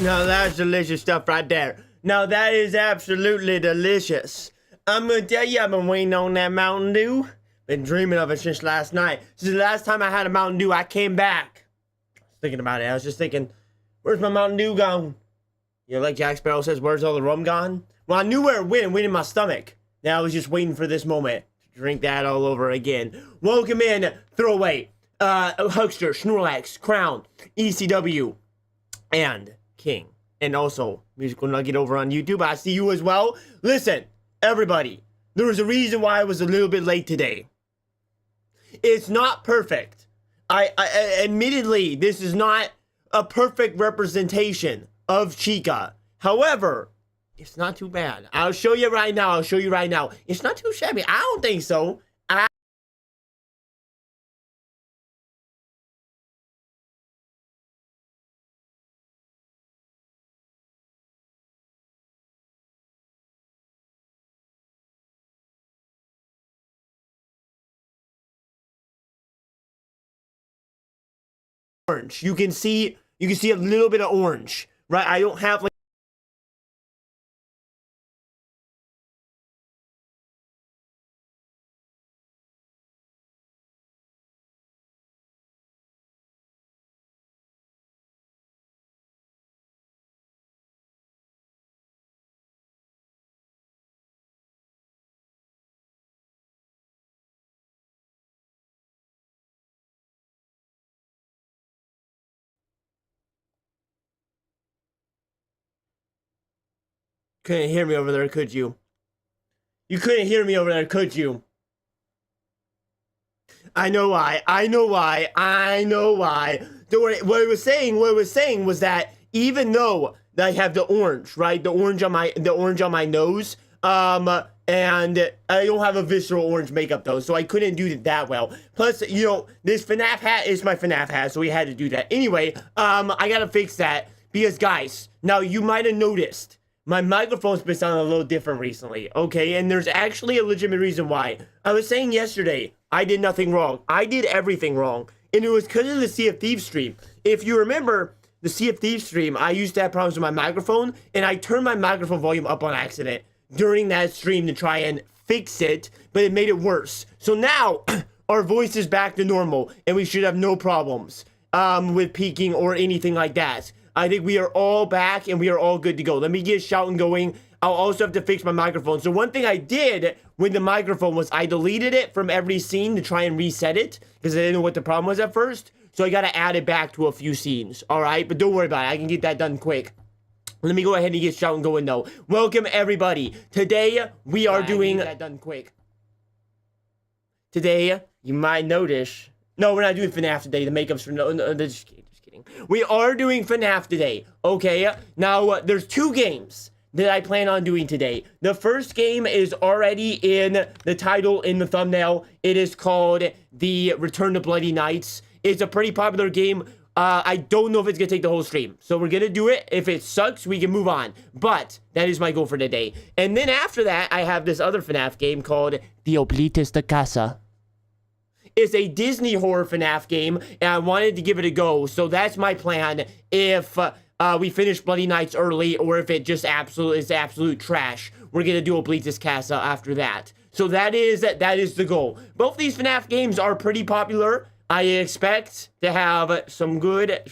Now that's delicious stuff right there. Now that is absolutely delicious. I'm gonna tell you, I've been waiting on that Mountain Dew. Been dreaming of it since last night. Since the last time I had a Mountain Dew, I came back. I was thinking about it. I was just thinking, where's my Mountain Dew gone? You know, like Jack Sparrow says, where's all the rum gone? Well, I knew where it went in my stomach. Now I was just waiting for this moment to drink that all over again. Welcome in, Throwaway, Huckster, Snorlax, Crown, ECW, and King. And also, Musical Nugget over on YouTube. I see you as well. Listen, everybody, there was a reason why I was a little bit late today. It's not perfect. I admittedly, this is not a perfect representation of Chica. However, it's not too bad. I'll show you right now. It's not too shabby. I don't think so. Orange. You can see a little bit of orange, right? I don't have like couldn't hear me over there, could you? You couldn't hear me over there, could you? I know why. Don't worry. What I was saying was that even though I have the orange, right? The orange on my nose, and I don't have a visceral orange makeup though, so I couldn't do it that well. Plus, you know, this FNAF hat is my FNAF hat, so we had to do that. Anyway, I gotta fix that because guys, now you might have noticed my microphone's been sounding a little different recently, okay? And there's actually a legitimate reason why. I was saying yesterday, I did nothing wrong. I did everything wrong. And it was because of the Sea of Thieves stream. If you remember, the Sea of Thieves stream, I used to have problems with my microphone, and I turned my microphone volume up on accident during that stream to try and fix it, but it made it worse. So now, our voice is back to normal, and we should have no problems with peaking or anything like that. I think we are all back and we are all good to go. Let me get shouting going. I'll also have to fix my microphone. So one thing I did with the microphone was I deleted it from every scene to try and reset it because I didn't know what the problem was at first. So I got to add it back to a few scenes. All right, but don't worry about it. I can get that done quick. Let me go ahead and get shouting going though. Welcome everybody. Today we are doing that done quick. Today you might notice. No, we're not doing FNAF today. The makeup's for no. Just kidding. We are doing FNAF today, okay? Now, there's two games that I plan on doing today. The first game is already in the title, in the thumbnail. It is called The Return to Bloody Nights. It's a pretty popular game. I don't know if it's gonna take the whole stream. So we're gonna do it. If it sucks, we can move on. But that is my goal for today. And then after that, I have this other FNAF game called The Oblites de Casa. It's a Disney horror FNAF game, and I wanted to give it a go. So that's my plan if we finish Bloody Nights early, or if it just is absolute trash. We're going to do Oblites Casa after that. So that is the goal. Both these FNAF games are pretty popular. I expect to have some good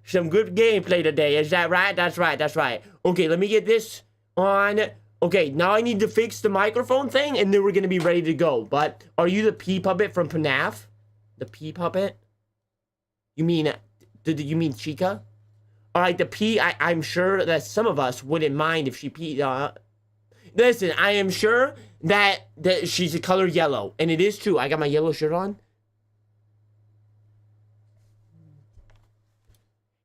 gameplay today. Is that right? That's right. Okay, let me get this on. Okay, now I need to fix the microphone thing, and then we're going to be ready to go. But are you the pea puppet from FNAF? The pea puppet? You mean Chica? Alright, the pea, I'm sure that some of us wouldn't mind if she peed. Listen, I am sure that she's a color yellow. And it is true. I got my yellow shirt on.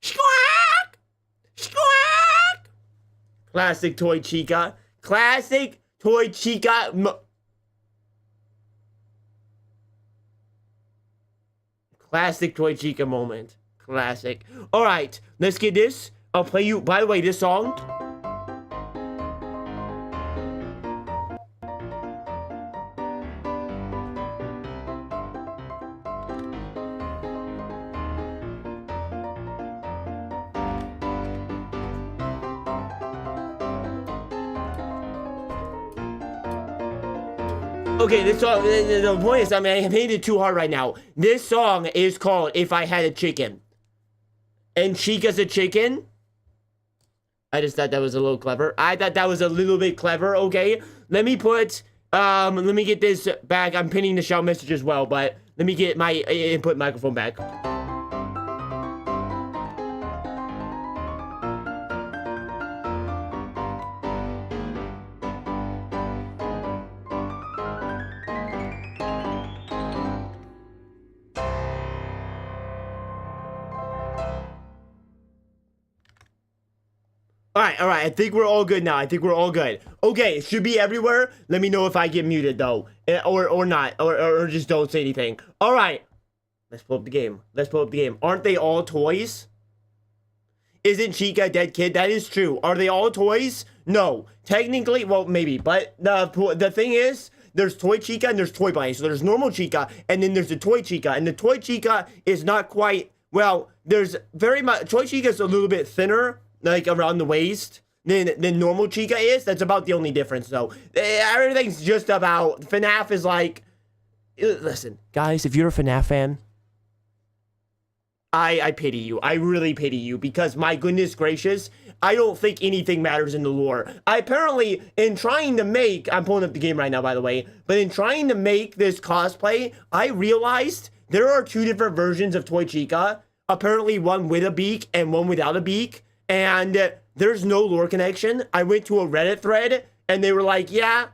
Squawk! Squawk! Classic toy Chica. Classic toy Chica. Classic toy Chica moment. Classic. Alright, let's get this. I'll play you, by the way, this song. Okay, this song, the point is, I mean, I made it too hard right now. This song is called If I Had a Chicken. And Chica's a chicken. I just thought that was a little clever. I thought that was a little bit clever, okay? Let me get this back. I'm pinning the shout message as well, but let me get my input microphone back. All right. I think we're all good now. Okay, it should be everywhere. Let me know if I get muted, though. Or not. Or just don't say anything. All right. Let's pull up the game. Aren't they all toys? Isn't Chica a dead kid? That is true. Are they all toys? No. Technically, well, maybe. But the thing is, there's Toy Chica and there's Toy Bunny. So there's normal Chica, and then there's the Toy Chica. And the Toy Chica is not quite... Well, there's very much... Toy Chica is a little bit thinner, like around the waist, than normal Chica is. That's about the only difference, though. Everything's just about... FNAF is like... Listen, guys, if you're a FNAF fan, I pity you. I really pity you, because my goodness gracious, I don't think anything matters in the lore. Apparently, in trying to make... I'm pulling up the game right now, by the way. But in trying to make this cosplay, I realized there are two different versions of Toy Chica. Apparently, one with a beak and one without a beak. And there's no lore connection. I went to a Reddit thread, and they were like, yeah,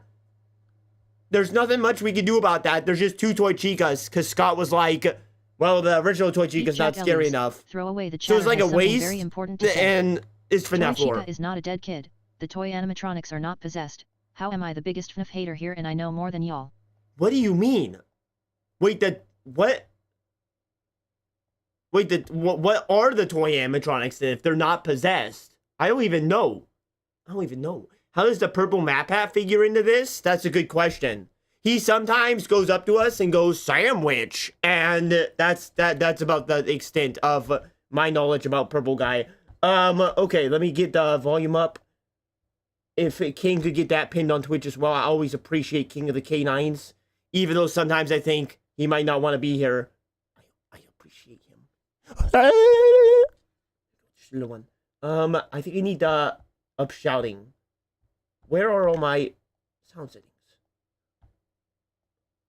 there's nothing much we can do about that. There's just two Toy Chicas, because Scott was like, well, the original Toy Chica's not scary enough. Throw away the so it's like a waste, very important to and it's FNAF lore. Toy Chica is not a dead kid. The toy animatronics are not possessed. How am I the biggest FNAF hater here, and I know more than y'all? What do you mean? Wait, what? Wait, what are the toy animatronics if they're not possessed? I don't even know. How does the purple map hat figure into this? That's a good question. He sometimes goes up to us and goes, sandwich. And that's about the extent of my knowledge about Purple Guy. Okay, let me get the volume up. If King could get that pinned on Twitch as well, I always appreciate King of the K9s. Even though sometimes I think he might not want to be here. I appreciate him. Just a little one. I think I need up shouting. Where are all my sound settings?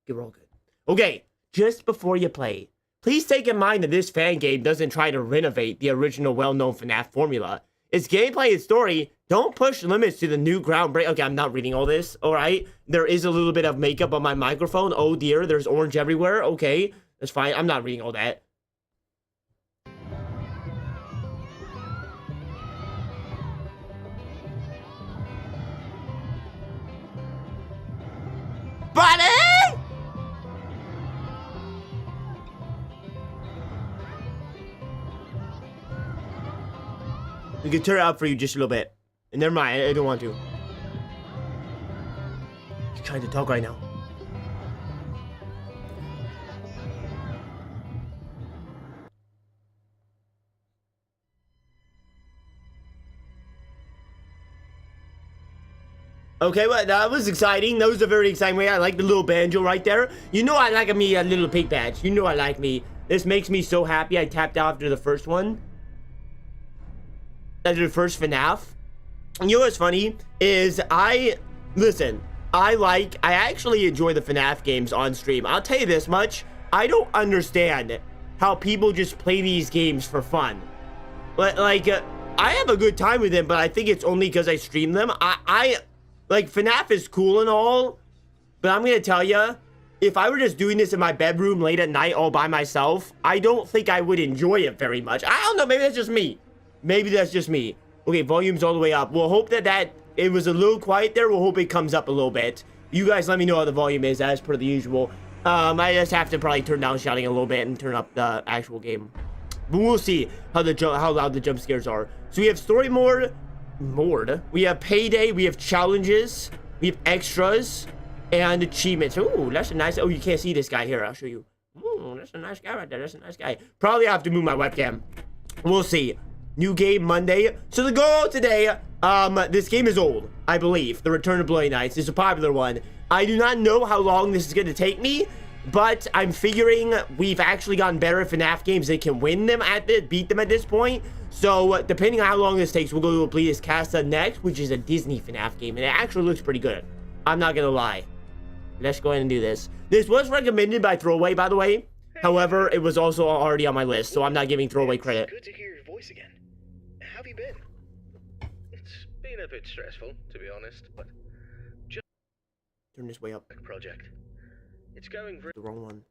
Okay, we're all good. Okay, just before you play, please take in mind that this fan game doesn't try to renovate the original well-known FNAF formula. Its gameplay and story don't push limits to the new groundbreaking. Okay, I'm not reading all this, alright? There is a little bit of makeup on my microphone. Oh dear, there's orange everywhere. Okay, that's fine. I'm not reading all that. Buddy! We can turn it up for you just a little bit. And never mind, I don't want to. He's trying to talk right now. Okay, well, that was exciting. That was a very exciting way. I like the little banjo right there. You know I like me a little pig badge. You know I like me. This makes me so happy I tapped out after the first one. After the first FNAF. And you know what's funny? Is I actually enjoy the FNAF games on stream. I'll tell you this much. I don't understand how people just play these games for fun. Like, I have a good time with them, but I think it's only because I stream them. Like, FNAF is cool and all, but I'm gonna tell you, if I were just doing this in my bedroom late at night all by myself, I don't think I would enjoy it very much. I don't know, maybe that's just me. Okay, volume's all the way up. We'll hope that it was a little quiet there. We'll hope it comes up a little bit. You guys let me know how the volume is, as per the usual. I just have to probably turn down shouting a little bit and turn up the actual game. But we'll see how loud the jump scares are. So we have story mode. We have payday, we have challenges, we have extras, and achievements. Ooh, that's a nice... Oh, you can't see this guy here. I'll show you. Ooh, that's a nice guy right there. That's a nice guy. Probably have to move my webcam. We'll see. New game Monday. So the goal today, this game is old. I believe. The Return of Bloody Knights is a popular one. I do not know how long this is going to take me, but I'm figuring we've actually gotten better at FNAF games that can win them beat them at this point. So, depending on how long this takes, we'll go to Oblivious Casa next, which is a Disney FNAF game, and it actually looks pretty good. I'm not gonna lie. Let's go ahead and do this. This was recommended by Throwaway, by the way. However, it was also already on my list, so I'm not giving Throwaway credit. Good to hear your voice again. How have you been? It's been a bit stressful, to be honest, but Turn this way up. project. It's going The wrong one.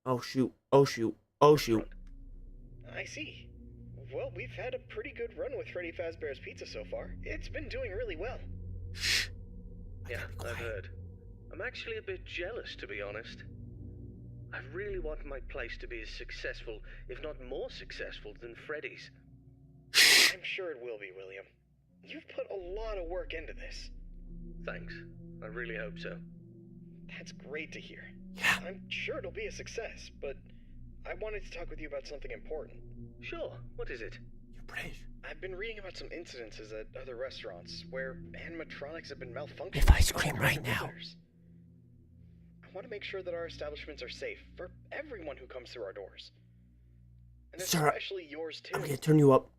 Oh shoot. Oh shoot. Oh shoot. I see. Well, we've had a pretty good run with Freddy Fazbear's Pizza so far. It's been doing really well. Shh. Yeah, I've heard. I'm actually a bit jealous, to be honest. I really want my place to be as successful, if not more successful, than Freddy's. I'm sure it will be, William. You've put a lot of work into this. Thanks. I really hope so. That's great to hear. Yeah. I'm sure it'll be a success, but I wanted to talk with you about something important. Sure, what is it? You're British. I've been reading about some incidences at other restaurants where animatronics have been malfunctioning. If I scream right now. I want to make sure that our establishments are safe for everyone who comes through our doors. And Sir, especially yours too. I'm gonna turn you up.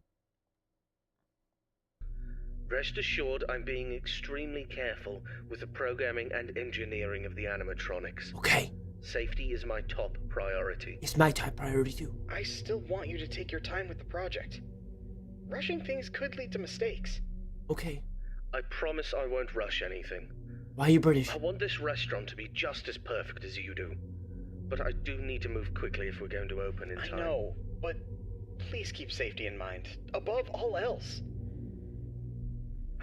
Rest assured, I'm being extremely careful with the programming and engineering of the animatronics. Okay. Safety is my top priority. It's my top priority too. I still want you to take your time with the project. Rushing things could lead to mistakes. Okay. I promise I won't rush anything. Why are you British? I want this restaurant to be just as perfect as you do. But I do need to move quickly if we're going to open in time. I know, but please keep safety in mind, above all else.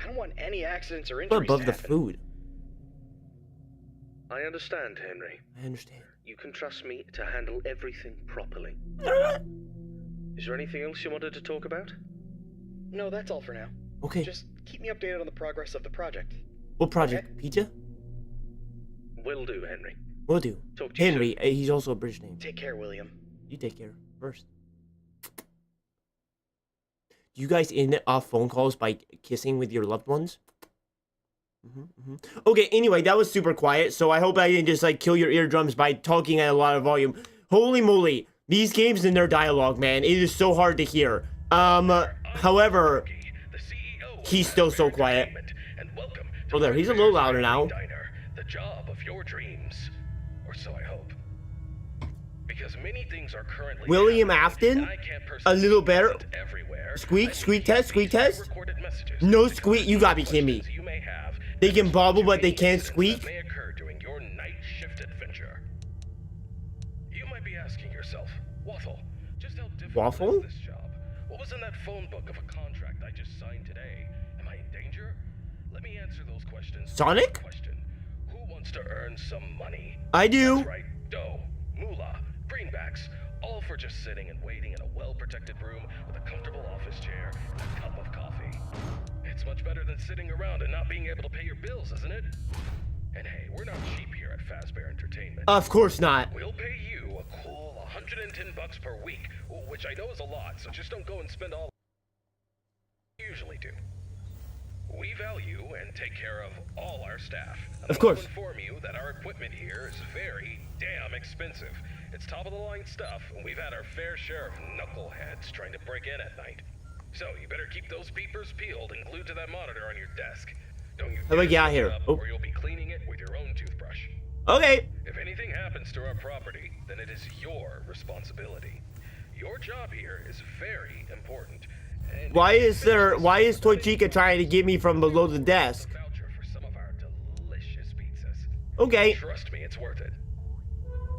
I don't want any accidents or What injuries above to the happen. food? I understand, Henry. I understand. You can trust me to handle everything properly. Is there anything else you wanted to talk about? No, that's all for now. Okay. Just keep me updated on the progress of the project. What project? Okay. Pizza? Will do, Henry. Will do. Talk to you Henry, he's also a British name. Take care, William. You take care first. Do you guys end off phone calls by kissing with your loved ones? Okay, anyway, that was super quiet, so I hope I didn't just, like, kill your eardrums by talking at a lot of volume. Holy moly. These games and their dialogue, man, it is so hard to hear. However, he's still so quiet. Oh, there, he's a little louder now. The job of your dreams, or so I hope. Because many things are currently William Afton? A little better. Squeak, squeak test, squeak test? No squeak, you gotta be kidding me. They can bobble, but they can't squeak? May occur during your night shift adventure. You might be asking yourself, Waffle, just how difficult Waffle? is this job? What was in that phone book of a contract I just signed today? Am I in danger? Let me answer those questions. Sonic? Question. Who wants to earn some money? I do. That's right. Dough, moolah, greenbacks, all for just sitting and waiting in a well-protected room with a comfortable office chair and a cup of coffee. It's much better than sitting around and not being able to pay your bills, isn't it? And hey, we're not cheap here at Fazbear Entertainment. Of course not. We'll pay you a cool $110 per week, which I know is a lot, so just don't go and spend all you usually do. We value and take care of all our staff. And Of course. I will inform you that our equipment here is very damn expensive. It's top-of-the-line stuff, and we've had our fair share of knuckleheads trying to break in at night. So you better keep those peepers peeled and glued to that monitor on your desk. Don't you How do I get out here? up, Oh. or you'll be cleaning it with your own toothbrush. Okay. If anything happens to our property, then it is your responsibility. Your job here is very important. And Why is Toy Chica trying to get me from below the desk? voucher for some of our delicious pizzas. Okay. Trust me, it's worth it.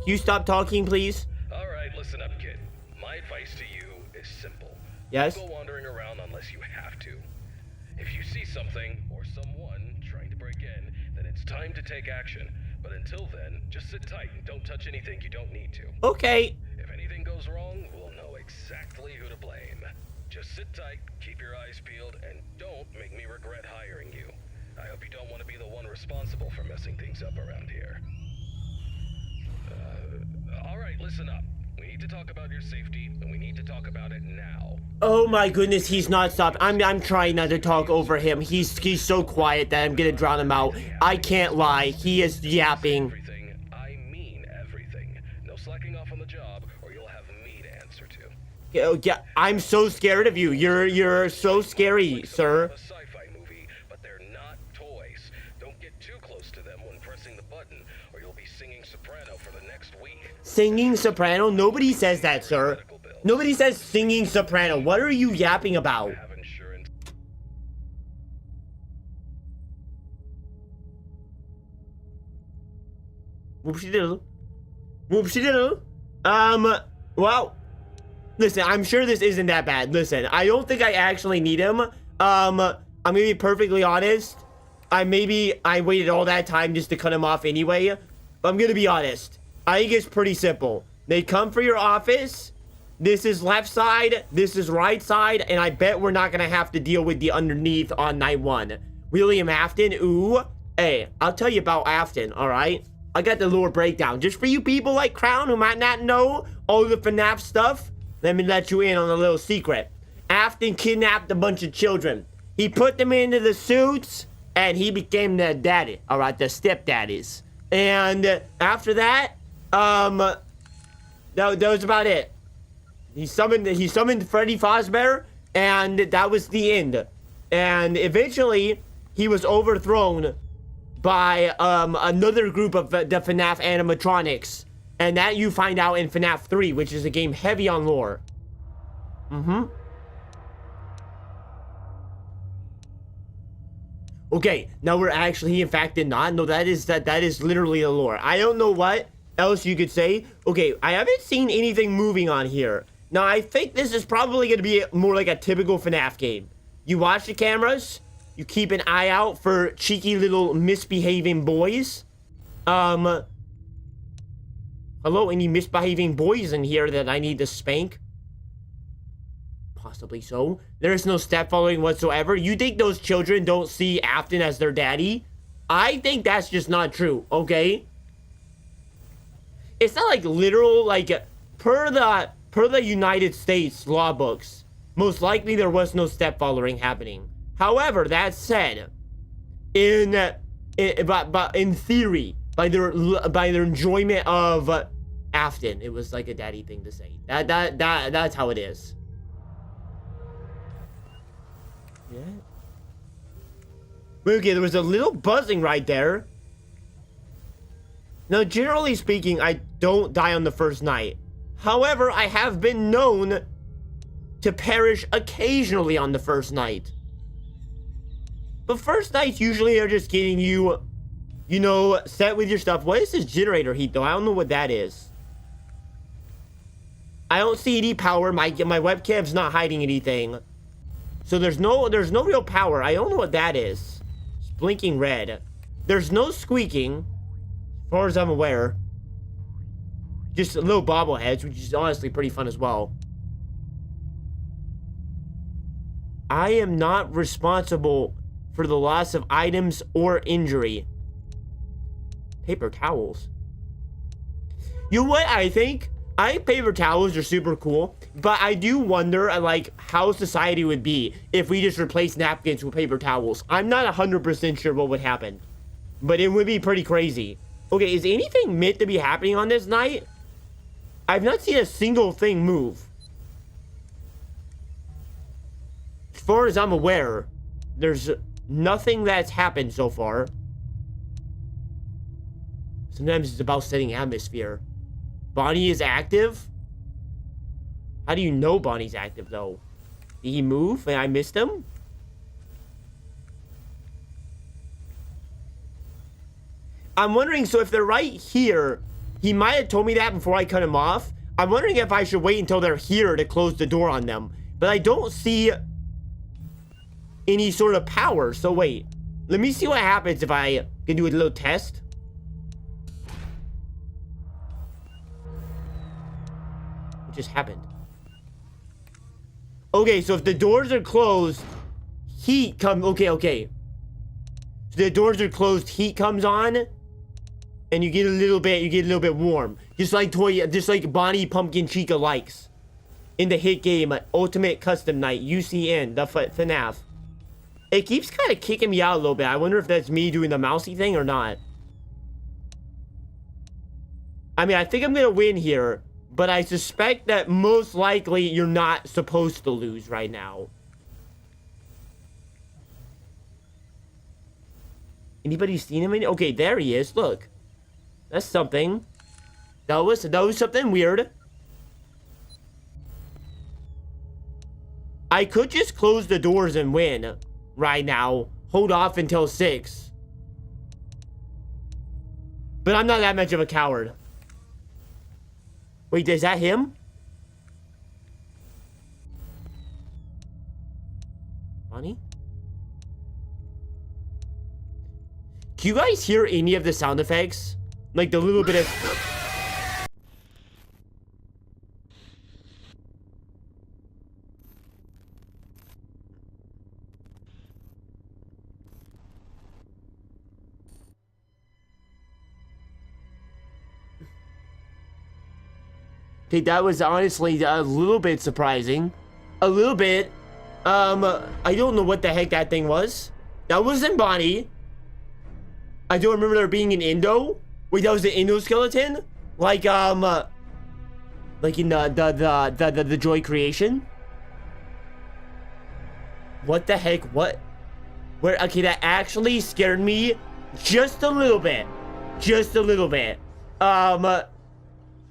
Can you stop talking, please? All right, listen up, kid. My advice to you is simple. Yes? Don't go wandering around unless you have to. If you see something or someone trying to break in, then it's time to take action. But until then, just sit tight and don't touch anything you don't need to. Okay. If anything goes wrong, we'll know exactly who to blame. Just sit tight, keep your eyes peeled, and don't make me regret hiring you. I hope you don't want to be the one responsible for messing things up around here. All right, listen up. We need to talk about your safety, and we need to talk about it now. Oh my goodness, he's not stopping. I'm trying not to talk over him. He's so quiet that I'm gonna drown him out. I can't lie. He is yapping. Everything, I mean everything. No slacking off on the job, or you'll have me to answer to. Yeah, I'm so scared of you. You're so scary, sir. A sci-fi movie, but they're not toys. Don't get too close to them when pressing the button, or you'll be singing soprano for the next week. Singing soprano? Nobody says that, sir. Nobody says singing soprano. What are you yapping about? Have insurance. Whoopsie-diddle. Whoopsie-diddle. Well, listen, I'm sure this isn't that bad. Listen, I don't think I actually need him. I'm gonna be perfectly honest. I waited all that time just to cut him off anyway. I'm gonna be honest. I think it's pretty simple. They come for your office. This is left side. This is right side. And I bet we're not gonna have to deal with the underneath on night 1. William Afton. Ooh. Hey, I'll tell you about Afton, alright? I got the lore breakdown. Just for you people like Crown who might not know all the FNAF stuff, let me let you in on a little secret. Afton kidnapped a bunch of children. He put them into the suits, and he became their daddy. Alright, their stepdaddies. And after that, that was about it. He summoned Freddy Fazbear, and that was the end. And eventually, he was overthrown by another group of the FNAF animatronics. And that you find out in FNAF 3, which is a game heavy on lore. Okay, now we're actually, in fact, did not. No, that is literally the lore. I don't know what else you could say. Okay, I haven't seen anything moving on here. Now, I think this is probably going to be more like a typical FNAF game. You watch the cameras. You keep an eye out for cheeky little misbehaving boys. Hello, any misbehaving boys in here that I need to spank? Possibly so. There is no step following whatsoever. You think those children don't see Afton as their daddy? I think that's just not true, okay? It's not like literal, like, per the United States law books, most likely there was no step following happening. However, that said, in theory, by their enjoyment of Afton, it was like a daddy thing to say. That's how it is. Yeah. Okay, there was a little buzzing right there. Now, generally speaking, I don't die on the first night. However, I have been known to perish occasionally on the first night. But first nights usually are just getting you, you know, set with your stuff. What is this generator heat, though? I don't know what that is. I don't see any power. My webcam's not hiding anything. So there's no real power. I don't know what that is. It's blinking red. There's no squeaking, as far as I'm aware. Just little bobbleheads, which is honestly pretty fun as well. I am not responsible for the loss of items or injury. Paper towels. You know what I think? I think paper towels are super cool, but I do wonder, like, how society would be if we just replaced napkins with paper towels. I'm not 100% sure what would happen, but it would be pretty crazy. Okay, is anything meant to be happening on this night? I've not seen a single thing move. As far as I'm aware, there's nothing that's happened so far. Sometimes it's about setting atmosphere. Bonnie is active? How do you know Bonnie's active, though? Did he move and I missed him? I'm wondering, so if they're right here, he might have told me that before I cut him off. I'm wondering if I should wait until they're here to close the door on them. But I don't see any sort of power. So wait, let me see what happens if I can do a little test. What just happened? Okay, so if the doors are closed, heat comes. Okay. So the doors are closed, heat comes on, and you get a little bit warm. Just like Bonnie Pumpkin Chica likes. In the hit game, Ultimate Custom Night, UCN, the FNAF. It keeps kind of kicking me out a little bit. I wonder if that's me doing the mousy thing or not. I mean, I think I'm going to win here. But I suspect that most likely you're not supposed to lose right now. Anybody seen him? Okay, there he is. Look. That's something. That was something weird. I could just close the doors and win right now. Hold off until 6. But I'm not that much of a coward. Wait, is that him? Bonnie? Do you guys hear any of the sound effects? Like the little bit of... Okay, that was honestly a little bit surprising. A little bit. I don't know what the heck that thing was. That wasn't Bonnie. I don't remember there being an Indo. Wait, that was the Indo skeleton? Like in the Joy creation? What the heck? What? Where? Okay, that actually scared me just a little bit. Just a little bit.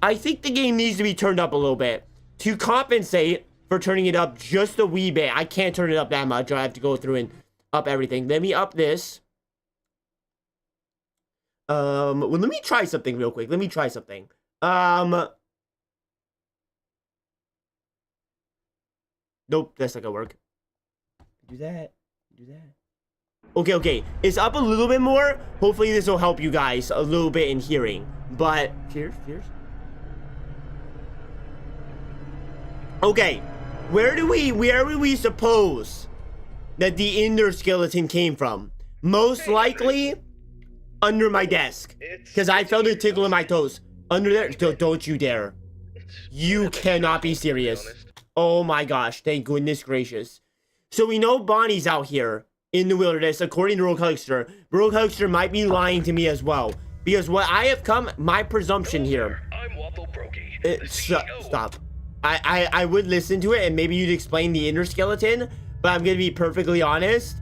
I think the game needs to be turned up a little bit to compensate for turning it up just a wee bit. I can't turn it up that much. I have to go through and up everything. Let me up this. Well, let me try something real quick. Let me try something. Nope, that's not gonna work. Do that. Do that. Okay. It's up a little bit more. Hopefully this will help you guys a little bit in hearing. But, cheers. Okay, where do we suppose that the Ender skeleton came from? Most likely under my desk, because I felt it tickle in my toes. Under there, don't you dare. You cannot be serious. Oh my gosh, thank goodness gracious. So we know Bonnie's out here in the wilderness, according to Rogue Huckster. Rogue Huckster might be lying to me as well, because what I have come, my presumption here. I'm Waffle Brokey, the CEO. Stop. I would listen to it and maybe you'd explain the Ender skeleton, but I'm gonna be perfectly honest.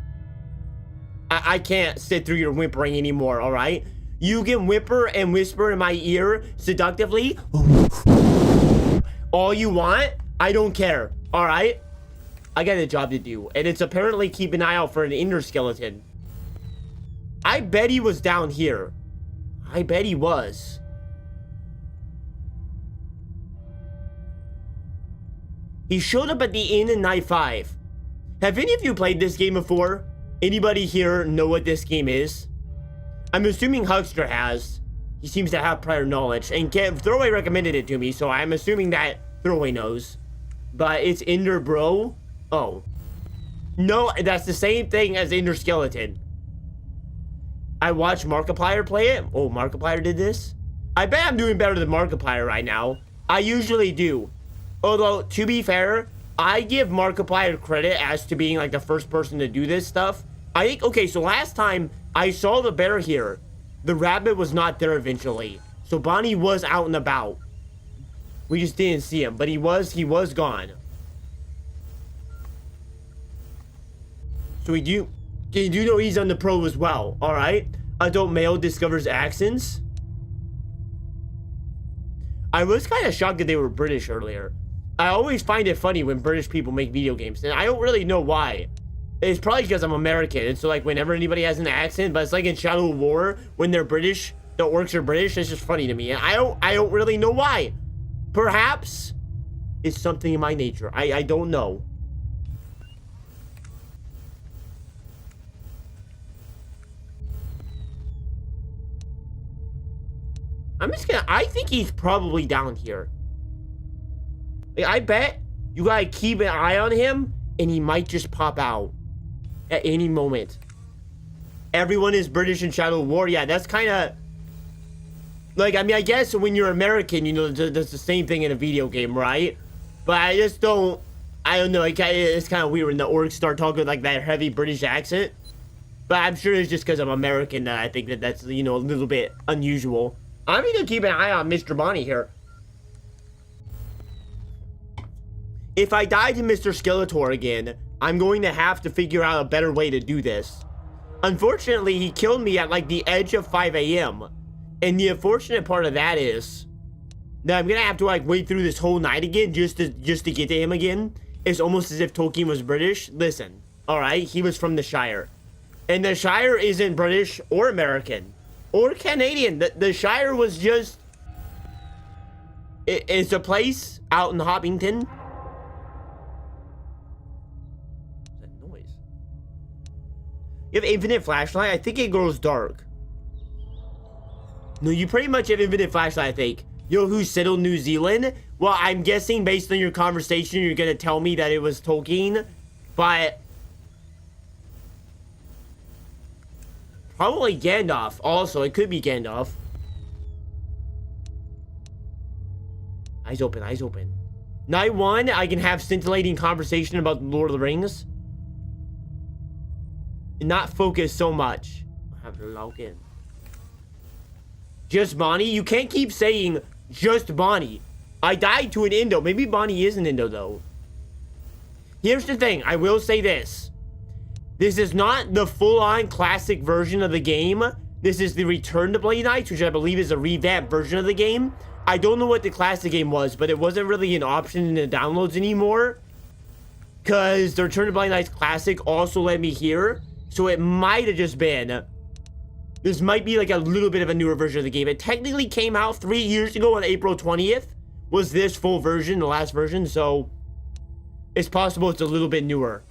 I can't sit through your whimpering anymore, alright? You can whimper and whisper in my ear seductively all you want. I don't care, alright? I got a job to do, and it's apparently keep an eye out for an Ender skeleton. I bet he was down here. I bet he was. He showed up at the inn in night 5. Have any of you played this game before? Anybody here know what this game is? I'm assuming Huckster has. He seems to have prior knowledge. And Throwaway recommended it to me, so I'm assuming that Throwaway knows. But it's Ender Bro. Oh. No, that's the same thing as Ender Skeleton. I watched Markiplier play it. Oh, Markiplier did this? I bet I'm doing better than Markiplier right now. I usually do. Although, to be fair, I give Markiplier credit as to being like the first person to do this stuff. I think, okay, so last time I saw the bear here, the rabbit was not there eventually. So Bonnie was out and about. We just didn't see him, but he was gone. So you do know he's on the pro as well, alright? Adult male discovers accents. I was kind of shocked that they were British earlier. I always find it funny when British people make video games, and I don't really know why. It's probably because I'm American, and so like whenever anybody has an accent, but it's like in Shadow of War, when they're British, the orcs are British, it's just funny to me. And I don't really know why. Perhaps it's something in my nature. I don't know. I think he's probably down here. Like, I bet you gotta keep an eye on him, and he might just pop out at any moment. Everyone is British in Shadow of War. Yeah, that's kind of... Like, I mean, I guess when you're American, you know, that's the same thing in a video game, right? But I just don't, I don't know, it's kind of weird when the orcs start talking like that heavy British accent. But I'm sure it's just because I'm American that I think that that's, you know, a little bit unusual. I'm gonna keep an eye on Mr. Bonnie here. If I die to Mr. Skeletor again, I'm going to have to figure out a better way to do this. Unfortunately, he killed me at like the edge of 5 a.m. And the unfortunate part of that is that I'm gonna have to like wait through this whole night again just to get to him again. It's almost as if Tolkien was British. Listen, all right, he was from the Shire, and the Shire isn't British or American or Canadian. The Shire was just it's a place out in Hopkinton. What's that noise? You have infinite flashlight. I think it grows dark. No, you pretty much have infinite flashlight, I think. Yo, who settled New Zealand? Well, I'm guessing based on your conversation, you're gonna tell me that it was Tolkien. But probably Gandalf. Also, it could be Gandalf. Eyes open, eyes open. Night 1, I can have scintillating conversation about Lord of the Rings. And not focus so much. I have to log in. Just Bonnie? You can't keep saying just Bonnie. I died to an Indo. Maybe Bonnie is an Indo, though. Here's the thing. I will say this. This is not the full-on classic version of the game. This is the Return to Bloody Knights, which I believe is a revamped version of the game. I don't know what the classic game was, but it wasn't really an option in the downloads anymore. Because the Return to Bloody Knights Classic also led me here. So it might have just been... This might be like a little bit of a newer version of the game. It technically came out 3 years ago on April 20th. Was this full version, the last version, so it's possible it's a little bit newer.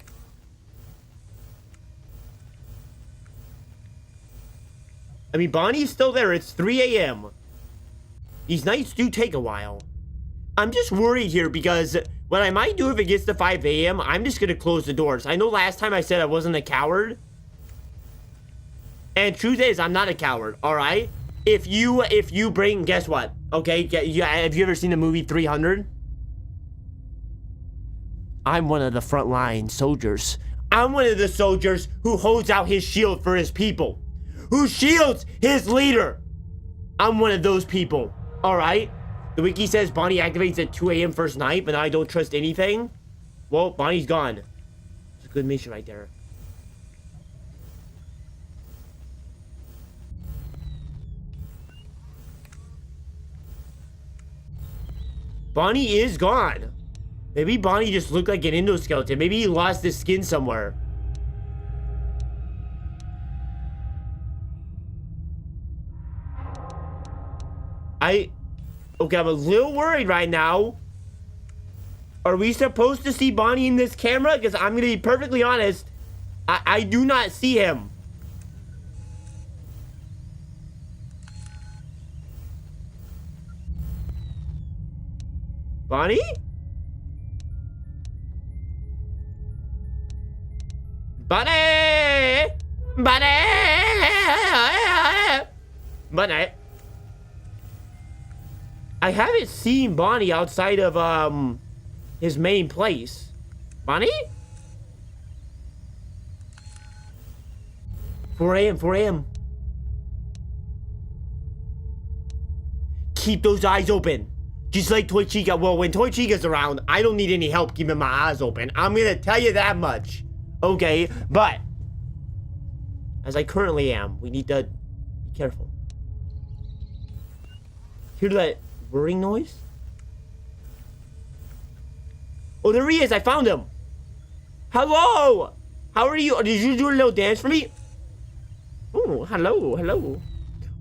I mean, Bonnie's still there. It's 3 a.m. These nights do take a while. I'm just worried here because what I might do if it gets to 5 a.m., I'm just going to close the doors. I know last time I said I wasn't a coward. And truth is, I'm not a coward, all right? If you bring, guess what? Okay, have you ever seen the movie 300? I'm one of the frontline soldiers. I'm one of the soldiers who holds out his shield for his people. Who shields his leader. I'm one of those people, all right? The wiki says Bonnie activates at 2 a.m. first night, but I don't trust anything. Well, Bonnie's gone. It's a good mission right there. Bonnie is gone. Maybe Bonnie just looked like an endoskeleton. Maybe he lost his skin somewhere. Okay, I'm a little worried right now. Are we supposed to see Bonnie in this camera? Because I'm going to be perfectly honest. I do not see him. Bonnie? Bonnie! Bonnie! Bonnie! I haven't seen Bonnie outside of, his main place. Bonnie? 4 a.m., 4 a.m. Keep those eyes open. Just like Toy Chica. Well, when Toy Chica's around, I don't need any help keeping my eyes open. I'm gonna tell you that much. Okay? But, as I currently am, we need to be careful. Hear that whirring noise? Oh, there he is. I found him. Hello. How are you? Did you do a little dance for me? Oh, hello. Hello.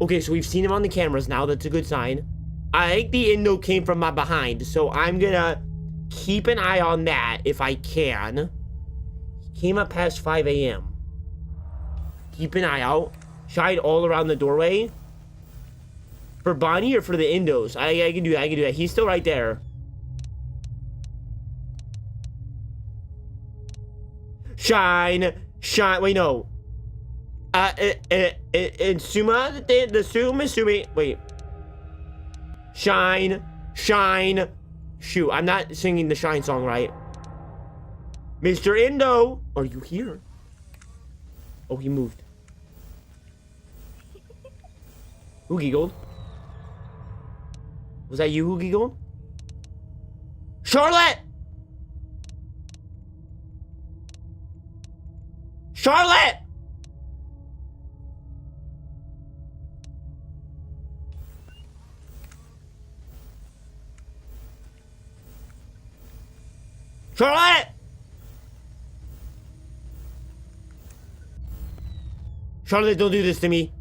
Okay, so we've seen him on the cameras now. That's a good sign. I think the Indo came from my behind, so I'm gonna keep an eye on that if I can. He came up past 5 a.m. Keep an eye out. Shine all around the doorway. For Bonnie or for the Indos? I can do that. I can do that. He's still right there. Shine. Shine. Wait, no. Sumi. Wait. Shine. Shine. Shoot, I'm not singing the Shine song right. Mr. Indo, are you here? Oh, he moved. Who giggled? Was that you who giggled? Charlotte! Charlotte! Charlotte! Charlotte, don't do this to me.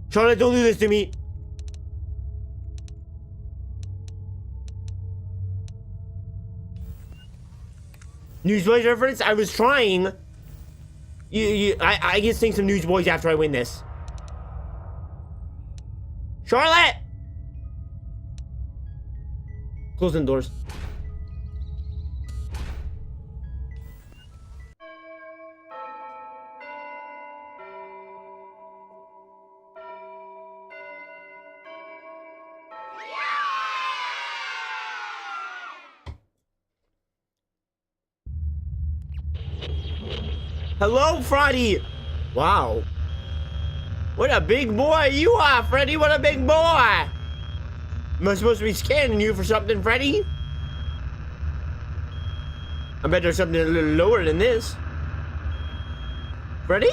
Charlotte, don't do this to me. Newsboys reference? I was trying. I can sing some Newsboys after I win this. Charlotte! Close the doors. Hello, Freddy! Wow. What a big boy you are, Freddy! What a big boy! Am I supposed to be scanning you for something, Freddy? I bet there's something a little lower than this. Freddy?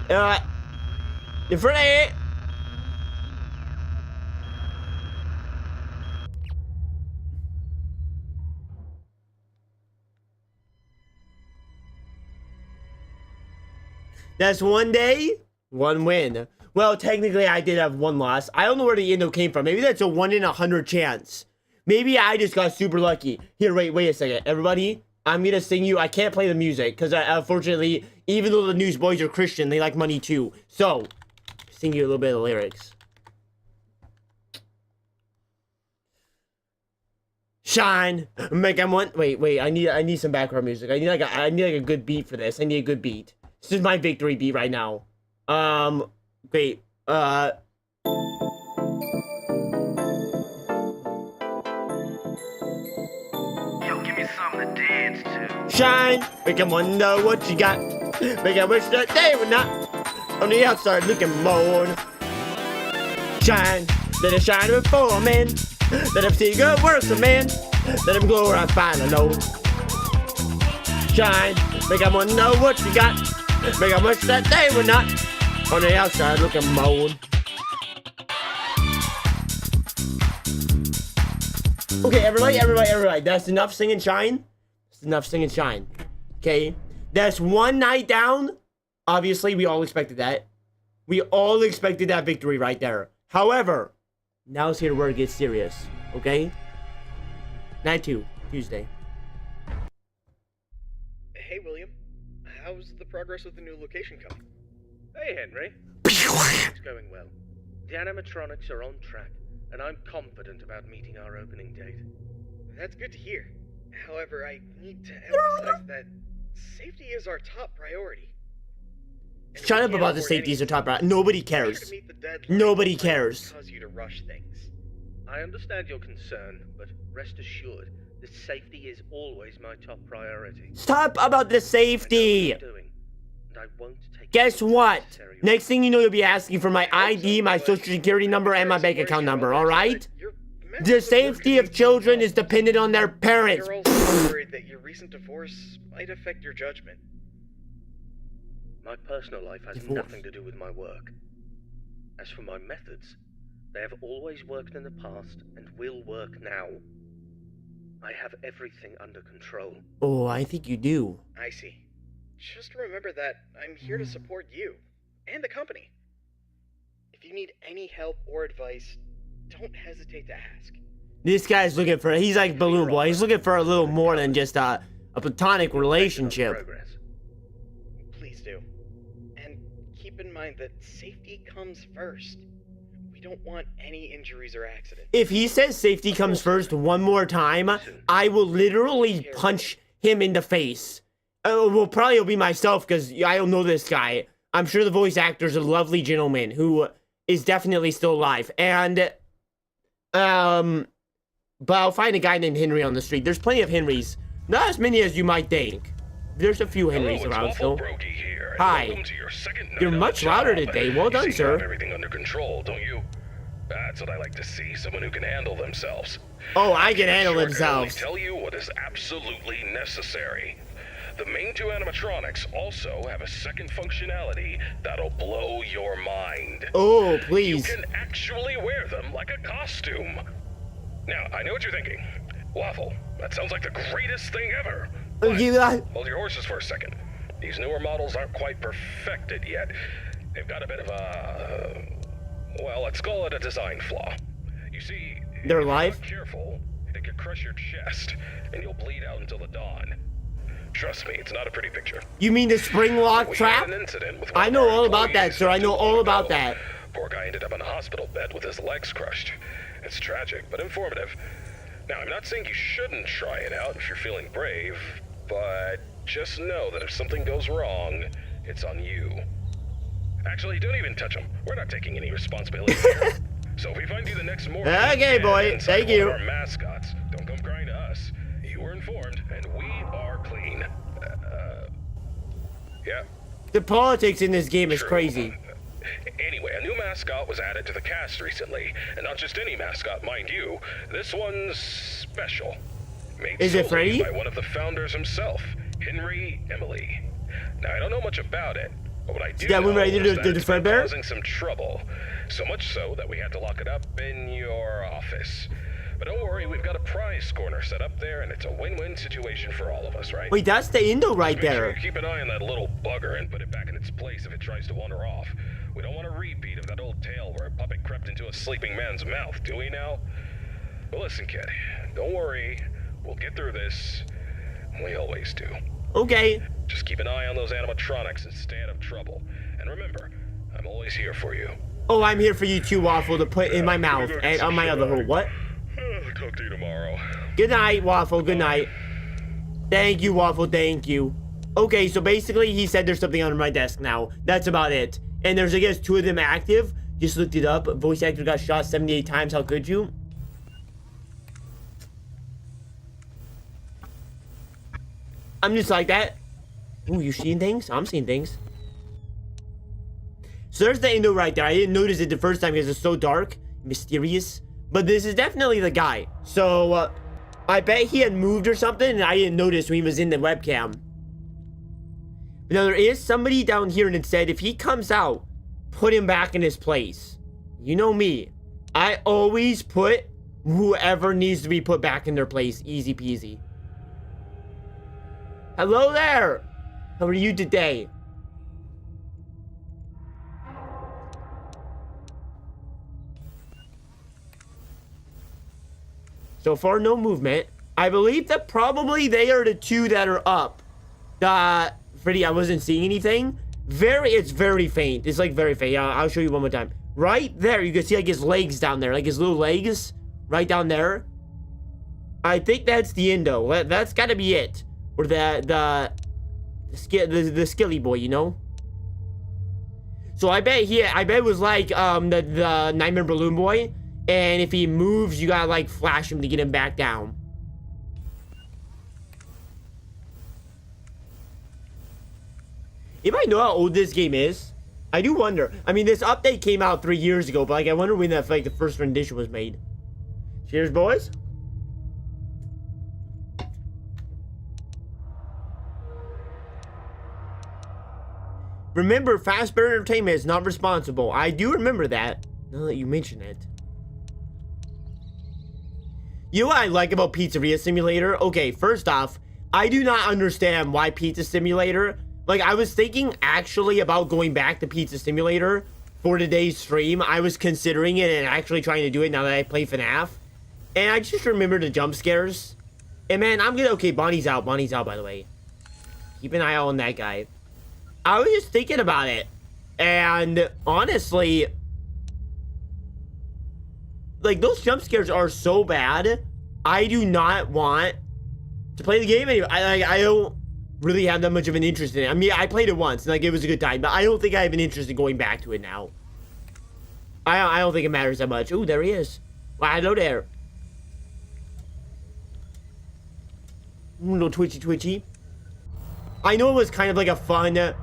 Freddy! That's one day, one win. Well, technically, I did have one loss. I don't know where the Indo came from. Maybe that's a 1 in 100 chance. Maybe I just got super lucky. Here, wait a second. Everybody, I'm going to sing you. I can't play the music because, unfortunately, even though the Newsboys are Christian, they like money too. So, sing you a little bit of the lyrics. Shine, make them want. Wait. I need some background music. I need like a good beat for this. I need a good beat. This is my victory beat right now. Wait, Yo, give me something to dance to. Shine, make them wonder what you got. Make them wish that they were not on the outside looking moan. Shine, let it shine before men. Let them see good works of men. Let them glorify the Lord. Shine, make them wonder what you got. Make them wish that they were not on the outside looking moan. Okay, everybody. That's enough singing Shine. That's enough singing Shine. Okay? That's one night down. Obviously, we all expected that. We all expected that victory right there. However, now's here where it gets serious. Okay? Night 2, Tuesday. Hey, William. How's the progress with the new location coming? Hey, Henry. It's going well. The animatronics are on track, and I'm confident about meeting our opening date. That's good to hear. However, I need to emphasize that safety is our top priority. And Shut we up can't about the afford safety is any a top priority. Nobody pressure cares. to meet the deadline Nobody might cares. Cause you to rush things. I understand your concern, but rest assured that safety is always my top priority. Stop about the safety. I know what I'm doing, and I won't take Guess any what? unnecessary Next thing you know, you'll be asking for my ID, my social security number, and my bank account number, alright? The safety of children is dependent on their parents. You're also worried that your recent divorce might affect your judgment. My personal life has Divorce. nothing to do with my work. As for my methods, they have always worked in the past and will work now. I have everything under control. Oh, I think you do. I see. Just remember that I'm here to support you and the company. If you need any help or advice, don't hesitate to ask. This guy's looking for, he's like Balloon Boy. He's looking for a little more than just a platonic relationship. Progress. Please do. And keep in mind that safety comes first. We don't want any injuries or accidents. If he says safety comes first one more time, I will literally punch him in the face. Oh, well, probably it'll be myself because I don't know this guy. I'm sure the voice actor's a lovely gentleman who is definitely still alive. And, but I'll find a guy named Henry on the street. There's plenty of Henrys. Not as many as you might think. There's a few Henrys Hello, around it's still. Waffle Brokey here, and Hi. welcome to your second night You're on much the louder job. today. Well You done, seem to sir. have everything under control, don't you? That's what I like to see, someone who can handle themselves. Oh, I can handle Sure, I themselves. can only tell you what is absolutely necessary. The main two animatronics also have a second functionality that'll blow your mind. Oh, You please. can actually wear them like a costume. Now, I know what you're thinking. Waffle, that sounds like the greatest thing ever. But hold your horses for a second. These newer models aren't quite perfected yet. They've got a bit of a... well, let's call it a design flaw. You see, They're if you're alive? not careful, it could crush your chest, and you'll bleed out until the dawn. Trust me, it's not a pretty picture. You mean the spring lock We trap? had an incident with one I of know our all about that, employees sir. I not know too all long about ago. that. Poor guy ended up in a hospital bed with his legs crushed. It's tragic, but informative. Now, I'm not saying you shouldn't try it out if you're feeling brave, but just know that if something goes wrong, it's on you. Actually, don't even touch them. We're not taking any responsibility here. So if we find you the next morning, Okay, boy. inside Thank one you. of our mascots, don't come crying to us. You were informed, and we are clean. Yeah. The politics in this game is True. crazy. Anyway, a new mascot was added to the cast recently, and not just any mascot, mind you. This one's special. Made Is it solely Freddy? by one of the founders himself, Henry Emily. Now, I don't know much about it, but what I do that know one right there, is the that it's been Fredbear? causing some trouble. So much so that we had to lock it up in your office. But don't worry, we've got a prize corner set up there, and it's a win-win situation for all of us, right? Wait, that's the Indo right Make sure there. you keep an eye on that little bugger and put it back in its place if it tries to wander off. We don't want a repeat of that old tale where a puppet crept into a sleeping man's mouth, do we now? But listen, kid, don't worry. We'll get through this. We always do. Okay. Just keep an eye on those animatronics and stay out of trouble. And remember, I'm always here for you. Oh, I'm here for you too, Waffle, to put in my mouth and on my other hole. What? Talk to you tomorrow. Good night, Waffle. Good night. Thank you, Waffle. Thank you. Okay, so basically he said there's something on my desk now. That's about it. And there's, I guess, 2 of them active. Just looked it up. Voice actor got shot 78 times. How could you? I'm just like that. Ooh, you seeing things? I'm seeing things. So there's the Indo right there. I didn't notice it the first time because it's so dark, mysterious. But this is definitely the guy. So, I bet he had moved or something and I didn't notice when he was in the webcam. Now, there is somebody down here and it said if he comes out, put him back in his place. You know me. I always put whoever needs to be put back in their place. Easy peasy. Hello there. How are you today? So far, no movement. I believe that probably they are the 2 that are up. Freddy, I wasn't seeing anything. It's very faint. It's like very faint. I'll show you one more time. Right there, you can see like his legs down there, like his little legs, right down there. I think that's the Indo. That's got to be it, or the skilly boy, you know. So I bet it was like the Nightmare Balloon Boy, and if he moves, you gotta like flash him to get him back down. If I know how old this game is, I do wonder. I mean, this update came out 3 years ago, but like I wonder when that like the first rendition was made. Cheers, boys. Remember, Fazbear Entertainment is not responsible. I do remember that, now that you mention it. You know what I like about Pizzeria Simulator? Okay, first off, I do not understand why Pizza Simulator... Like, I was thinking actually about going back to Pizza Simulator for today's stream. I was considering it and actually trying to do it now that I play FNAF. And I just remember the jump scares. And man, I'm gonna... Okay, Bonnie's out. Bonnie's out, by the way. Keep an eye out on that guy. I was just thinking about it. And honestly... Like, those jump scares are so bad. I do not want to play the game anymore. I don't... really have that much of an interest in it. I mean, I played it once, and like it was a good time, but I don't think I have an interest in going back to it now. I don't think it matters that much. Ooh, there he is. Well, hello there. Little twitchy. I know it was kind of like a fun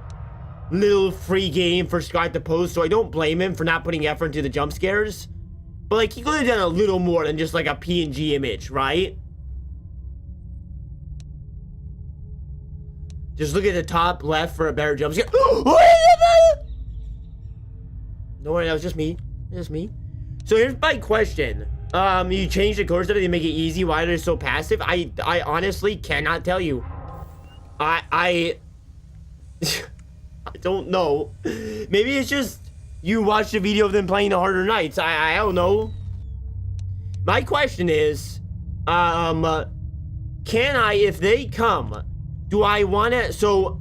little free game for Scott to post, so I don't blame him for not putting effort into the jump scares. But like, he could have done a little more than just like a PNG image, right? Just look at the top left for a better jump scare. Don't worry, that was just me. Just me. So here's my question. You changed the colors to make it easy. Why are they so passive? I honestly cannot tell you. I don't know. Maybe it's just you watched a video of them playing the harder nights. I don't know. My question is, can I, if they come, do I want to, so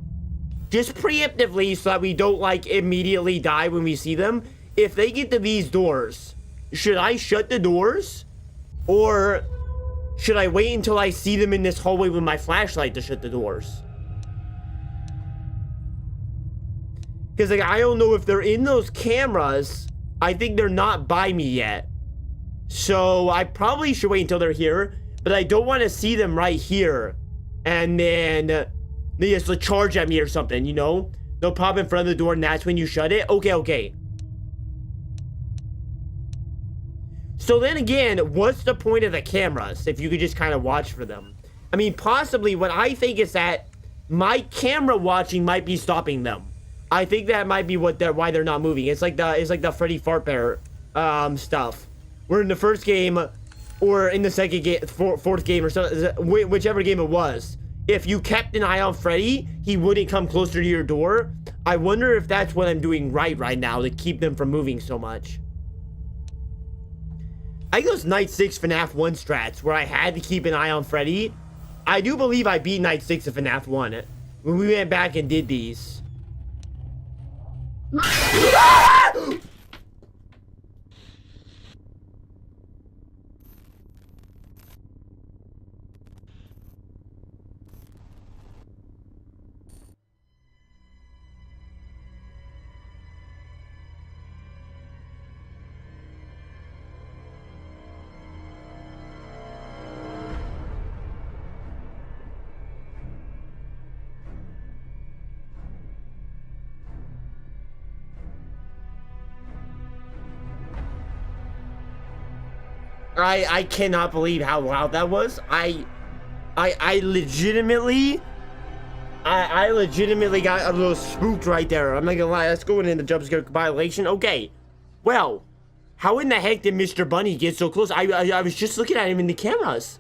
just preemptively so that we don't like immediately die when we see them, if they get to these doors, should I shut the doors? Or should I wait until I see them in this hallway with my flashlight to shut the doors? Because like, I don't know if they're in those cameras. I think they're not by me yet. So I probably should wait until they're here. But I don't want to see them right here. And then they just like, charge at me or something, you know? They'll pop in front of the door and that's when you shut it. Okay. So then again, what's the point of the cameras if you could just kind of watch for them? I mean, possibly what I think is that my camera watching might be stopping them. I think that might be why they're not moving. It's like the Freddy Fart Bear stuff. Where in the first game or in the second game, fourth game or something, whichever game it was, if you kept an eye on Freddy, he wouldn't come closer to your door. I wonder if that's what I'm doing right now to keep them from moving so much. I think those Night 6 FNAF 1 strats where I had to keep an eye on Freddy. I do believe I beat Night 6 of FNAF 1 when we went back and did these. I cannot believe how loud that was. I legitimately got a little spooked right there. I'm not gonna lie. That's going in the jump scare violation. Okay. Well, how in the heck did Mr. Bunny get so close? I was just looking at him in the cameras.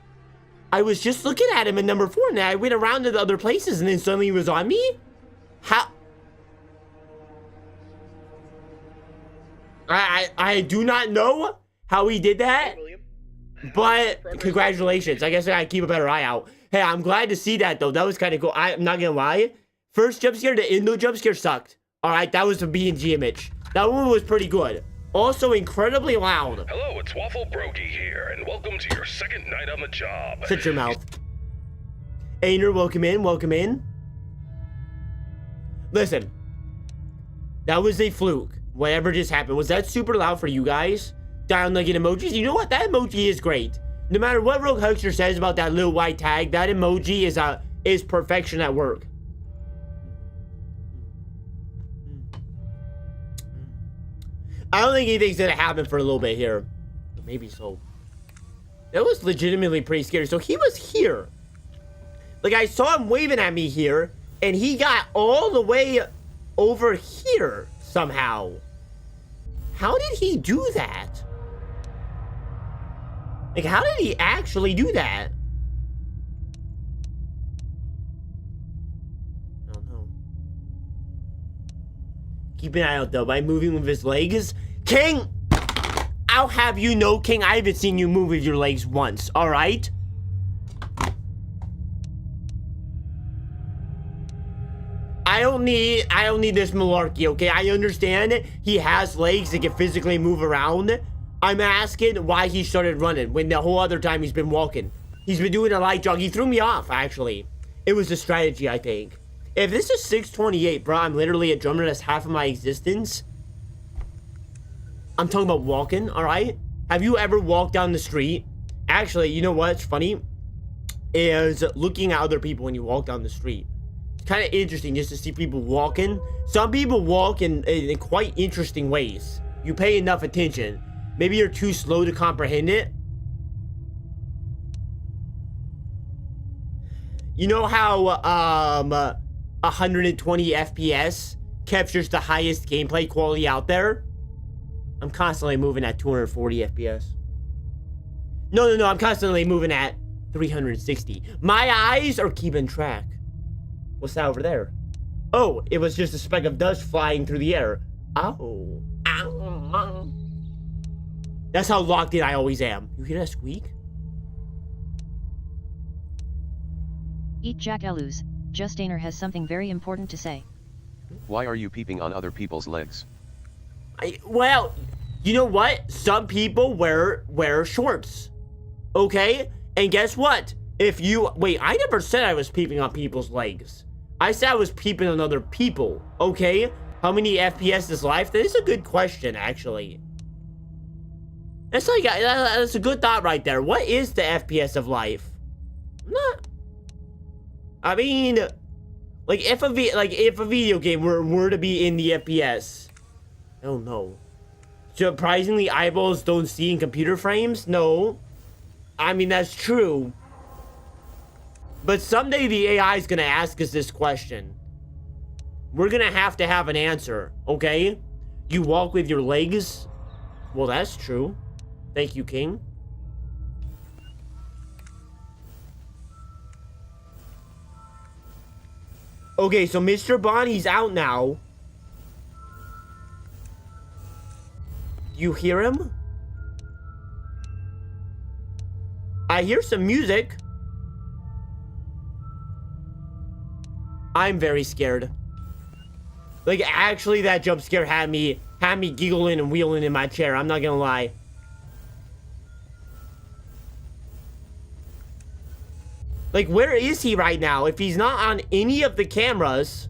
I was just looking at him in number 4, and then I went around to the other places, and then suddenly he was on me? How? I do not know how he did that. But congratulations. I guess I gotta keep a better eye out. Hey, I'm glad to see that though. That was kind of cool. I'm not gonna lie. First jump scare, the Indo jump scare sucked. Alright, that was a BNG image. That one was pretty good. Also incredibly loud. Hello, it's Waffle Brokey here, and welcome to your second night on the job. Shut your mouth. Ainer, welcome in. Listen. That was a fluke. Whatever just happened. Was that super loud for you guys? Down like in emojis. You know what? That emoji is great. No matter what Rogue Huckster says about that little white tag, that emoji is perfection at work. I don't think anything's gonna happen for a little bit here. But maybe so. That was legitimately pretty scary. So he was here. Like I saw him waving at me here, and he got all the way over here somehow. How did he do that? Like, how did he actually do that? I don't know. Keep an eye out, though, by moving with his legs. King! I'll have you know, King, I haven't seen you move with your legs once, alright? I don't need this malarkey, okay? I understand he has legs that can physically move around. I'm asking why he started running when the whole other time he's been walking. He's been doing a light jog. He threw me off, actually. It was a strategy, I think. If this is 628, bro, I'm literally a drummer. That's half of my existence. I'm talking about walking, all right? Have you ever walked down the street? Actually, you know what's funny? Is looking at other people when you walk down the street. It's kind of interesting just to see people walking. Some people walk in quite interesting ways. You pay enough attention. Maybe you're too slow to comprehend it. You know how 120 FPS captures the highest gameplay quality out there? I'm constantly moving at 240 FPS. No, I'm constantly moving at 360. My eyes are keeping track. What's that over there? Oh, it was just a speck of dust flying through the air. Ow. Ow. That's how locked in I always am. You hear that squeak? Eat Jack Elus. Justainer has something very important to say. Why are you peeping on other people's legs? Well, you know what? Some people wear shorts. Okay? And guess what? If you... Wait, I never said I was peeping on people's legs. I said I was peeping on other people. Okay? How many FPS is life? That is a good question, actually. That's like... That's a good thought right there. What is the FPS of life? Not... I mean... Like, if a video game were to be in the FPS... I don't know. Surprisingly, eyeballs don't see in computer frames? No. I mean, that's true. But someday the AI is going to ask us this question. We're going to have an answer, okay? You walk with your legs? Well, that's true. Thank you, King. Okay, so Mr. Bonnie's out now. You hear him? I hear some music. I'm very scared. Like, actually, that jump scare had me giggling and wheeling in my chair. I'm not gonna lie. Like, where is he right now? If he's not on any of the cameras...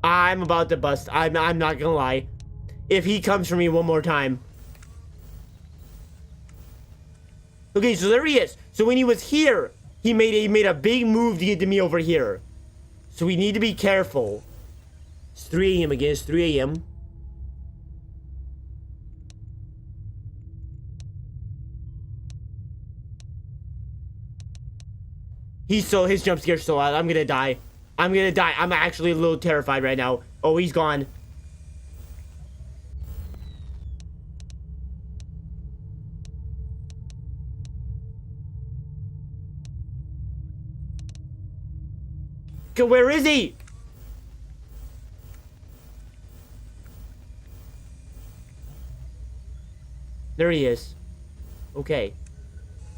I'm about to bust. I'm not gonna lie. If he comes for me one more time. Okay, so there he is. So when he was here, he made a big move to get to me over here. So we need to be careful. It's 3 a.m. again. It's 3 a.m. His jump scare's so loud. I'm gonna die. I'm gonna die. I'm actually a little terrified right now. Oh, he's gone. Okay, where is he? There he is. Okay.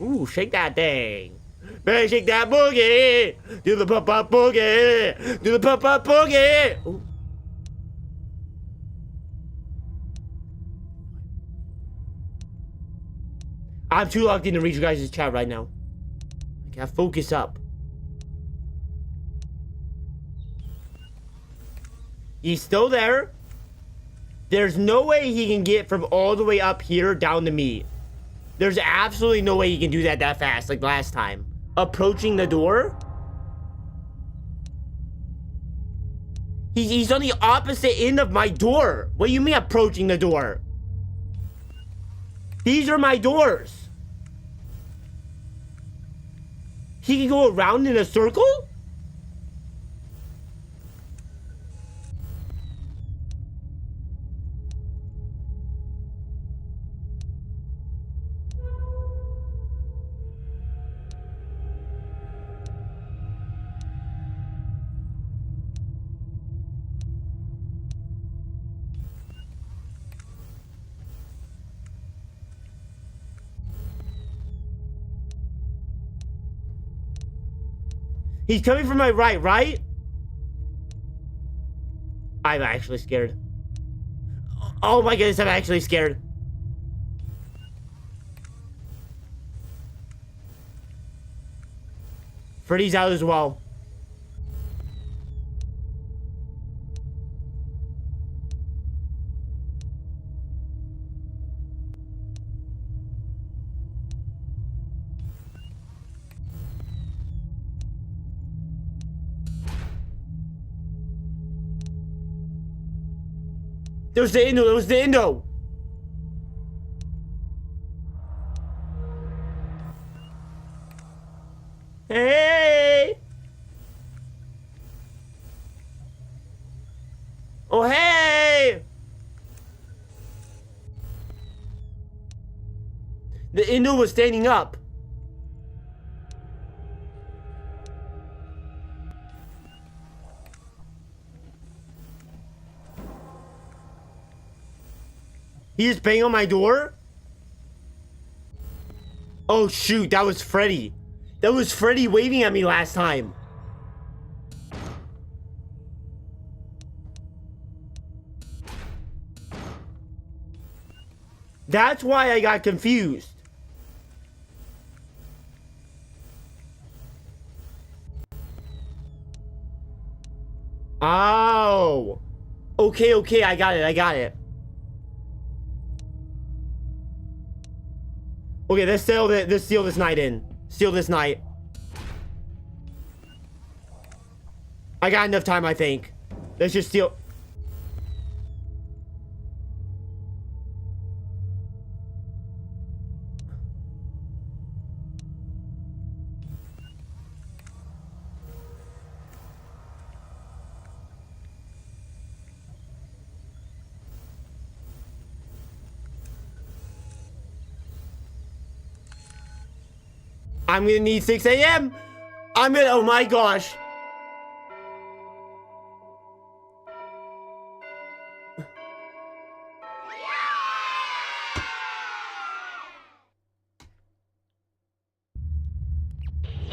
Ooh, shake that thing. Man, shake that boogie. Do the pop-up boogie. Do the pop-up boogie. Ooh. I'm too locked in to read you guys' chat right now. I gotta focus up. He's still there. There's no way he can get from all the way up here down to me. There's absolutely no way he can do that fast like last time. Approaching the door? He's on the opposite end of my door. What do you mean approaching the door? These are my doors. He can go around in a circle? He's coming from my right? I'm actually scared. Oh my goodness, I'm actually scared. Freddy's out as well. There was the Indo. There was the Indo. Hey. Oh, hey. The Indo was standing up. He just banged on my door? Oh shoot, that was Freddy. That was Freddy waving at me last time. That's why I got confused. Oh. Okay, I got it. Okay, let's seal this night in. Seal this night. I got enough time, I think. Let's just steal. I'm gonna need 6 a.m. Oh my gosh.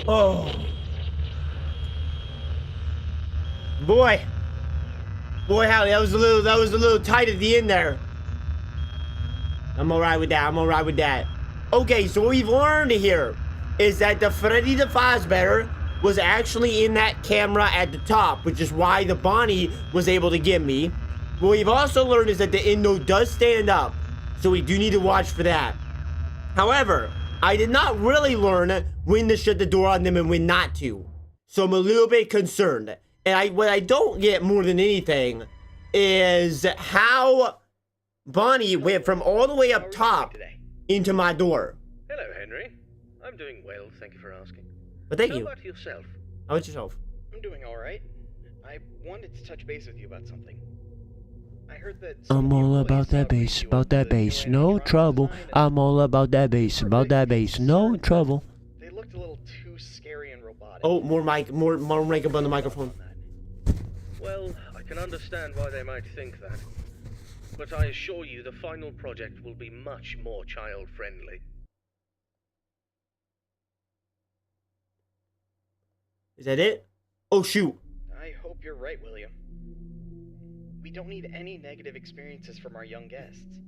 Oh. Boy, Howdy, that was a little tight at the end there. I'm alright with that. Okay, so what we've learned here is that the Freddy the Fazbear was actually in that camera at the top, which is why the Bonnie was able to get me. What we've also learned is that the Indo does stand up, so we do need to watch for that. However, I did not really learn when to shut the door on them and when not to. So I'm a little bit concerned. And what I don't get more than anything is how Bonnie went from all the way up top into my door. Hello, Henry. I'm doing well, thank you for asking. But thank How you. about yourself? How about yourself? I'm doing alright. I wanted to touch base with you about something. I heard that I'm all about that bass, no trouble. I'm all about that bass, no trouble. They looked a little too scary and robotic. Oh, more makeup on the microphone. Well, I can understand why they might think that. But I assure you the final project will be much more child-friendly. Is that it? Oh, shoot. I hope you're right, William. We don't need any negative experiences from our young guests.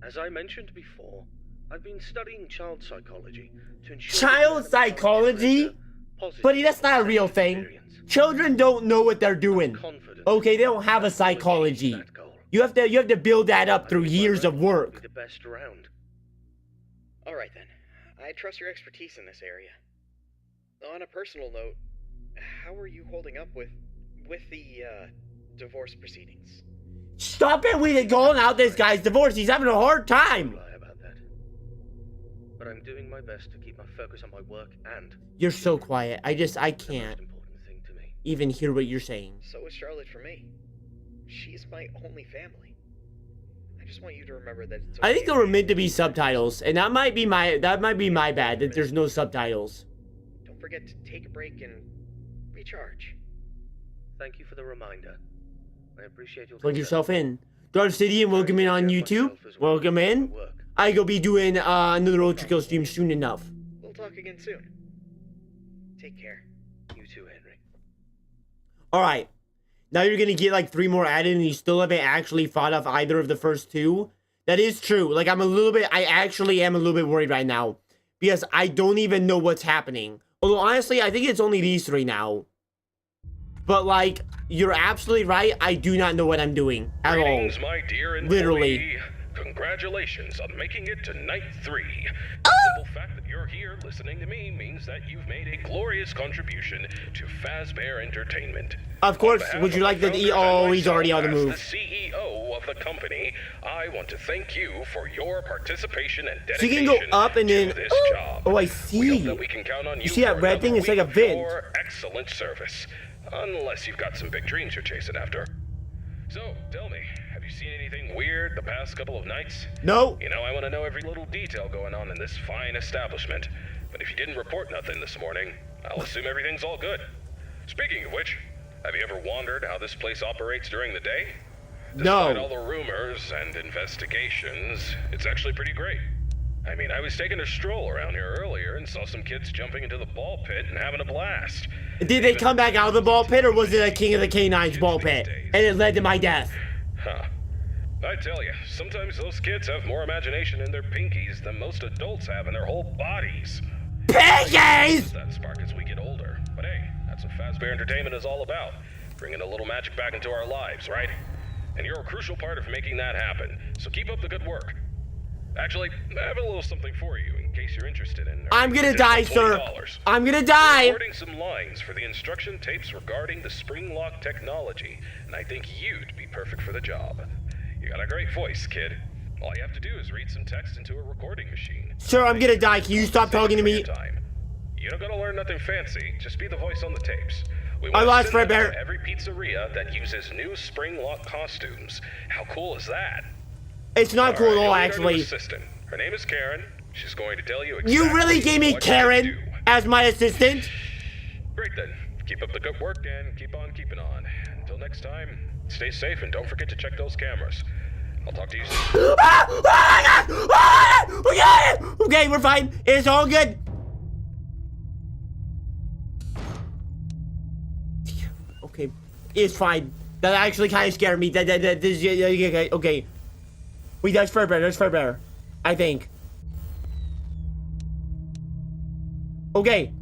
As I mentioned before, I've been studying child psychology to ensure... Child psychology? Buddy, that's not a real thing. Children don't know what they're doing. Okay, they don't have a psychology. You have to build that up through years of work. The best around. All right then. I trust your expertise in this area. On a personal note, how are you holding up with the divorce proceedings? Stop it with it going out this guy's divorce. He's having a hard time. Lie about that. But I'm doing my best to keep my focus on my work and... You're so quiet. I can't the most important thing to me. even hear what you're saying. So is Charlotte for me. She's my only family. I just want you to remember that it's okay. I think there were meant to be subtitles, and that might be my bad that there's no subtitles. Don't forget to take a break and recharge. Thank you for the reminder. I appreciate your... Plug yourself in. Dark City and welcome in on YouTube. Welcome in. I go be doing another Ultra Kill stream soon enough. We'll talk again soon. Take care. You too, Henry. Alright. Now you're gonna get like 3 more added and you still haven't actually fought off either of the first 2. That is true. Like, I actually am a little bit worried right now. Because I don't even know what's happening. Although, honestly, I think it's only these 3 now. But, like, you're absolutely right. I do not know what I'm doing at Greetings, all. my dear employee. Literally. Congratulations on making it to night 3. The simple fact that you're here listening to me means that you've made a glorious contribution to Fazbear Entertainment. Of course, On behalf would you of like the to... founders Oh, and he's already on the myself move. as the CEO of the company, I want to thank you for your participation and So you dedication can go up and to then... this job. Oh, I We hope see. that we can count on you see that for red thing? another It's like a week of vent. your excellent service. Unless you've got some big dreams you're chasing after. So, tell me, have you seen anything weird the past couple of nights? No. You know, I want to know every little detail going on in this fine establishment. But if you didn't report nothing this morning, I'll assume everything's all good. Speaking of which, have you ever wondered how this place operates during the day? Despite all No. the rumors and investigations, it's actually pretty great. I mean, I was taking a stroll around here earlier and saw some kids jumping into the ball pit and having a blast. Did they come back out of the ball pit, or was it a King of the Canines ball pit? And it led to my death. Huh. I tell you, sometimes those kids have more imagination in their pinkies than most adults have in their whole bodies. Piggies! That spark as we get older. But hey, that's what Fazbear Entertainment is all about. Bringing a little magic back into our lives, right? And you're a crucial part of making that happen. So keep up the good work. Actually, I have a little something for you in case you're interested in. I'm gonna die, sir. $20. I'm gonna die. Recording some lines for the instruction tapes regarding the spring lock technology, and I think you'd be perfect for the job. You got a great voice, kid. All you have to do is read some text into a recording machine. Sir, I'm gonna die. Can you stop talking to me? Time. You don't gotta learn nothing fancy. Just be the voice on the tapes. We I wanna lost send them Fredbear. to every pizzeria that uses new spring lock costumes. How cool is that? It's not cool at all, you'll meet our new actually. assistant. Her name is Karen. She's going to tell you exactly You really gave me what Karen to do. as my assistant? Great then. Keep up the good work and keep on keeping on. Until next time, stay safe and don't forget to check those cameras. I'll talk to you soon. Ah! Oh my God! Oh my God! We got it! Okay, we're fine. It's all good. Okay, it's fine. That actually kind of scared me. Okay. Wait, that's Fredbear. That's Fredbear. I think. Okay.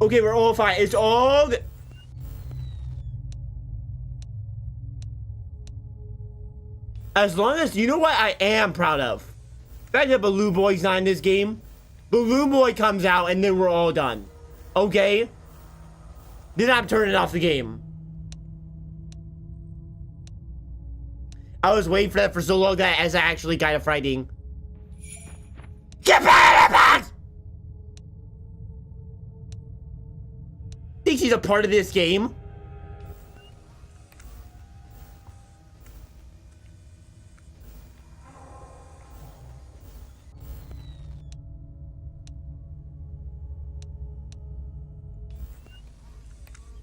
Okay, we're all fine. It's all good. As long as, you know what I am proud of? The fact that Balloon Boy's not in this game. Balloon Boy comes out and then we're all done. Okay? Then I'm turning off the game. I was waiting for that for so long that it's actually kind of frightening. Get back! Back! Thinks he's a part of this game.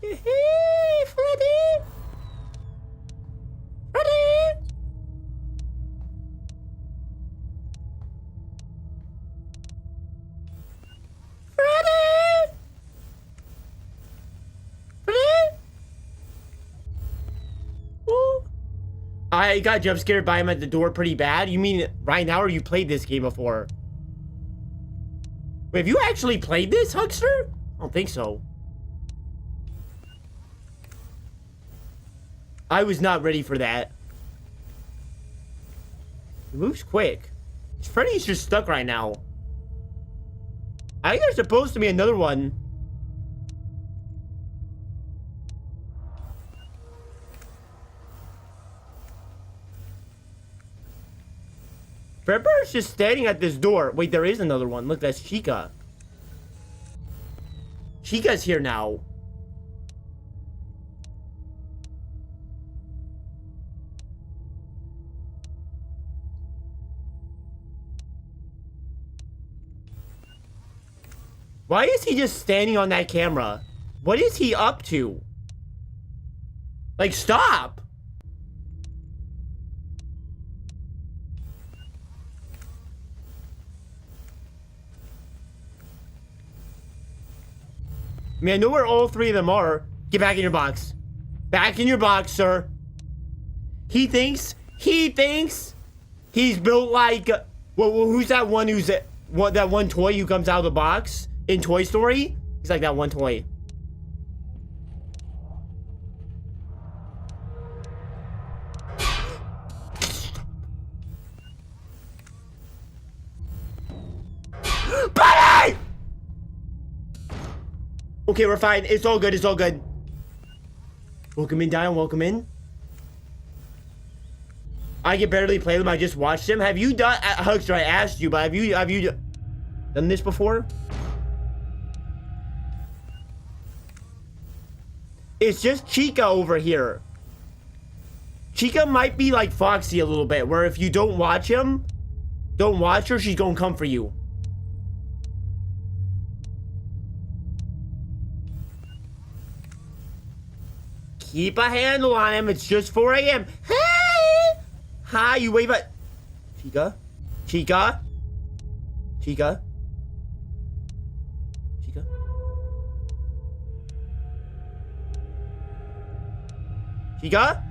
Hey, Freddy! Freddy! Freddy! Freddy? Ooh. I got jump scared by him at the door pretty bad. You mean right now, or you played this game before? Wait, have you actually played this, Huckster? I don't think so. I was not ready for that. He moves quick. Freddy's just stuck right now. I think there's supposed to be another one. Fredbear's just standing at this door. Wait, there is another one. Look, that's Chica. Chica's here now. Why is he just standing on that camera? What is he up to? Like, stop! I mean, I know where all 3 of them are. Get back in your box. Back in your box, sir. He thinks he's built like, well, who's that one that one toy who comes out of the box in Toy Story? He's like that one toy. Buddy! Okay, we're fine. It's all good. It's all good. Welcome in, Dion. Welcome in. I can barely play them. I just watched them. Have you done... Huckster, I asked you, but have you done this before? It's just Chica over here. Chica might be like Foxy a little bit, where if you don't watch her, she's gonna come for you. Keep a handle on him. It's just 4 a.m. Hey! Hi, you wave at... Chica? Chica? Chica? Chica? Chica?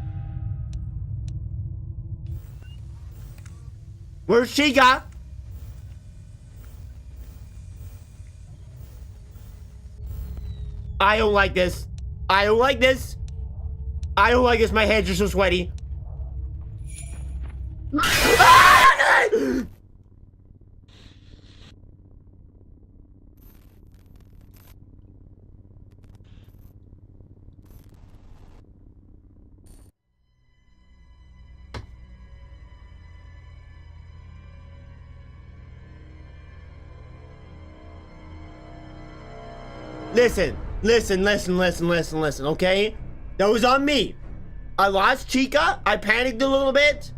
Where's Chica? I don't like this. I don't like this. I don't like this. My hands are so sweaty. Listen, okay? That was on me. I lost Chica. I panicked a little bit.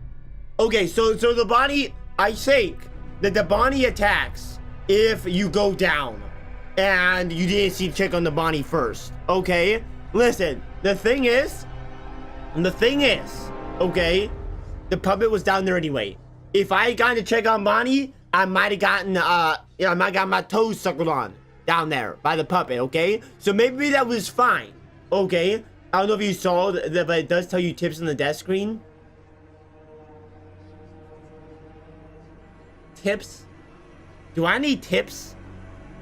Okay, so the Bonnie, I think that the Bonnie attacks if you go down and you didn't see check on the Bonnie first. Okay? Listen, the thing is, okay, the puppet was down there anyway. If I had gotten to check on Bonnie, I might have gotten, I might have got my toes suckled on down there by the puppet, okay? So maybe that was fine, okay? I don't know if you saw that, but it does tell you tips on the desk screen. Tips? Do I need tips?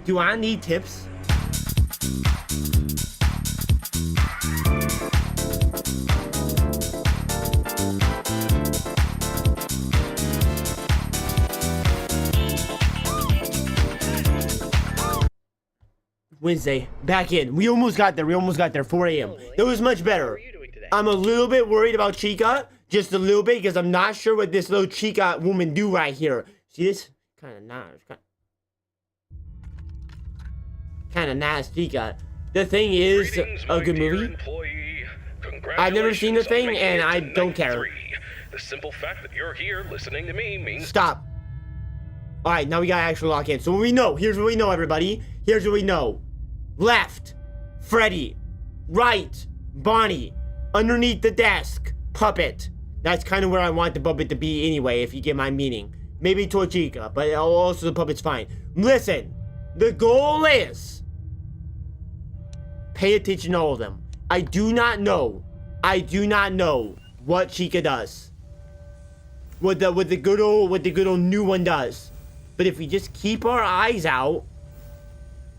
Do I need tips? Wednesday, back in. We almost got there. 4 a.m. It was much better. How are you doing today? I'm a little bit worried about Chica. Just a little bit, because I'm not sure what this little Chica woman do right here. See this? Kind of nice. Kind of nice Chica. The thing is a good movie. I've never seen the thing, and I don't care. The simple fact that you're here listening to me means... Stop. Alright, now we gotta actually lock in. So what we know, here's what we know, everybody. Here's what we know. Left, Freddy. Right, Bonnie. Underneath the desk, Puppet. That's kind of where I want the puppet to be anyway, if you get my meaning. Maybe Torchica, but also the puppet's fine. Listen, the goal is... pay attention to all of them. I do not know what Chica does. What the good old new one does. But if we just keep our eyes out,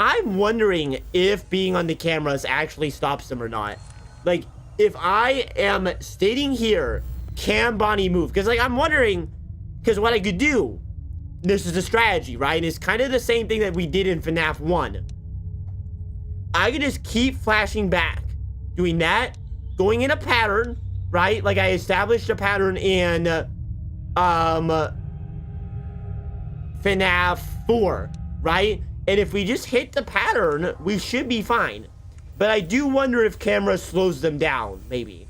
I'm wondering if being on the cameras actually stops them or not. Like, if I am stating here, can Bonnie move? Because, like, I'm wondering, because what I could do, this is a strategy, right? It's kind of the same thing that we did in FNAF 1. I could just keep flashing back, doing that, going in a pattern, right? Like I established a pattern in, FNAF 4, right? And if we just hit the pattern, we should be fine. But I do wonder if camera slows them down, maybe.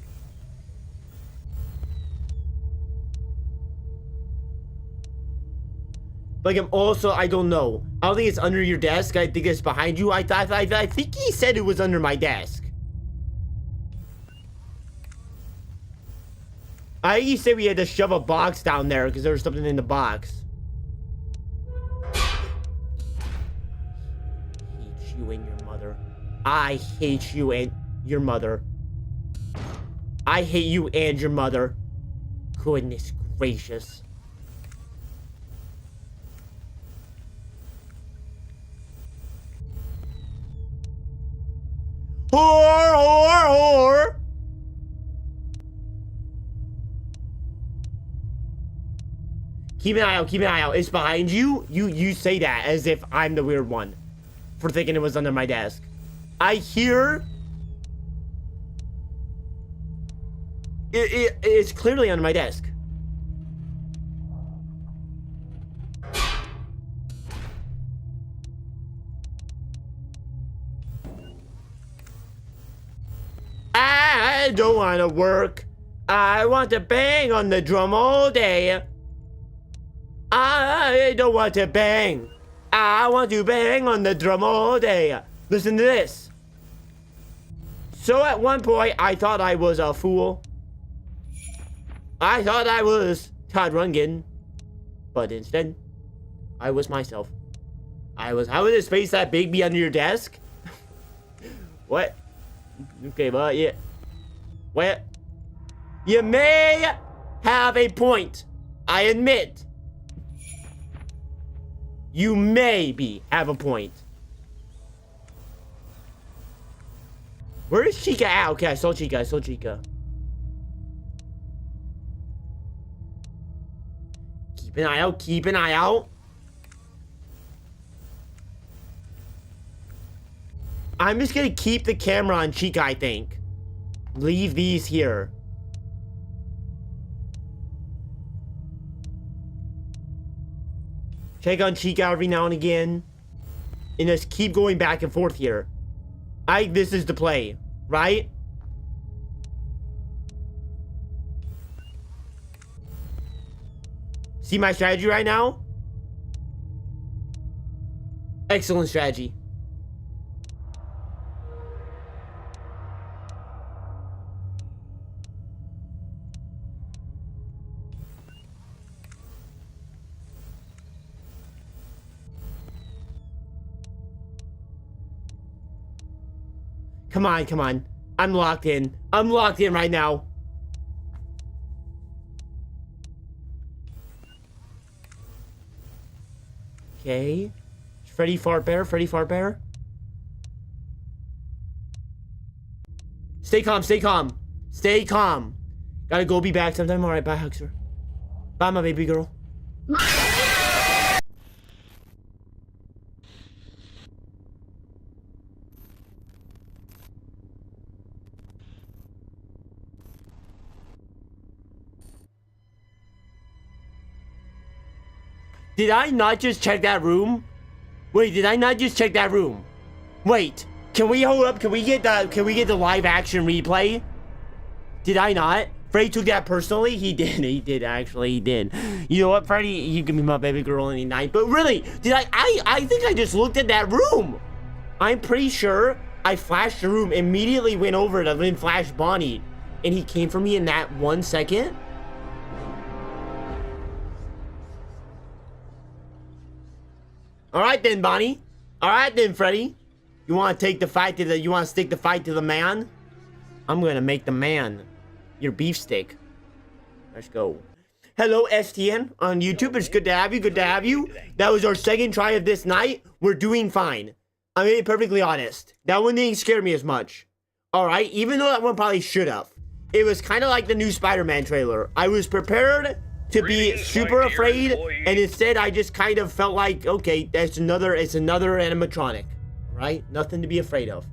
Like, I don't know. I don't think it's under your desk. I think it's behind you. I think he said it was under my desk. I think he said we had to shove a box down there because there was something in the box. I hate you and your mother. I hate you and... your mother. I hate you and your mother. Goodness gracious. Whore, whore, whore. Keep an eye out, keep an eye out. It's behind you. You say that as if I'm the weird one for thinking it was under my desk. I hear... It's clearly under my desk. I don't want to work. I want to bang on the drum all day. I don't want to bang. I want to bang on the drum all day. Listen to this. So at one point, I thought I was a fool. I thought I was Todd Rundgren. But instead, I was myself. How is a space that big be under your desk? What? Okay, but yeah. What? You may have a point. I admit. You maybe have a point. Where is Chica at? Okay, I saw Chica. Keep an eye out. Keep an eye out. I'm just gonna keep the camera on Chica, I think. Leave these here. Check on Chica every now and again. And just keep going back and forth here. This is the play, right? See my strategy right now? Excellent strategy. Come on, come on. I'm locked in. I'm locked in right now. Okay. Freddy Fart Bear, Freddy Fart Bear. Stay calm, stay calm. Stay calm. Gotta go, be back sometime. Alright, bye, Huxer. Bye, my baby girl. Did I not just check that room? Wait, did I not just check that room? Wait, can we hold up? Can we get the live action replay? Did I not? Freddy took that personally? He did actually, he did. You know what, Freddy? You can be my baby girl any night. But really, did I think I just looked at that room. I'm pretty sure I flashed the room, immediately went over to then flash Bonnie. And he came for me in that 1 second? Alright then, Bonnie. Alright then, Freddy. You want to take the fight to you want to stick the fight to the man? I'm going to make the man your beefsteak. Let's go. Hello, STN on YouTube. It's good to have you. Good to have you. That was our second try of this night. We're doing fine. I'm being perfectly honest. That one didn't scare me as much. Alright, even though that one probably should have. It was kind of like the new Spider-Man trailer. I was prepared to be super afraid, and instead I just kind of felt like, okay, it's another animatronic, right? Nothing to be afraid of.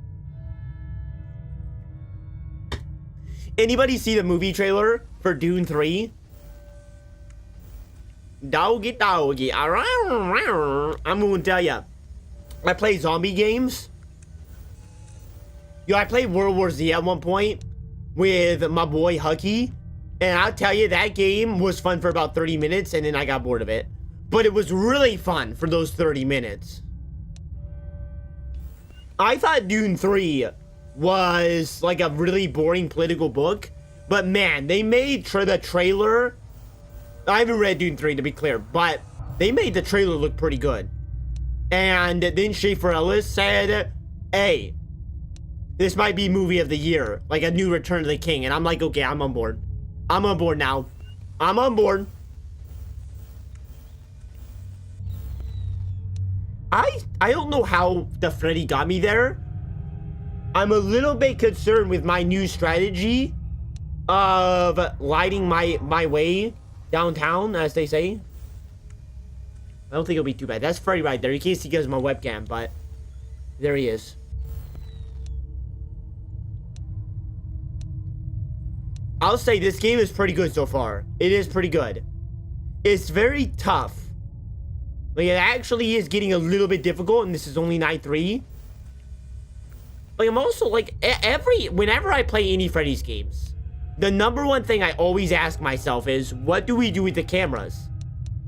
Anybody see the movie trailer for Dune 3? Doggy doggy, I'm gonna tell ya, I play zombie games. Yo, I played World War Z at one point with my boy Hucky. And I'll tell you, that game was fun for about 30 minutes, and then I got bored of it. But it was really fun for those 30 minutes. I thought Dune 3 was like a really boring political book. But man, they made the trailer... I haven't read Dune 3, to be clear, but they made the trailer look pretty good. And then Schaefer Ellis said, hey, this might be movie of the year, like a new Return of the King. And I'm like, okay, I'm on board. I'm on board now. I'm on board. I don't know how the Freddy got me there. I'm a little bit concerned with my new strategy of lighting my way downtown, as they say. I don't think it'll be too bad. That's Freddy right there. You can't see because of my webcam, but there he is. I'll say this game is pretty good so far. It is pretty good. It's very tough. Like, it actually is getting a little bit difficult, and this is only night 3. Like, I'm also, like, whenever I play any Freddy's games, the number one thing I always ask myself is, what do we do with the cameras?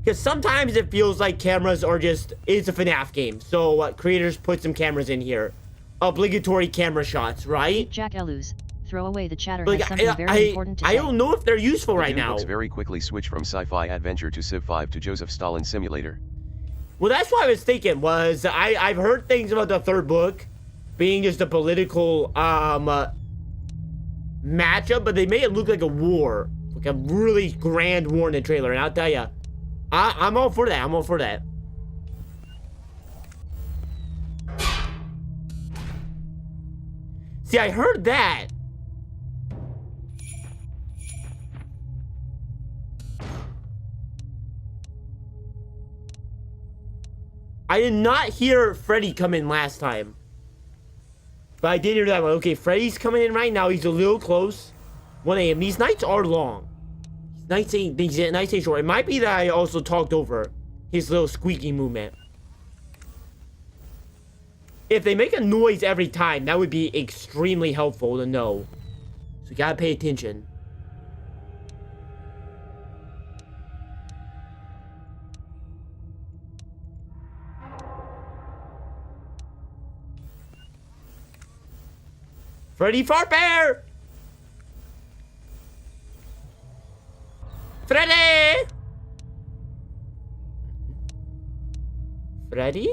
Because sometimes it feels like cameras are just, it's a FNAF game. So, creators put some cameras in here. Obligatory camera shots, right? Jack Elus, throw away the chatter. Like, has something very important to say. I don't know if they're useful right now. Books very quickly switch from sci-fi adventure to Civ 5 to Joseph Stalin Simulator. Well, that's what I was thinking, was I've heard things about the third book being just a political matchup, but they made it look like a war, like a really grand war in the trailer. And I'll tell you, I'm all for that. I'm all for that. See, I heard that. I did not hear Freddy come in last time. But I did hear that one. Okay, Freddy's coming in right now. He's a little close. 1 a.m. These nights are long. These nights ain't short. It might be that I also talked over his little squeaky movement. If they make a noise every time, that would be extremely helpful to know. So you gotta pay attention. Freddy Fart Bear! Freddy! Freddy?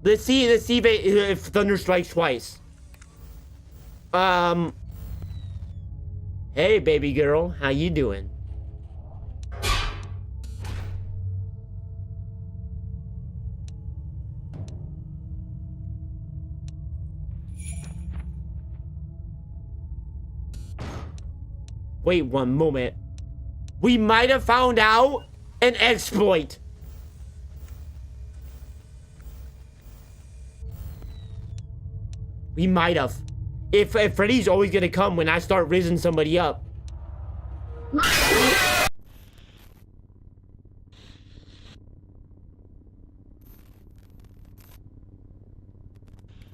Let's see if thunder strikes twice. Hey, baby girl, how you doing? Wait one moment. We might have found out an exploit. We might have. If Freddy's always gonna come when I start rizzing somebody up.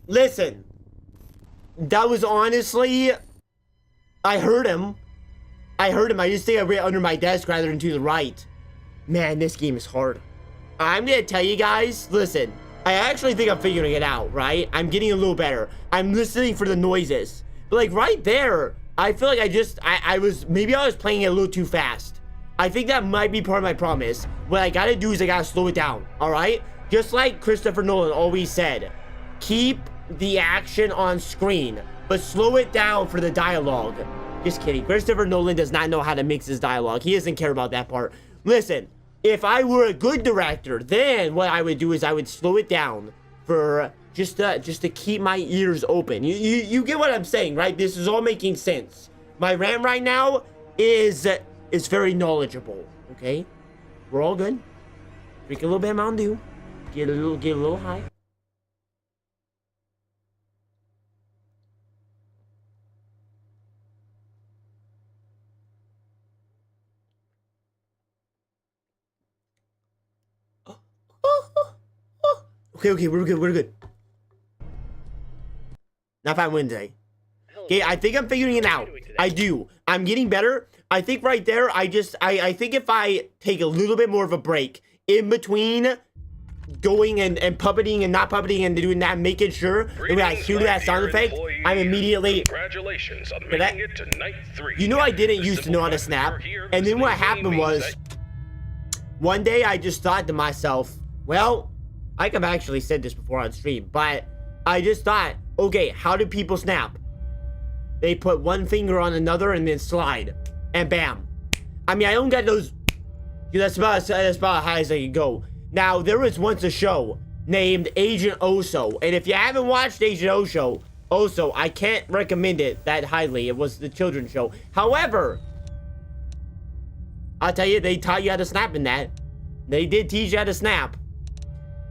Listen. That was honestly... I heard him. I just think I went under my desk rather than to the right. Man, this game is hard. I'm gonna tell you guys, listen. I actually think I'm figuring it out, right? I'm getting a little better. I'm listening for the noises. But like right there, I feel like I was playing it a little too fast. I think that might be part of my problem is, what I gotta do is I gotta slow it down, alright? Just like Christopher Nolan always said, keep the action on screen, but slow it down for the dialogue. Just kidding. Christopher Nolan does not know how to mix his dialogue. He doesn't care about that part. Listen, if I were a good director, then what I would do is I would slow it down for just to keep my ears open. You get what I'm saying, right? This is all making sense. My rant right now is very knowledgeable. Okay, we're all good. Drink a little bit of Mountain Dew. Get a little high. Okay, we're good. Not Fat Wednesday. Okay, I think I'm figuring it out. I do. I'm getting better. I think right there, I think if I take a little bit more of a break in between going and puppeting and not puppeting and doing that, making sure when I hear that sound effect, I'm immediately... Congratulations on making it to night 3. You know, I didn't used to know how to snap. And then what happened was, one day I just thought to myself, well, I think I've actually said this before on stream, but I just thought, okay, how do people snap? They put one finger on another and then slide. And bam. I mean, I don't get those. That's about high as I can go. Now, there was once a show named Agent Oso. And if you haven't watched Agent Oso, I can't recommend it that highly. It was the children's show. However, I'll tell you, they taught you how to snap in that. They did teach you how to snap.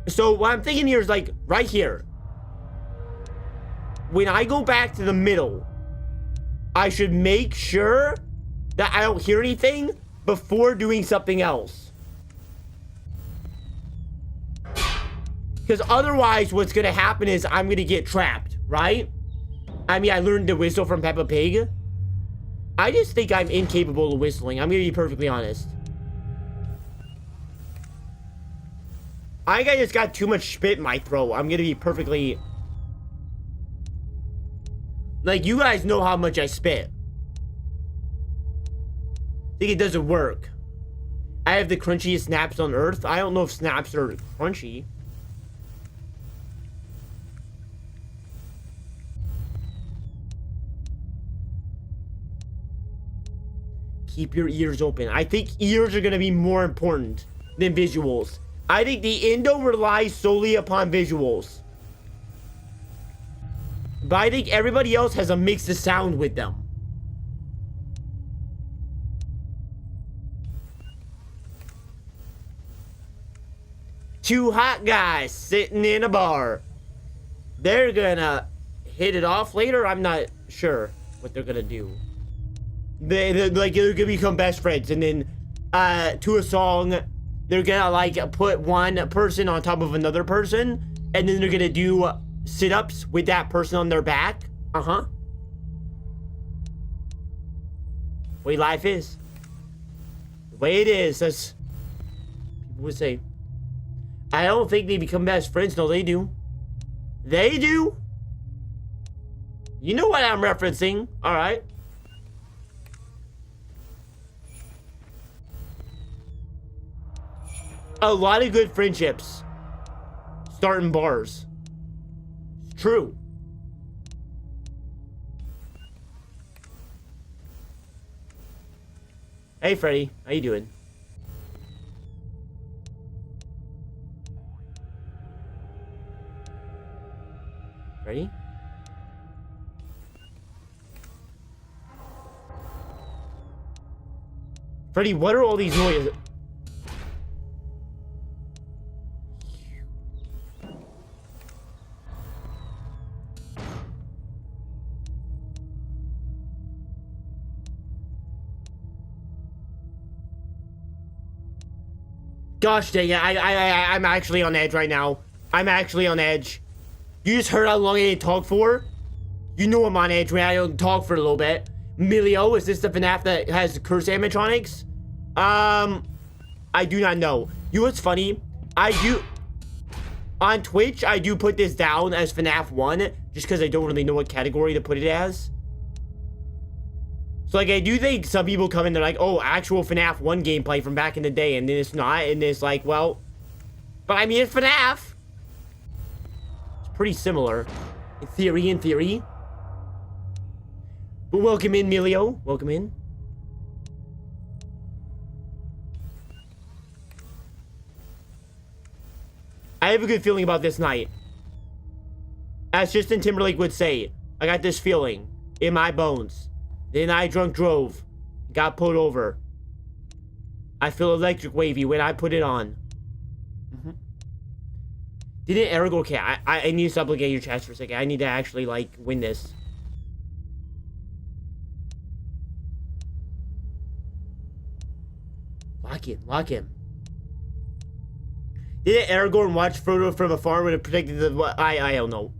So what I'm thinking here is like right here. When I go back to the middle, I should make sure that I don't hear anything before doing something else. Because otherwise, what's going to happen is I'm going to get trapped, right? I mean, I learned to whistle from Peppa Pig. I just think I'm incapable of whistling. I'm going to be perfectly honest. I think I just got too much spit in my throat. I'm going to be perfectly... Like, you guys know how much I spit. I think it doesn't work. I have the crunchiest snaps on earth. I don't know if snaps are crunchy. Keep your ears open. I think ears are going to be more important than visuals. I think the Indo relies solely upon visuals. But I think everybody else has a mix of sound with them. Two hot guys sitting in a bar. They're gonna hit it off later. I'm not sure what they're gonna do. They're gonna become best friends, and then to a song, they're gonna like put one person on top of another person, and then they're gonna do sit-ups with that person on their back. The way life is. The way it is. That's people would say. I don't think they become best friends. No, they do. They do. You know what I'm referencing. All right. A lot of good friendships start in bars. It's true. Hey, Freddy. How you doing? Freddy? Freddy, what are all these noises? Gosh dang it, I'm actually on edge right now. I'm actually on edge. You just heard how long I didn't talk for? You know I'm on edge when I don't talk for a little bit. Milio, is this the FNAF that has curse animatronics? I do not know. You know what's funny? On Twitch, I do put this down as FNAF 1, just because I don't really know what category to put it as. So, like, I do think some people come in, they're like, oh, actual FNAF 1 gameplay from back in the day, and then it's not, and it's like, well, but I mean, it's FNAF. It's pretty similar. In theory. But welcome in, Milio. Welcome in. I have a good feeling about this night. As Justin Timberlake would say, I got this feeling in my bones. Then I drunk drove. Got pulled over. I feel electric wavy when I put it on. Didn't Eric... Okay, I need to stop looking at your chest for a second. I need to actually, like, win this. Lock him. Didn't Aragorn watch Frodo from afar when it protected the... I don't know.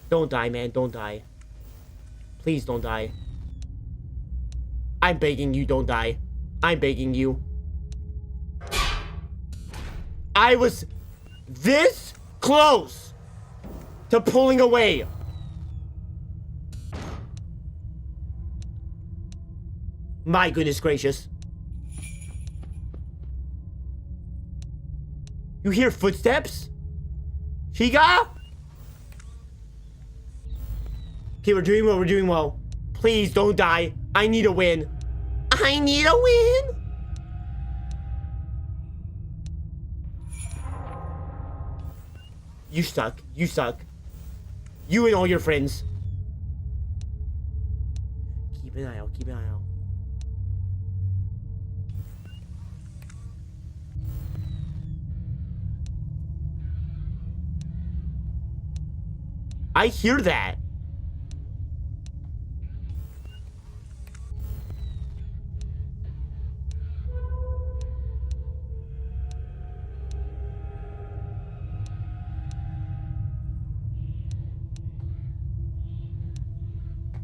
Don't die, man. Don't die. Please don't die. I'm begging you, don't die. I'm begging you. I was this close to pulling away. My goodness gracious. You hear footsteps? Chica? Okay, we're doing well, we're doing well. Please don't die. I need a win. I need a win. You suck. You suck. You and all your friends. Keep an eye out. Keep an eye out. I hear that.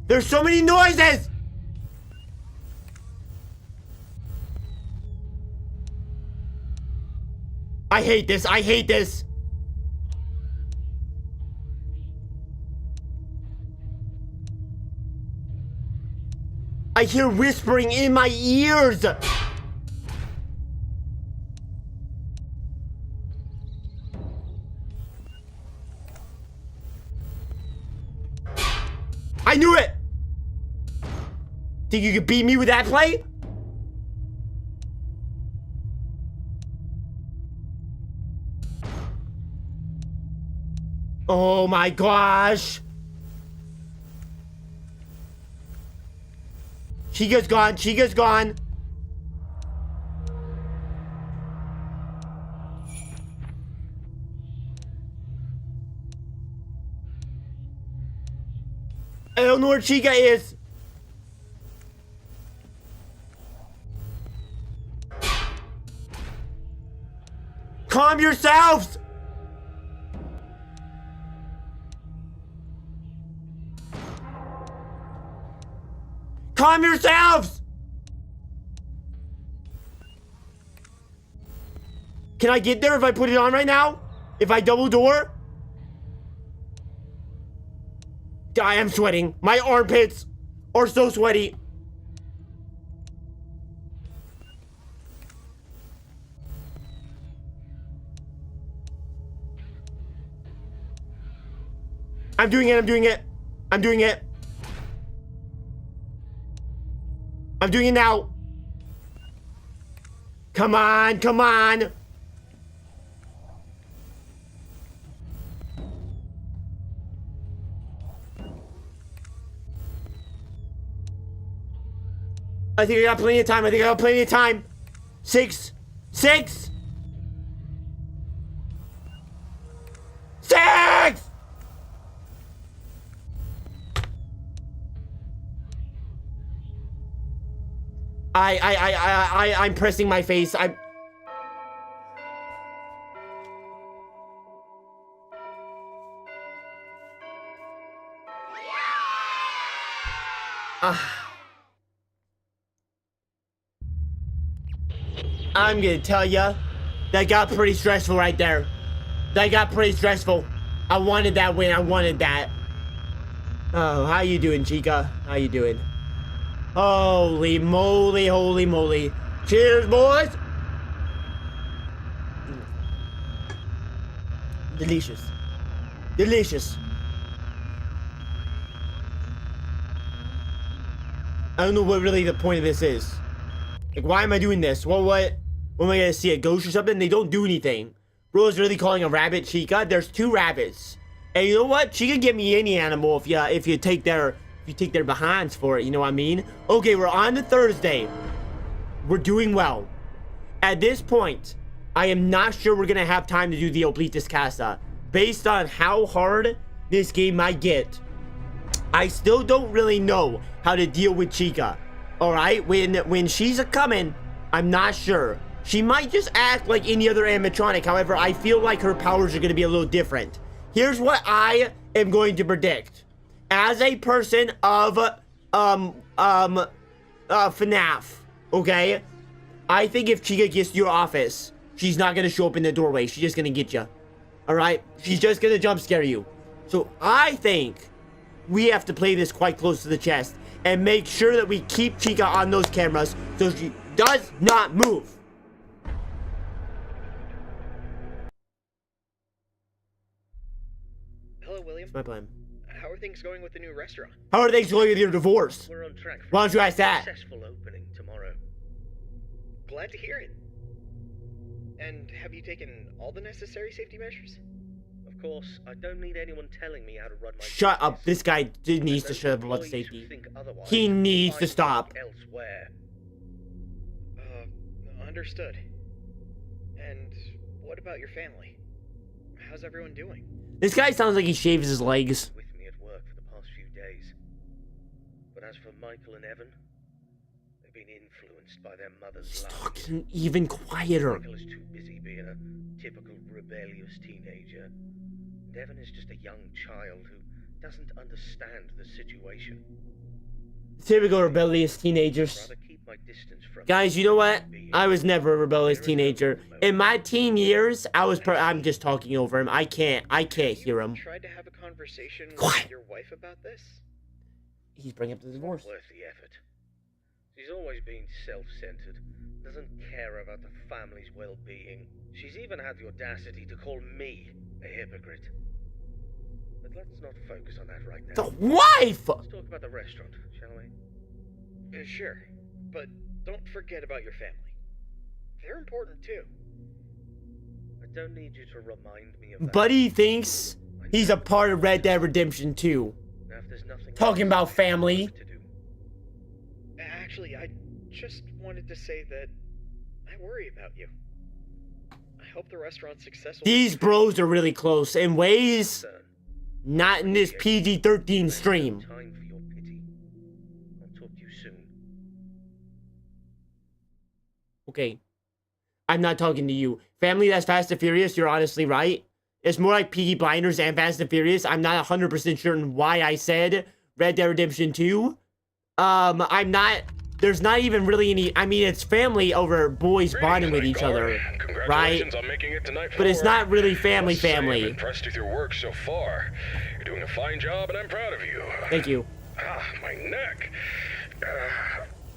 There's so many noises! I hate this. I hate this. I hear whispering in my ears. I knew it. Think you could beat me with that play? Oh my gosh. Chica's gone. Chica's gone. I don't know where Chica is. Calm yourselves. Calm yourselves! Can I get there if I put it on right now? If I double door? I am sweating. My armpits are so sweaty. I'm doing it. I'm doing it. I'm doing it. I'm doing it now. Come on, come on. I think I got plenty of time. I think I got plenty of time. 6, 6, 6. I'm pressing my face. I'm gonna tell ya, that got pretty stressful right there. That got pretty stressful. I wanted that win. I wanted that. Oh, how you doing, Chica? How you doing? Holy moly, holy moly. Cheers, boys! Delicious. Delicious. I don't know what really the point of this is. Like, why am I doing this? Well, what am I gonna see, a ghost or something? They don't do anything. Bro is really calling a rabbit Chica. There's 2 rabbits. And you know what? She can give me any animal if you take their behinds for it, you know what I mean? Okay, we're on to Thursday. We're doing well. At this point, I am not sure we're gonna have time to do the Oblitus Casa. Based on how hard this game might get, I still don't really know how to deal with Chica. Alright, when she's a-coming, I'm not sure. She might just act like any other animatronic. However, I feel like her powers are gonna be a little different. Here's what I am going to predict. As a person of FNAF, okay? I think if Chica gets to your office, she's not gonna show up in the doorway. She's just gonna get you. Alright? She's just gonna jump scare you. So I think we have to play this quite close to the chest and make sure that we keep Chica on those cameras so she does not move. William. It's my plan. How are things going with the new restaurant? How are things going with your divorce? We're on track for Why don't you ask a that? successful opening tomorrow. Glad to hear it. And have you taken all the necessary safety measures? Of course, I don't need anyone telling me how to run my Shut up. business. This guy needs to Those shut up about employees who safety. think otherwise He needs to find stop. work elsewhere. Understood. And what about your family? How's everyone doing? This guy sounds like he shaves his legs. With me at work for the past few days. But as for Michael and Evan, they've been influenced by their mother's He's lies. talking even quieter. Michael is too busy being a typical rebellious teenager. And Evan is just a young child who doesn't understand the situation. Typical rebellious teenagers. Rather keep my distance from Guys, you know what? I was never a rebellious teenager. In my teen years, I'm just talking over him. I can't hear him. Tried to have a conversation Quiet. with your wife about this? He's bringing up the divorce. Worth the effort. She's always been self-centered, doesn't care about the family's well-being. She's even had the audacity to call me a hypocrite. But let's not focus on that right now. The wife! Let's talk about the restaurant, shall we? Sure. But don't forget about your family. They're important too. I don't need you to remind me of that. Buddy thinks he's a part of Red Dead Redemption 2. Now, if there's nothing Talking else, about family. to do. Actually, I just wanted to say that I worry about you. I hope the restaurant's successful. These bros are really close in ways Son, not in this PG-13 stream. time for your pity. I'll talk to you soon. Okay. I'm not talking to you. Family that's Fast and Furious, you're honestly right. It's more like Peaky Blinders and Fast and Furious. I'm not 100% sure on why I said Red Dead Redemption 2. I'm not... There's not even really any... I mean, it's family over boys bonding with each other. Congratulations on making it to night But it's 4. not really family Must say, I'm family. impressed with your work so far. You're doing a fine job, and I'm proud of you. Thank you. Ah, my neck.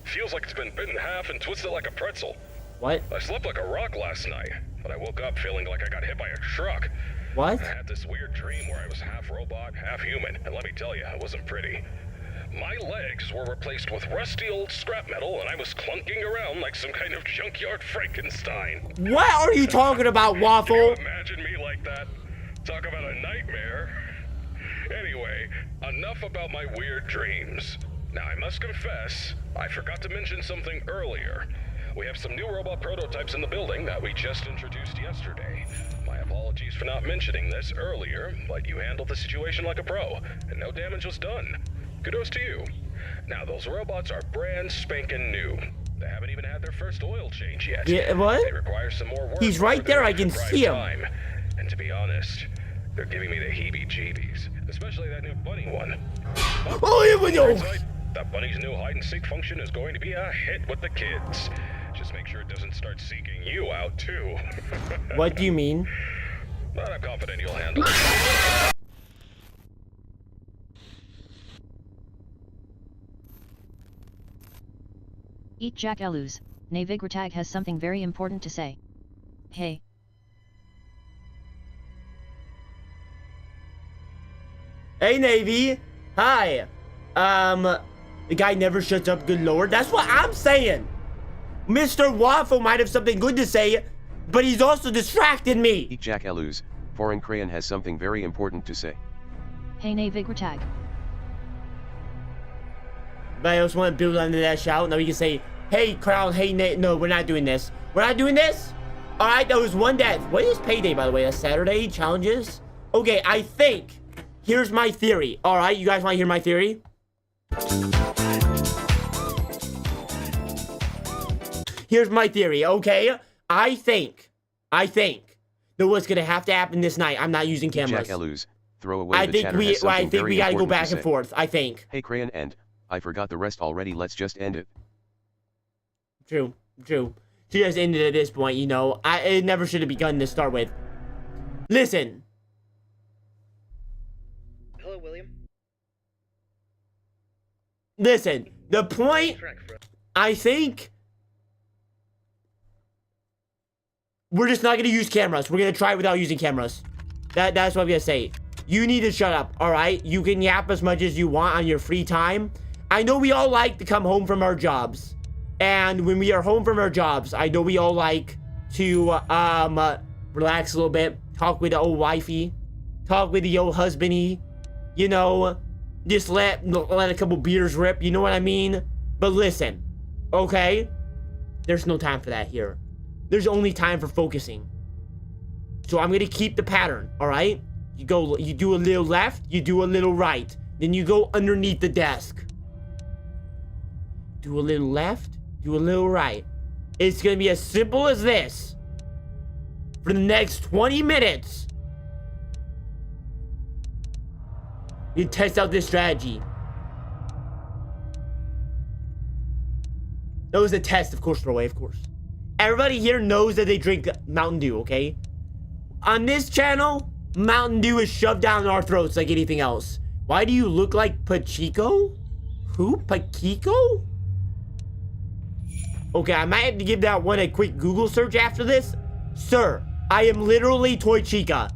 Feels like it's been bitten in half and twisted like a pretzel. What? I slept like a rock last night, but I woke up feeling like I got hit by a truck. What? I had this weird dream where I was half robot, half human, and let me tell you, it wasn't pretty. My legs were replaced with rusty old scrap metal, and I was clunking around like some kind of junkyard Frankenstein. What are you talking about, Can Waffle? you imagine me like that? Talk about a nightmare. Anyway, enough about my weird dreams. Now, I must confess, I forgot to mention something earlier. We have some new robot prototypes in the building that we just introduced yesterday. My apologies for not mentioning this earlier, but you handled the situation like a pro, and no damage was done. Kudos to you. Now, those robots are brand spanking new. They haven't even had their first oil change yet. Yeah, what? They require some more work. He's right for there, their I can enterprise see him. time. And to be honest, they're giving me the heebie-jeebies, especially that new bunny one. Oh, yeah, but no. That bunny's new hide-and-seek function is going to be a hit with the kids. Just make sure it doesn't start seeking you out, too. What do you mean? But I'm confident you'll handle it. Eat Jack Elus, Navigratag has something very important to say. Hey. Hey, Navy. Hi. The guy never shuts up, good lord. That's what I'm saying. Mr. Waffle might have something good to say, but he's also distracted me. Eat Jack Elus, Foreign Crayon has something very important to say. Hey Navigratag. But I also want to build under that shout. Now we can say, hey, Crown, hey, Nate. No, we're not doing this. We're not doing this? Alright, that was one day. What is payday, by the way? That's Saturday? Challenges? Okay, I think. Here's my theory. Alright, you guys want to hear my theory? Here's my theory, okay? I think that what's gonna have to happen this night. I'm not using Eat cameras. Jack Elus, throw away I the think chatter we has something gotta very go important back to and say. forth. I think. Hey Crayon and, I forgot the rest already, let's just end it. True. She just ended at this point, you know. It never should have begun to start with. Listen. Hello, William. Listen. The point, Track for I think, we're just not gonna use cameras. We're gonna try it without using cameras. That's what I'm gonna say. you need to shut up, all right? You can yap as much as you want on your free time. I know we all like to come home from our jobs. And when we are home from our jobs, I know we all like to relax a little bit, talk with the old wifey, talk with the old husbandy, you know, just let a couple beers rip, you know what I mean? But listen, okay? There's no time for that here. There's only time for focusing. So I'm gonna keep the pattern, all right? You do a little left, you do a little right, then you go underneath the desk. Do a little left, do a little right. It's gonna be as simple as this for the next 20 minutes. You test out this strategy. That was a test, of course, throwaway, of course. Everybody here knows that they drink Mountain Dew, okay? On this channel, Mountain Dew is shoved down our throats like anything else. Why do you look like Pachico? Who? Pachico? Okay, I might have to give that one a quick Google search after this. Sir, I am literally Toy Chica.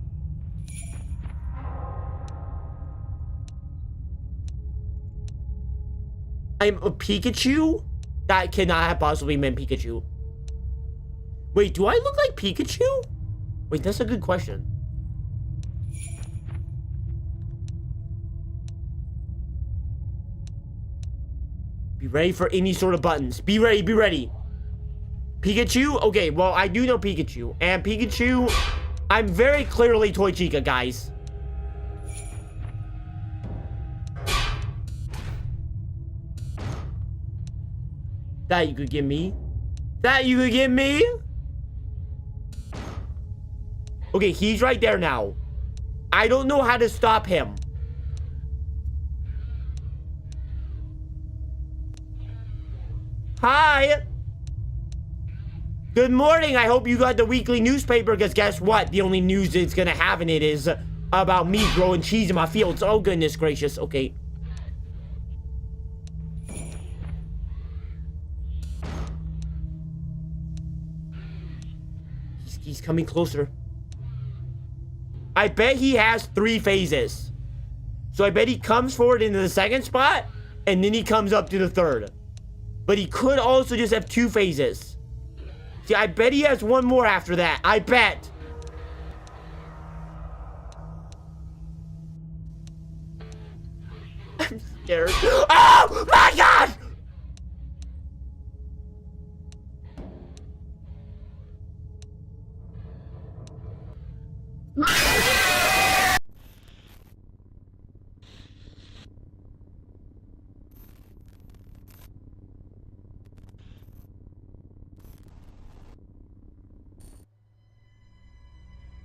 I'm a Pikachu? That cannot have possibly meant Pikachu. Wait, do I look like Pikachu? Wait, that's a good question. Be ready for any sort of buttons. Be ready, be ready. Pikachu? Okay, well, I do know Pikachu. And Pikachu, I'm very clearly Toy Chica, guys. That you could give me? That you could give me? Okay, he's right there now. I don't know how to stop him. Hi. Good morning. I hope you got the weekly newspaper, because guess what? The only news it's gonna have in it is about me growing cheese in my fields. Oh, goodness gracious. Okay. He's coming closer. I bet he has 3 phases. So I bet he comes forward into the second spot, and then he comes up to the third. But he could also just have 2 phases. See, I bet he has 1 more after that. I bet. I'm scared. Oh my gosh!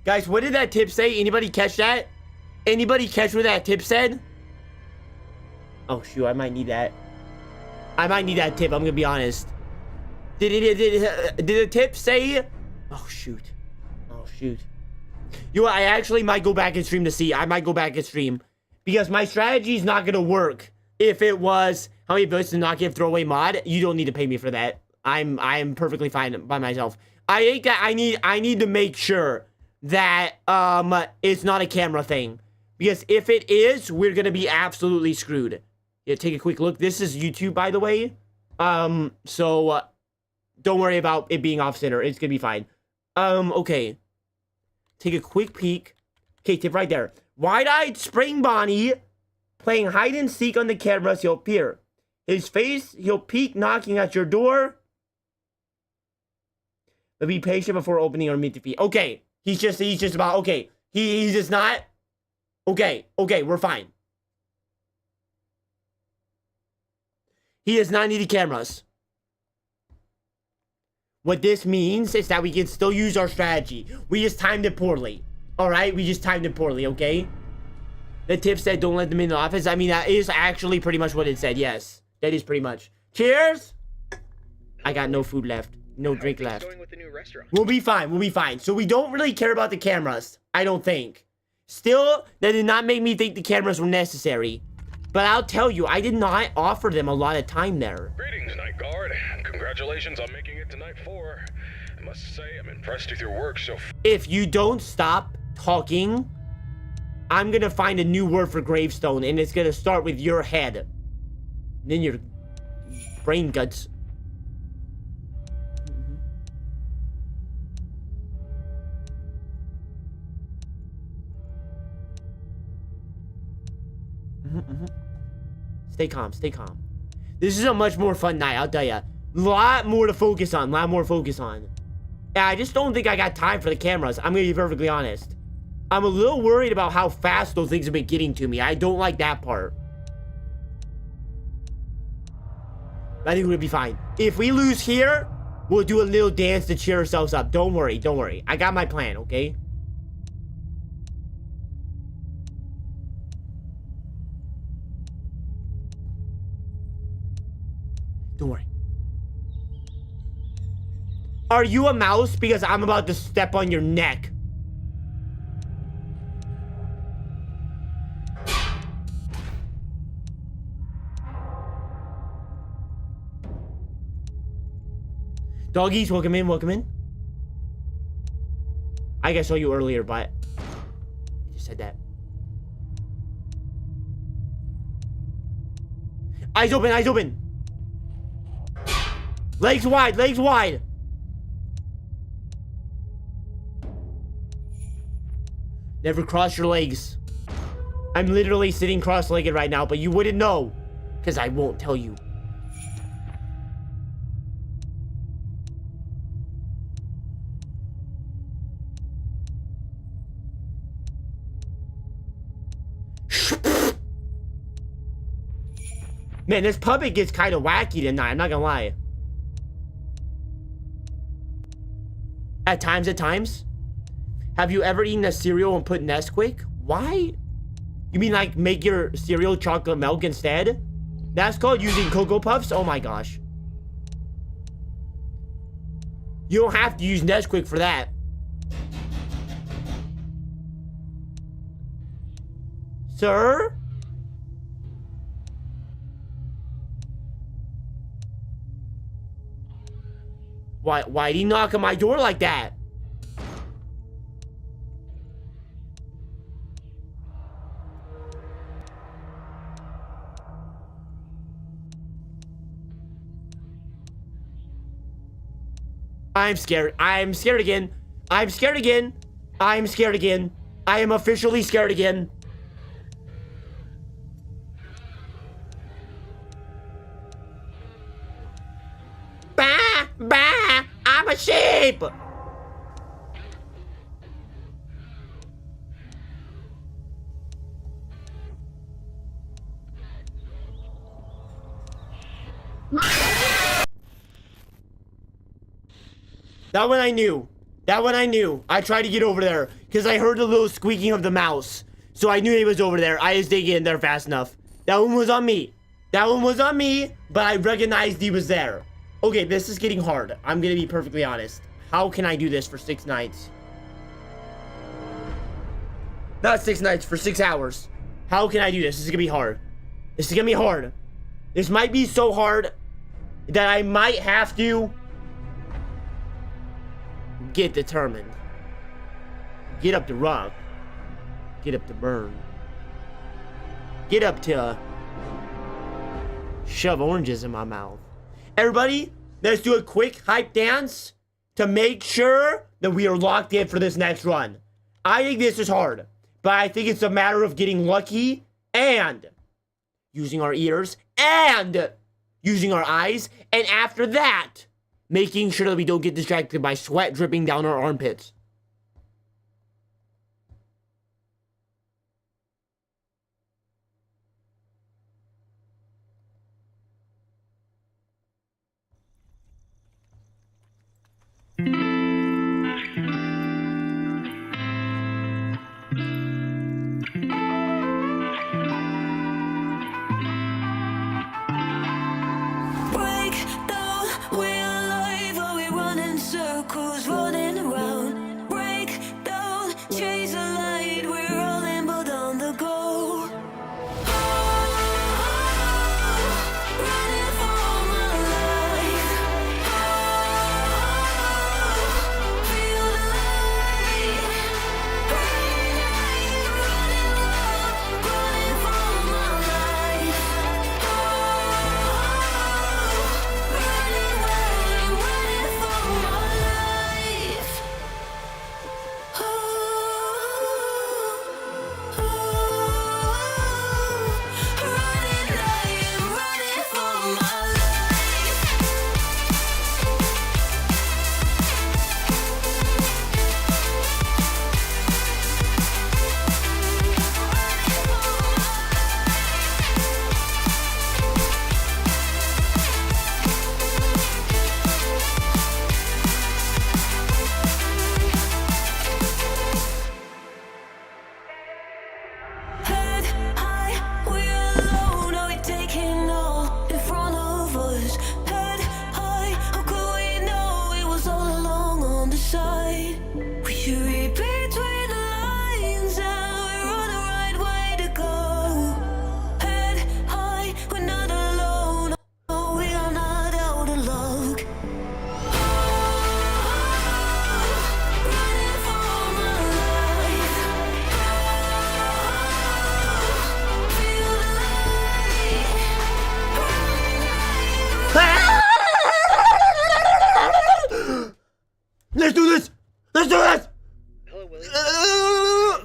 Guys, what did that tip say? Anybody catch that? Anybody catch what that tip said? Oh, shoot, I might need that. I might need that tip, I'm gonna be honest. Did the tip say? Oh, shoot. Oh, shoot. You know what, I actually might go back and stream to see. I might go back and stream. Because my strategy is not gonna work. If it was, how many votes to not give throwaway mod? You don't need to pay me for that. I'm perfectly fine by myself. I think that I need to make sure that it's not a camera thing, because if it is, we're gonna be absolutely screwed. Yeah, take a quick look. This is YouTube, by the way, so don't worry about it being off center. It's gonna be fine. Okay, take a quick peek. Okay, tip right there. Wide-eyed spring Bonnie playing hide and seek on the cameras. He'll appear his face, he'll peek knocking at your door, but be patient before opening or meet the feet. Okay. He's just about, okay. He's just not. Okay, we're fine. He does not need the cameras. What this means is that we can still use our strategy. We just timed it poorly. Alright, we just timed it poorly, okay? The tip said don't let them in the office. I mean, that is actually pretty much what it said, yes. That is pretty much. Cheers! I got no food left. No drink left. Going with the new restaurant? We'll be fine. We'll be fine. So we don't really care about the cameras. I don't think. Still, that did not make me think the cameras were necessary. But I'll tell you, I did not offer them a lot of time there. Greetings, Night Guard. Congratulations on making it to Night 4. I must say, I'm impressed with your work so far. If you don't stop talking, I'm gonna find a new word for gravestone, and it's gonna start with your head. And then your brain guts. Stay calm, stay calm. This is a much more fun night, I'll tell ya. Lot more to focus on, Yeah, I just don't think I got time for the cameras. I'm gonna be perfectly honest. I'm a little worried about how fast those things have been getting to me. I don't like that part. I think we'll be fine. If we lose here, we'll do a little dance to cheer ourselves up. Don't worry, don't worry. I got my plan, okay? Don't worry. Are you a mouse? Because I'm about to step on your neck. Doggies, welcome in, welcome in. I guess I saw you earlier, but I just said that. Eyes open, eyes open. Legs wide, legs wide. Never cross your legs. I'm literally sitting cross-legged right now, but you wouldn't know, because I won't tell you. Man, this puppet gets kind of wacky tonight, I'm not gonna lie. At times. Have you ever eaten a cereal and put Nesquik? Why? You mean like make your cereal chocolate milk instead? That's called using Cocoa Puffs? Oh my gosh. You don't have to use Nesquik for that. Sir? Why'd he knock on my door like that? I'm scared. I'm scared again. I'm scared again. I'm scared again. I am officially scared again. Bah! Bah! I'm a sheep! That one I knew. That one I knew. I tried to get over there because I heard the little squeaking of the mouse. So I knew he was over there. I just didn't get in there fast enough. That one was on me. That one was on me, but I recognized he was there. Okay, this is getting hard. I'm going to be perfectly honest. How can I do this for 6 nights? Not 6 nights, for 6 hours. How can I do this? This is going to be hard. This is going to be hard. This might be so hard that I might have to get determined. Get up to rock. Get up to burn. Get up to shove oranges in my mouth. Everybody, let's do a quick hype dance to make sure that we are locked in for this next run. I think this is hard, but I think it's a matter of getting lucky and using our ears and using our eyes, and after that, making sure that we don't get distracted by sweat dripping down our armpits. Break down, we're alive, are we running circles, running around?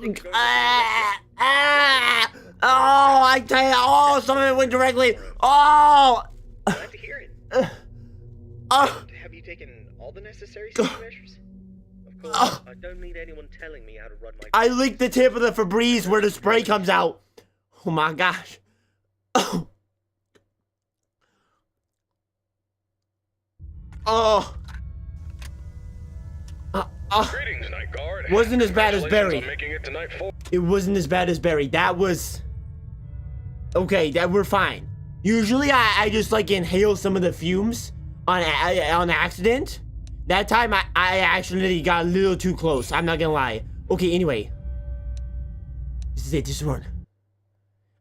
Someone's going Oh, I tell you, oh, some of it went directly. Oh. Glad to hear it. Oh. Have you taken all the necessary safety measures? Of course, I don't need anyone telling me how to run my... I licked the tip of the Febreze where the spray comes out. Oh my gosh. Oh. Oh. Greetings, Night Guard. Wasn't as bad as Barry. Congratulations on making it to night 4. It wasn't as bad as Barry. That was... Okay, that we're fine. Usually I just like inhale some of the fumes on accident. That time I actually got a little too close. I'm not gonna lie. Okay, anyway. This is it. This is one.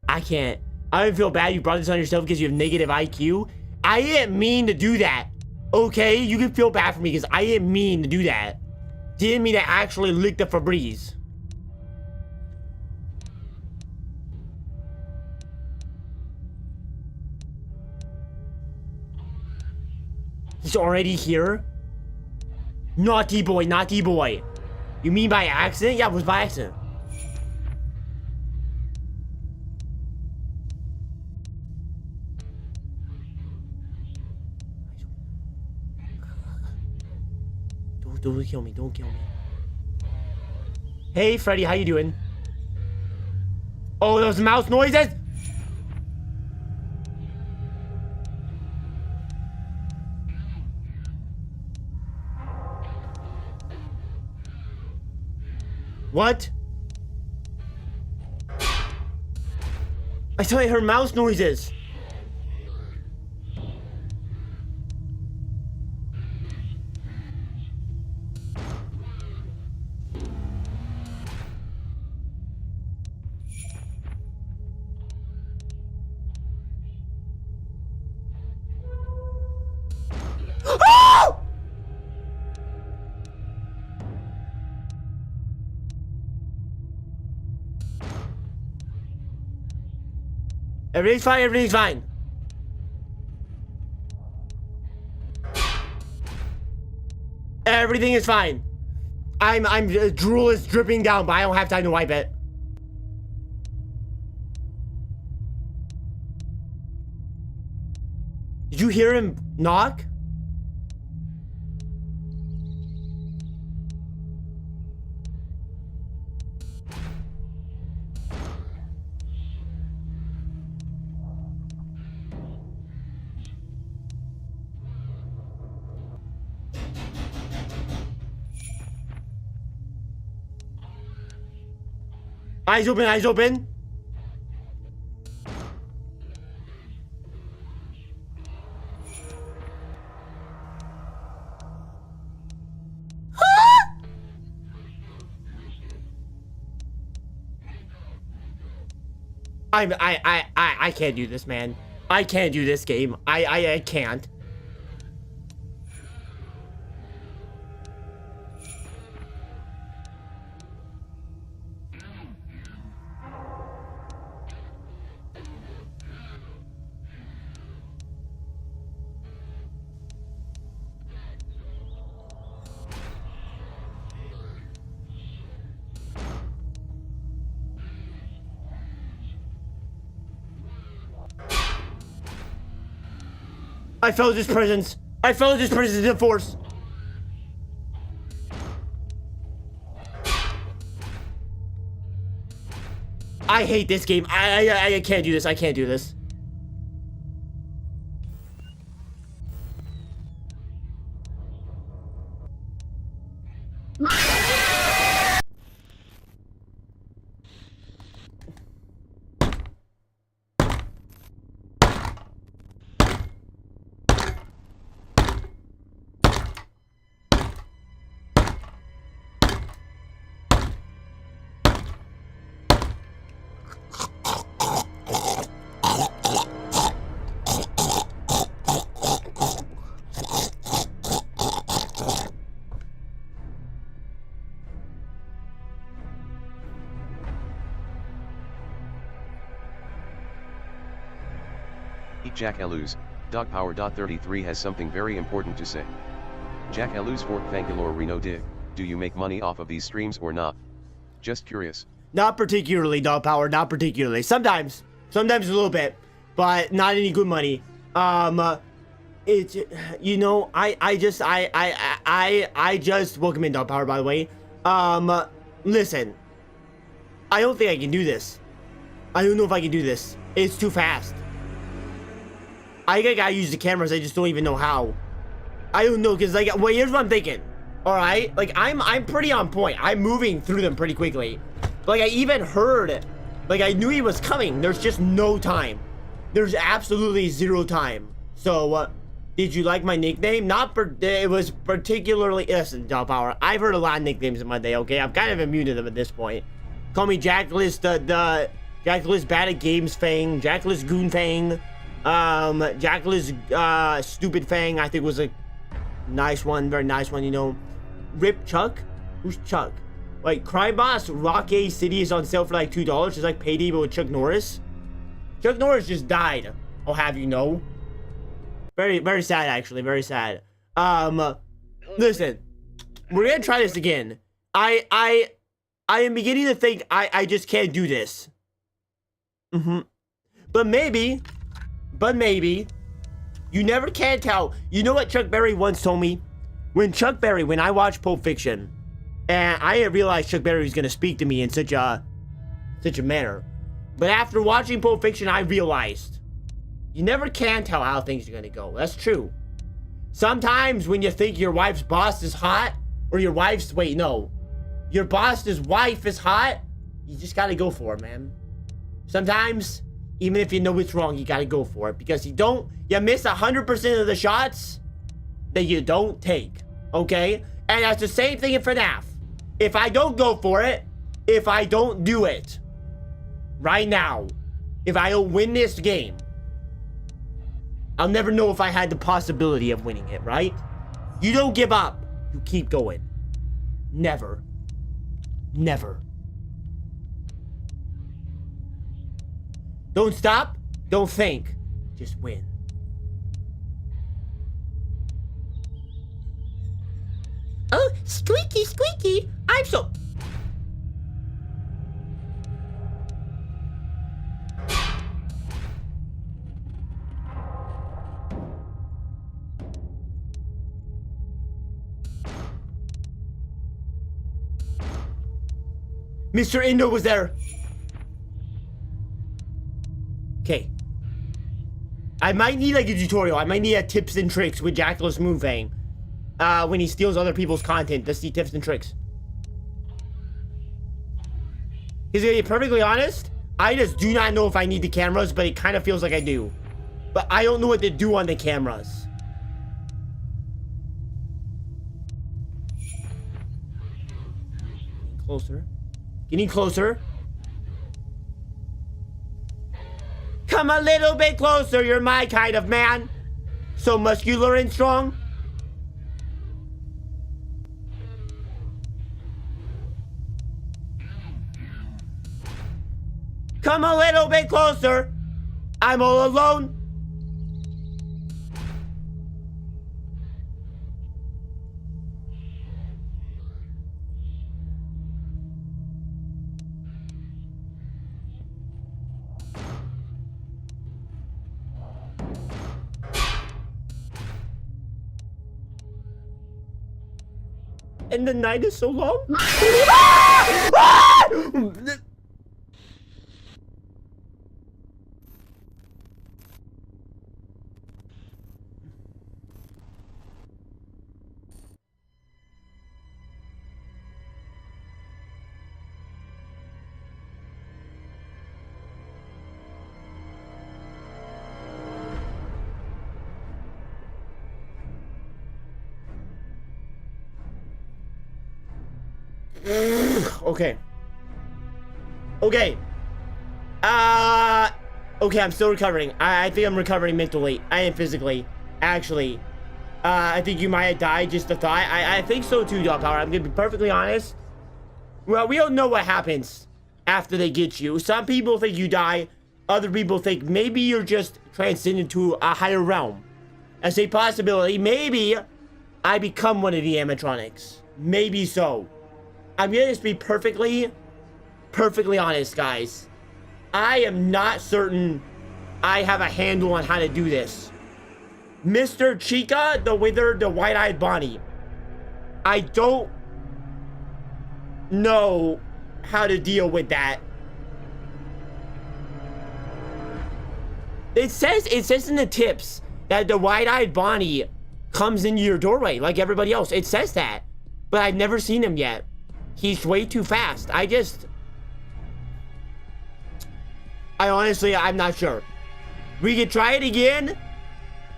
I can't. I don't feel bad you brought this on yourself because you have negative IQ. I didn't mean to do that. Okay? You can feel bad for me because I didn't mean to do that. Didn't mean to actually lick the Febreze. He's already here? Naughty boy, naughty boy. You mean by accident? Yeah, it was by accident. Don't kill me, don't kill me. Hey, Freddy, how you doing? Oh, those mouse noises? What? I thought I heard mouse noises. Oh! Everything's fine, everything's fine. Everything is fine. I'm drool is dripping down, but I don't have time to wipe it. Did you hear him knock? Eyes open, eyes open. I can't do this, man. I can't do this game. I can't. I failed his presence. I failed his presence in force. I hate this game. I can't do this. I can't do this. Jack Eluz, Dogpower.33 has something very important to say. Jack Eluz Fort Thangalore Reno dig, do you make money off of these streams or not? Just curious. Not particularly, dog power. Not particularly. Sometimes a little bit, but not any good money. It's, you know, I just welcome in, dog power, by the way. Listen, I don't think I can do this. I don't know if I can do this. It's too fast. I gotta use the cameras. I just don't even know how. I don't know, because, like, well, here's what I'm thinking. Alright? Like, I'm pretty on point. I'm moving through them pretty quickly. Like, I even heard it. Like, I knew he was coming. There's just no time. There's absolutely zero time. So, did you like my nickname? It was particularly... Listen, dog power. I've heard a lot of nicknames in my day, okay? I'm kind of immune to them at this point. Call me Jackalus, the Jackalus Bad at Games Fang, Jackalus Goon Fang, Jackalus Stupid Fang, I think was a nice one, very nice one, you know. Rip Chuck? Who's Chuck? Like, Crime Boss Rock A City is on sale for like $2. It's like Payday, but with Chuck Norris. Chuck Norris just died, I'll have you know. Very, very sad, actually. Very sad. Listen. We're gonna try this again. I am beginning to think I just can't do this. But maybe, you never can tell. You know what Chuck Berry once told me? When I watched Pulp Fiction, and I didn't realize Chuck Berry was gonna speak to me in such a manner. But after watching Pulp Fiction, I realized you never can tell how things are gonna go. That's true. Sometimes when you think your wife's boss is hot, or your wife's, wait, no. Your boss's wife is hot, you just gotta go for it, man. Sometimes, even if you know it's wrong, you gotta go for it. Because you miss 100% of the shots that you don't take. Okay? And that's the same thing in FNAF. If I don't go for it, if I don't do it, right now, if I don't win this game, I'll never know if I had the possibility of winning it, right? You don't give up. You keep going. Never. Never. Don't stop. Don't think. Just win. Oh, squeaky, squeaky. I'm so... Mr. Indo was there. Okay. I might need like a tutorial. I might need a tips and tricks with Jackalus Moonfang. When he steals other people's content to see tips and tricks. Because to be perfectly honest, I just do not know if I need the cameras, but it kind of feels like I do. But I don't know what to do on the cameras. Closer. Getting closer. Come a little bit closer, you're my kind of man. So muscular and strong. Come a little bit closer. I'm all alone. And the night is so long. Okay. Okay. Okay, I'm still recovering. I think I'm recovering mentally and physically. Actually. I think you might have died, just a thought. I think so too, Dog Power. I'm gonna be perfectly honest. Well, we don't know what happens after they get you. Some people think you die. Other people think maybe you're just transcended to a higher realm. As a possibility, maybe I become one of the animatronics. Maybe so. I'm gonna just be perfectly perfectly honest, guys. I am not certain I have a handle on how to do this. Mr. Chica, the withered, the white-eyed Bonnie. I don't know how to deal with that. It says in the tips that the white-eyed Bonnie comes into your doorway like everybody else. It says that, but I've never seen him yet. He's way too fast. I honestly, I'm not sure. We could try it again.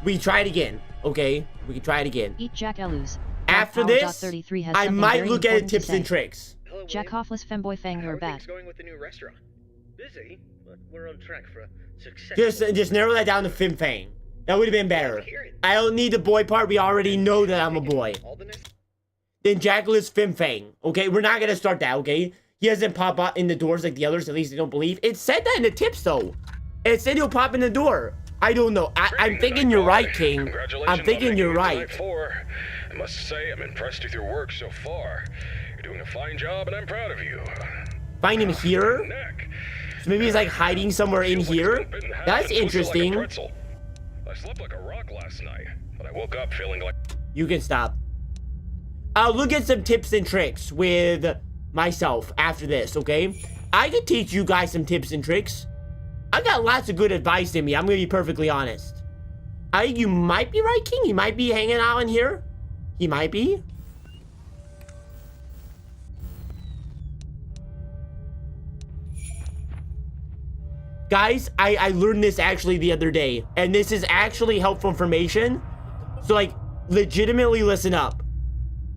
We try it again. Okay, we can try it again. Eat Jack Elus. After this, I might look at tips and tricks. Hello, Jack William. Hoffless femboy fang How your are bat. things going with the new restaurant? Busy, but we're on track for a successful... Just narrow that down to Fim Fang. That would have been better. Hear it. I don't need the boy part. We already know that I'm a boy. All the next... Then Jackalus Fim Fang. Okay, we're not gonna start that. Okay, he doesn't pop out in the doors like the others. At least I don't believe. It said that in the tips though. It said he'll pop in the door. I don't know. I'm thinking you're right, King. I'm thinking you're right. I must say, I'm impressed with your work so far. You're doing a fine job, and I'm proud of you. Find him here. Neck. So maybe he's like hiding somewhere in here. That's interesting. I slept like a rock last night, but I woke up feeling like... You can stop. I'll look at some tips and tricks with myself after this, okay? I could teach you guys some tips and tricks. I got lots of good advice in me. I'm gonna be perfectly honest. You might be right, King. He might be hanging out in here. He might be. Guys, I learned this actually the other day, and this is actually helpful information. So, like, legitimately listen up.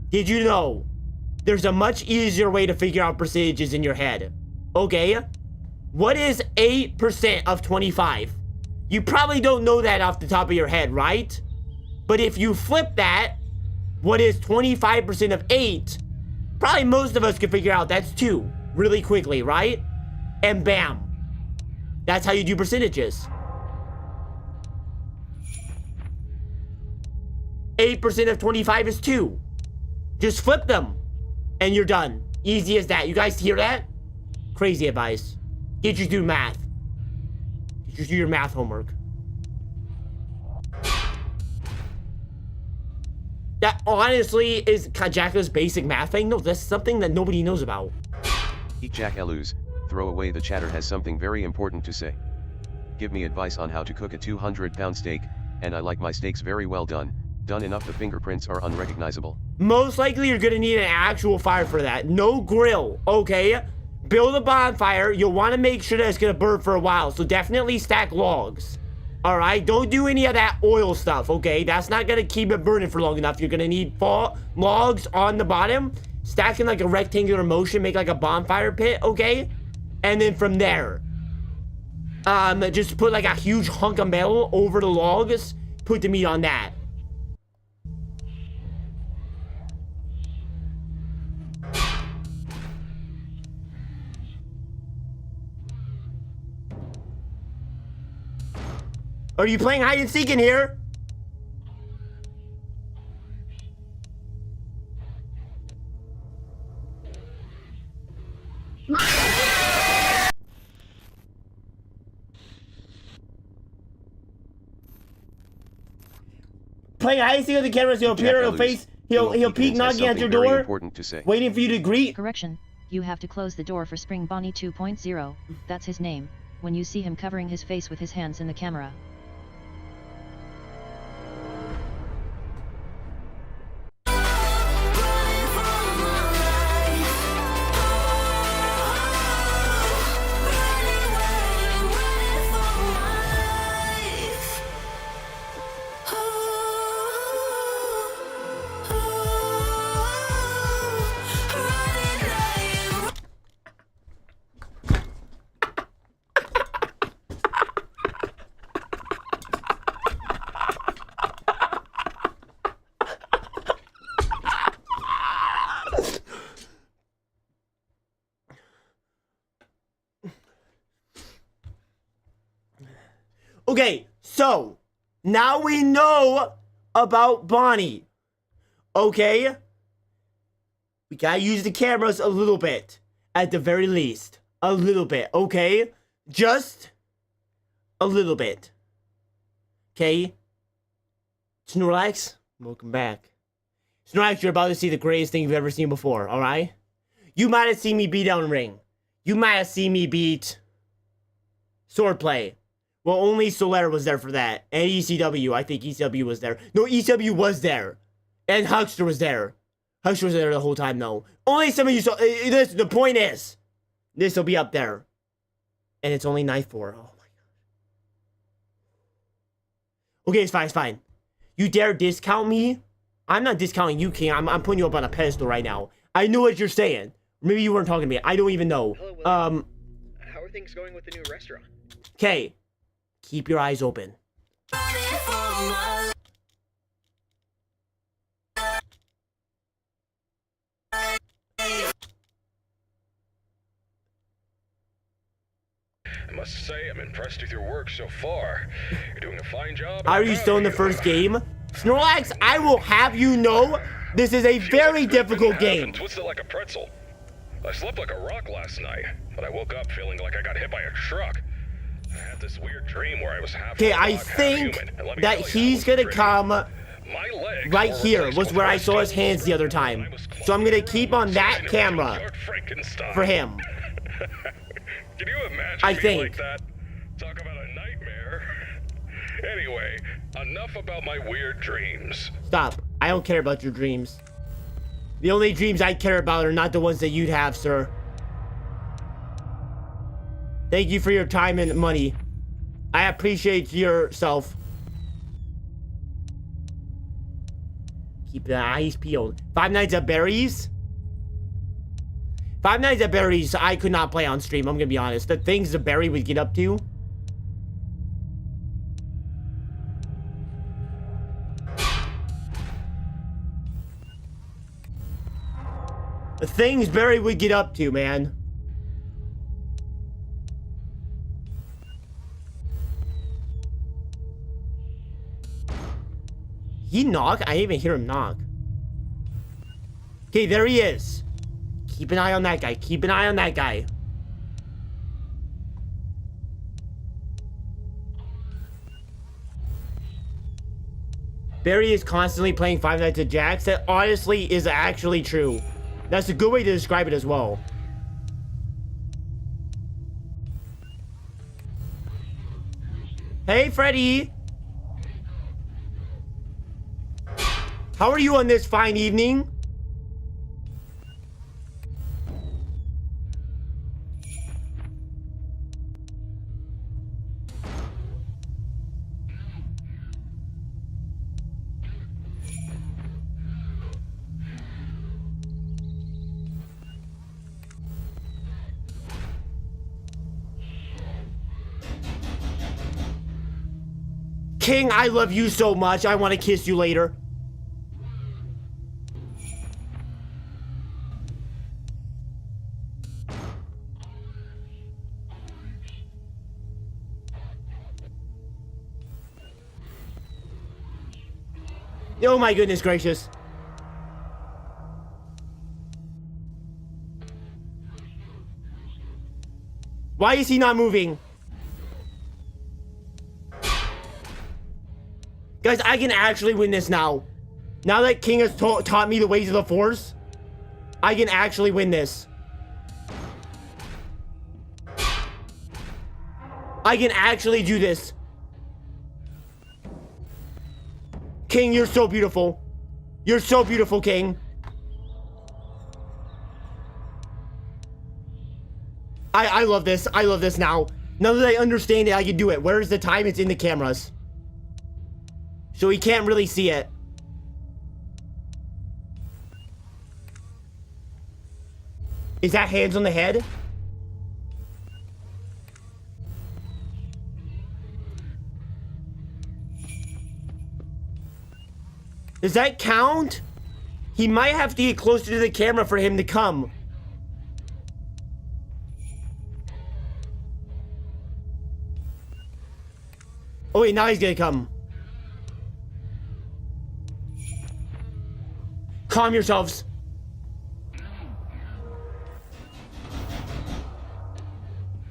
Did you know there's a much easier way to figure out percentages in your head? Okay, what is 8% of 25? You probably don't know that off the top of your head, right? But if you flip that, what is 25% of 8? Probably most of us can figure out that's 2 really quickly, right? And bam. That's how you do percentages. 8% of 25 is 2. Just flip them, and you're done. Easy as that. You guys hear that? Crazy advice. Get you through math. Get you through your math homework. That honestly is Kajaka's basic math thing. No, that's something that nobody knows about. Eat Jack Elus, throw away the chatter has something very important to say. Give me advice on how to cook a 200-pound steak, and I like my steaks very well done. Done enough the fingerprints are unrecognizable. Most likely you're gonna need an actual fire for that. No grill, okay? Build a bonfire. You'll want to make sure that it's gonna burn for a while, so definitely stack logs. Alright, don't do any of that oil stuff, okay? That's not gonna keep it burning for long enough. You're gonna need logs on the bottom, stack in like a rectangular motion, make like a bonfire pit, okay? And then from there, just put like a huge hunk of metal over the logs, put the meat on that. Are you playing hide and seek in here? Playing hide and seek with the cameras, he'll appear, he'll face, he'll peek knocking at your door, important to say. waiting for you to greet. Correction, you have to close the door for Spring Bonnie 2.0, that's his name, when you see him covering his face with his hands in the camera. Okay, so now we know about Bonnie. Okay? We gotta use the cameras a little bit, at the very least. A little bit, okay? Just a little bit. Okay? Snorlax, welcome back. Snorlax, you're about to see the greatest thing you've ever seen before, alright? You might have seen me beat Elden Ring. You might have seen me beat Swordplay. Well, only Solaire was there for that. And ECW. I think ECW was there. No, ECW was there. And Huckster was there. Huckster was there the whole time, though. Only some of you saw. The point is, this will be up there. And it's only night 4. Oh, my God. Okay, it's fine, it's fine. You dare discount me? I'm not discounting you, King. I'm putting you up on a pedestal right now. I know what you're saying. Maybe you weren't talking to me. I don't even know. Hello, William. How are things going with the new restaurant? Okay. Keep your eyes open. I must say, I'm impressed with your work so far. You're doing a fine job. Are you still in the first game? Snorlax, I will have you know, this is a very difficult game. Twisted like a pretzel. I slept like a rock last night, but I woke up feeling like I got hit by a truck. I had this weird dream where I was half Okay, I rock, half think human, and let me that tell you, he's that was gonna great. come My legs right were here, replaced was with where I fresh saw his muscles, hands the other and time. I was So I'm gonna closer keep on that to camera Dr. Frankenstein. for him. Can you imagine I me think. like that? Talk about a nightmare. Anyway, enough about my weird dreams. Stop. I don't care about your dreams. The only dreams I care about are not the ones that you'd have, sir. Thank you for your time and money. I appreciate yourself. Keep the eyes peeled. Five Nights at Berries? Five Nights at Berries, I could not play on stream, I'm gonna be honest. The things the Barry would get up to. The things Barry would get up to, man. He knock? I didn't even hear him knock. Okay, there he is. Keep an eye on that guy. Keep an eye on that guy. Barry is constantly playing Five Nights at Jack's. That honestly is actually true. That's a good way to describe it as well. Hey, Freddy. How are you on this fine evening? King, I love you so much. I want to kiss you later. Oh my goodness gracious. Why is he not moving? Guys, I can actually win this now. Now that King has taught me the ways of the Force, I can actually win this. I can actually do this. King, you're so beautiful. You're so beautiful, King. I love this. I love this now. Now that I understand it, I can do it. Where's the time? It's in the cameras. So he can't really see it. Is that hands on the head? Does that count? He might have to get closer to the camera for him to come. Oh wait, now he's gonna come. Calm yourselves.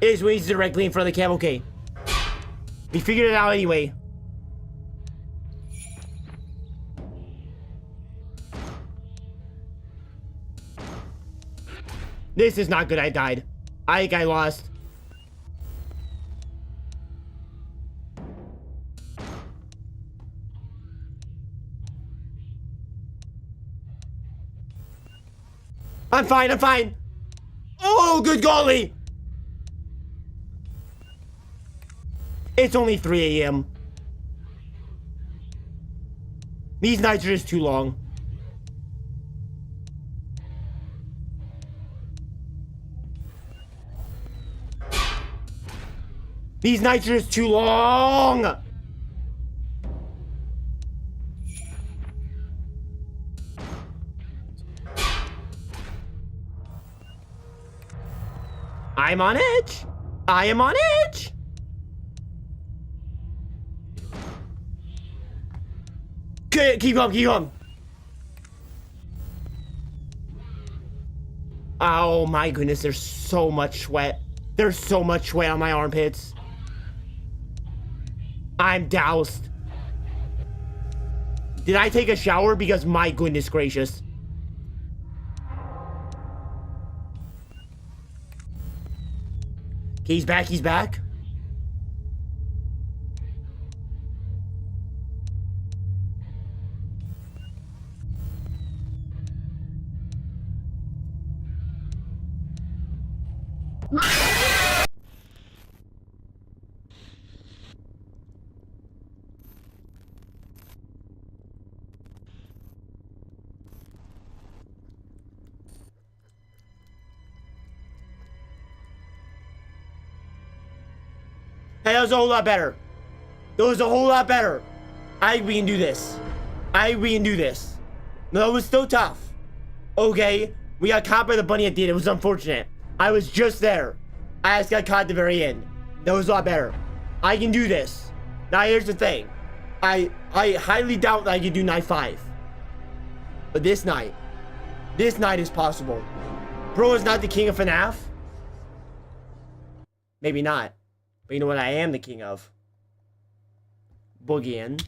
Is when he's directly in front of the cam. Okay. We figured it out anyway. This is not good. I died. I think I lost. I'm fine. I'm fine. Oh, good golly. It's only 3 a.m. These nights are just too long. These nights are just too long. I'm on edge. I am on edge. Keep going, keep going. Oh my goodness, there's so much sweat. There's so much sweat on my armpits. I'm doused. Did I take a shower? Because my goodness gracious. He's back, he's back. Hey, that was a whole lot better. That was a whole lot better. We can do this. We can do this. No, it was still tough. Okay, we got caught by the bunny at the end. It was unfortunate. I was just there. I just got caught at the very end. That was a lot better. I can do this. Now here's the thing. I highly doubt that I can do night 5. But this night is possible. Bro is not the king of FNAF. Maybe not. But you know what I am the king of? Boogieing.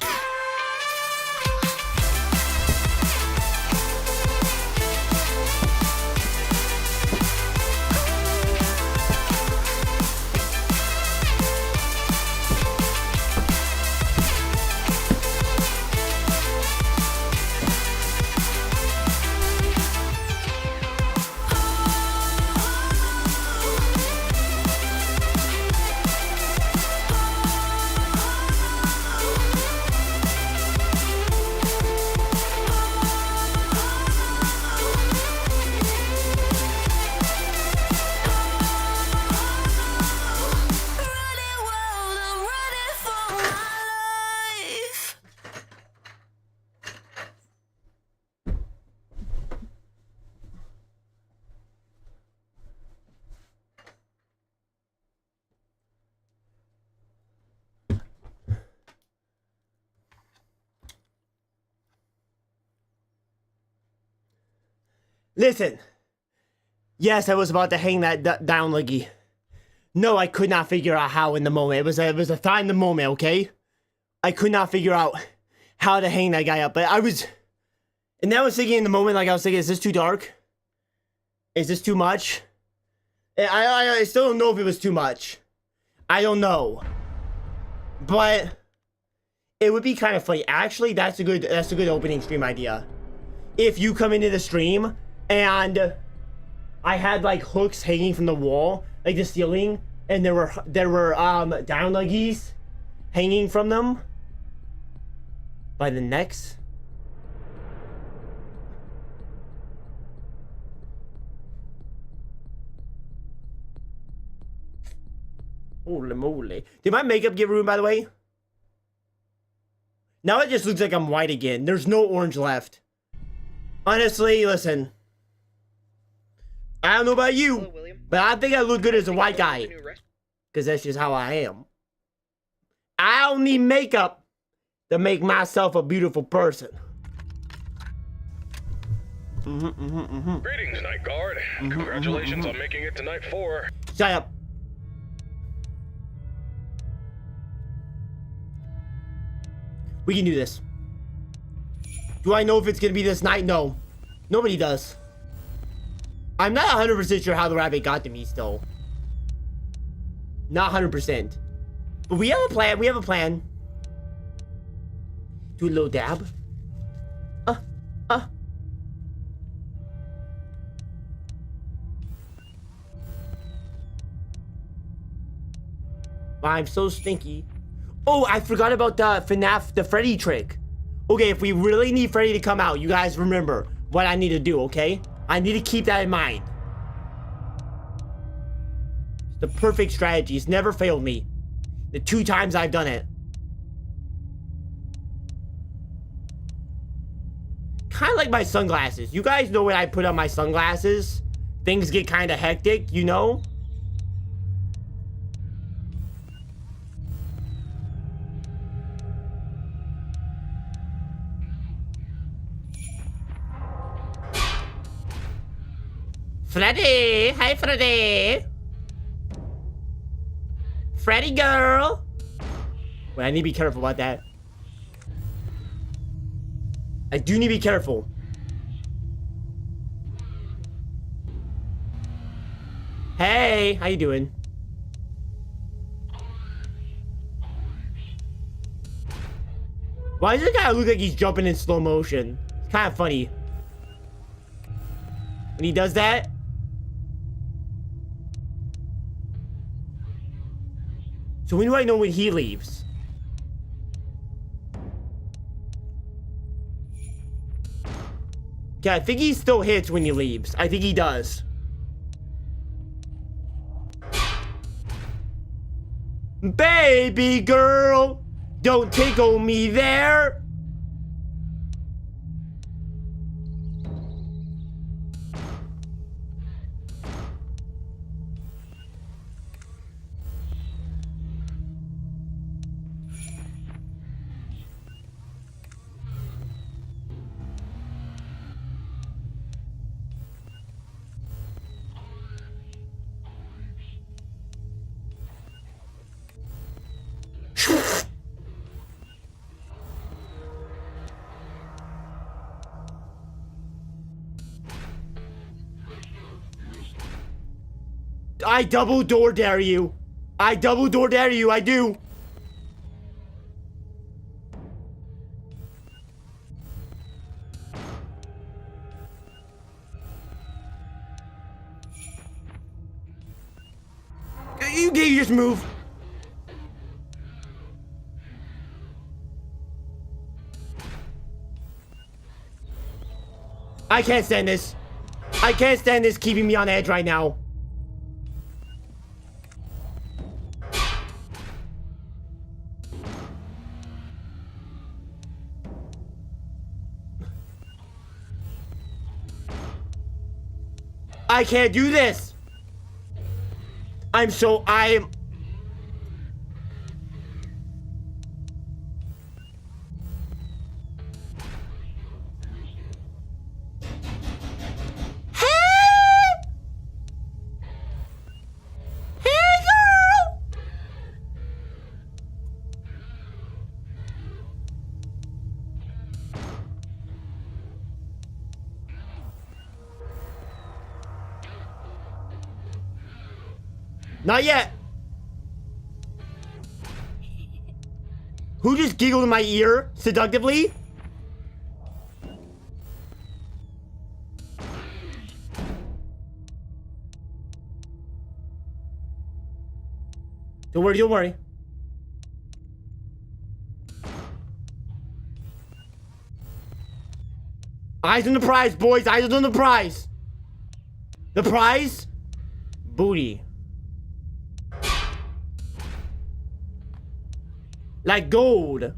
Listen. Yes, I was about to hang that down, Leggy. No, I could not figure out how in the moment. It was a thought in the moment, okay? I could not figure out how to hang that guy up. But I was... And then I was thinking in the moment, like I was thinking, is this too dark? Is this too much? I still don't know if it was too much. I don't know. But... It would be kind of funny. Actually, that's a good opening stream idea. If you come into the stream... And I had like hooks hanging from the wall, like the ceiling, and there were down leggies hanging from them by the necks. Holy moly. Did my makeup get ruined, by the way? Now it just looks like I'm white again. There's no orange left. Honestly, listen. I don't know about you, Hello, William. but I think I look good as a white guy. Because that's just how I am. I don't need makeup to make myself a beautiful person. Greetings, Night Guard. Congratulations on making it to night 4. Shut up. We can do this. Do I know if it's gonna be this night? No. Nobody does. I'm not 100% sure how the rabbit got to me still. Not 100%. But we have a plan. We have a plan. Do a little dab. I'm so stinky. Oh, I forgot about the FNAF, the Freddy trick. Okay, if we really need Freddy to come out, you guys remember what I need to do, okay? I need to keep that in mind. It's the perfect strategy. It's never failed me. The 2 times I've done it. Kind of like my sunglasses. You guys know when I put on my sunglasses, things get kind of hectic, you know? Freddy! Hi, Freddy! Freddy girl! Wait, I need to be careful about that. I do need to be careful. Hey, how you doing? Why does this guy look like he's jumping in slow motion? It's kind of funny. When he does that. So when do I know when he leaves? Yeah, I think he still hits when he leaves. I think he does. Baby girl, don't tickle me there. I double door dare you. I double door dare you. I do. You just move. I can't stand this. I can't stand this keeping me on edge right now. I can't do this. I am. Not yet. Who just giggled in my ear seductively? Don't worry, don't worry. Eyes on the prize, boys. Eyes on the prize. The prize? Booty. Like gold.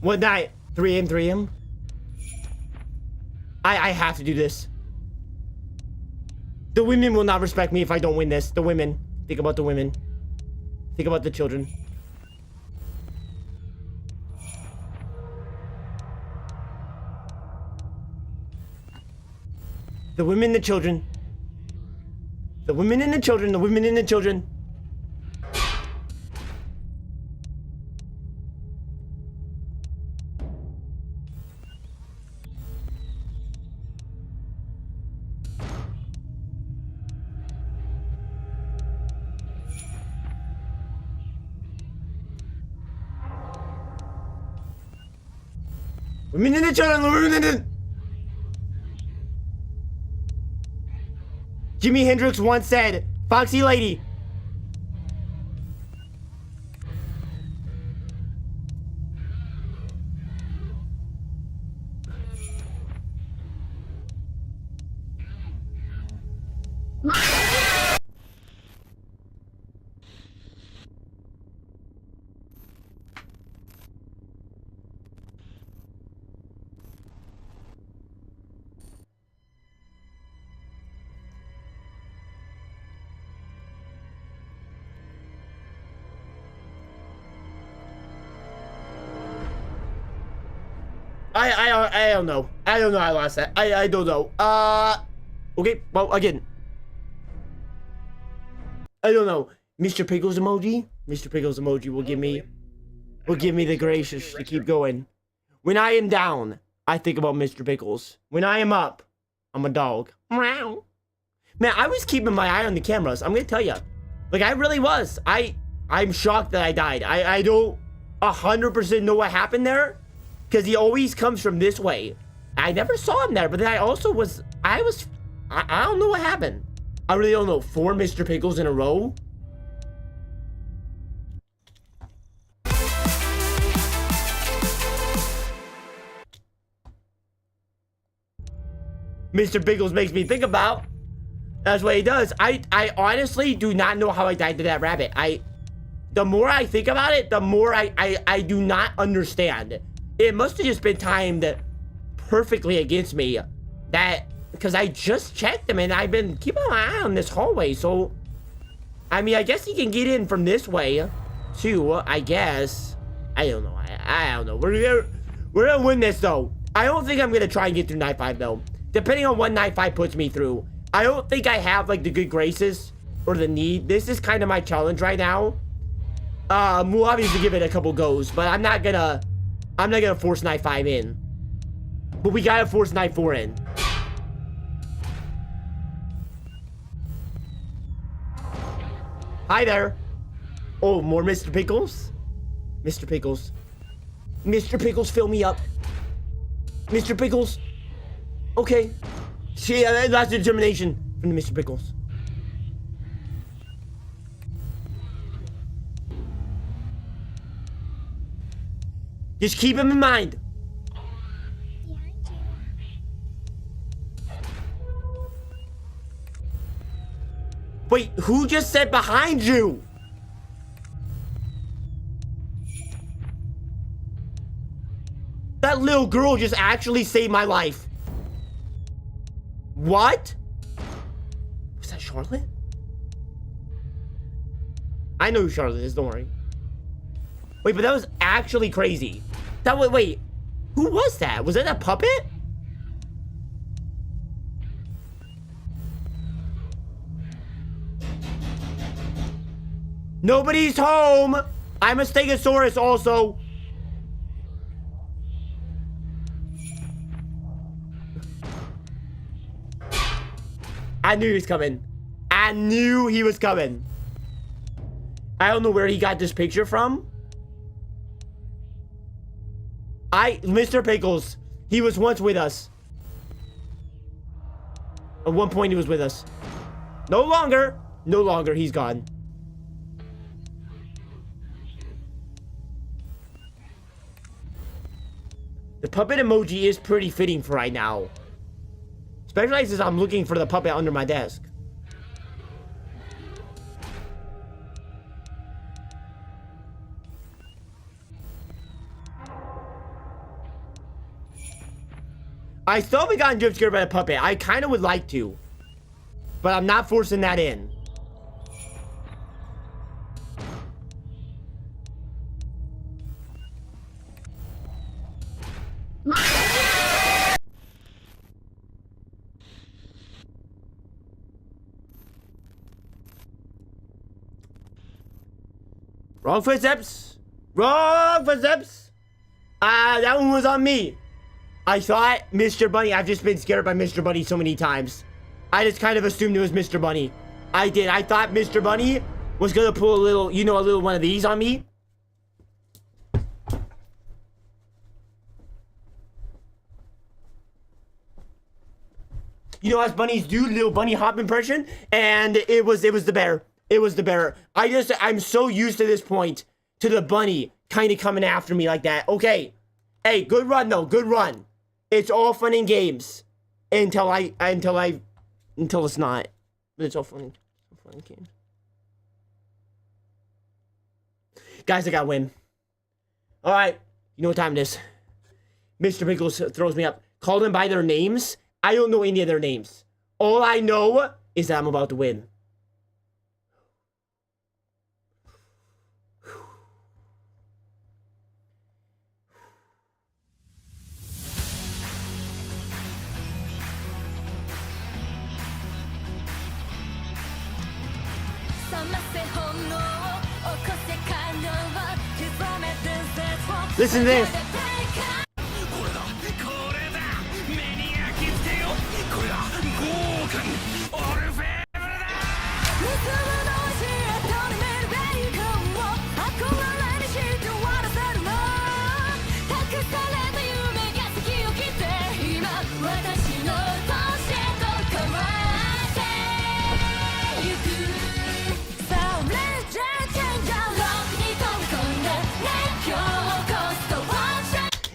What night? 3 a.m., 3 a.m.? I have to do this. The women will not respect me if I don't win this. The women. Think about the women. Think about the children. The women, the children. The women and the children, the women and the children. Jimi Hendrix once said, Foxy Lady. I don't know. I don't know how I lost that. I don't know. Okay, well, again. I don't know. Mr. Pickles emoji? Mr. Pickles emoji will give me the gracious to keep going. When I am down, I think about Mr. Pickles. When I am up, I'm a dog. Meow. Man, I was keeping my eye on the cameras. I'm gonna tell you. Like, I really was. I'm shocked that I died. I don't 100% know what happened there. Because he always comes from this way. I never saw him there, but then I don't know what happened. I really don't know. 4 Mr. Pickles in a row? Mr. Pickles makes me think about. That's what he does. I honestly do not know how I died to that rabbit. The more I think about it, the more I do not understand. It must have just been timed perfectly against me. Because I just checked him and I've been keeping my eye on this hallway. So, I mean, I guess he can get in from this way too, I guess. I don't know. I don't know. We're gonna win this though. I don't think I'm gonna try and get through Night 5 though. Depending on what Night 5 puts me through. I don't think I have like the good graces or the need. This is kind of my challenge right now. We'll obviously give it a couple goes, but I'm not gonna force Night 5 in. But we gotta force Night 4 in. Hi there. Oh, more Mr. Pickles? Mr. Pickles. Mr. Pickles, fill me up. Mr. Pickles. Okay. See, that's the determination from the Mr. Pickles. Just keep him in mind. Wait, who just said behind you? That little girl just actually saved my life. What? Was that Charlotte? I know who Charlotte is, don't worry. Wait, but that was actually crazy. Wait, who was that? Was that a puppet? Nobody's home. I'm a Stegosaurus also. I knew he was coming. I knew he was coming. I don't know where he got this picture from. Mr. Pickles, he was once with us. At one point he was with us. No longer. No longer, he's gone. The puppet emoji is pretty fitting for right now. Especially since I'm looking for the puppet under my desk. I still haven't gotten jump scared by the puppet. I kind of would like to. But I'm not forcing that in. Wrong footsteps. Wrong footsteps. That one was on me. I thought Mr. Bunny. I've just been scared by Mr. Bunny so many times. I just kind of assumed it was Mr. Bunny. I did. I thought Mr. Bunny was gonna pull a little, a little one of these on me. You know, as bunnies do, little bunny hop impression, and it was the bear. It was the bear. I'm so used to this point to the bunny kind of coming after me like that. Okay, hey, good run though, good run. It's all fun and games until it's not. But it's all fun and games. Guys, I got win. All right, you know what time it is. Mr. Pickles throws me up. Call them by their names. I don't know any of their names. All I know is that I'm about to win. Listen to this.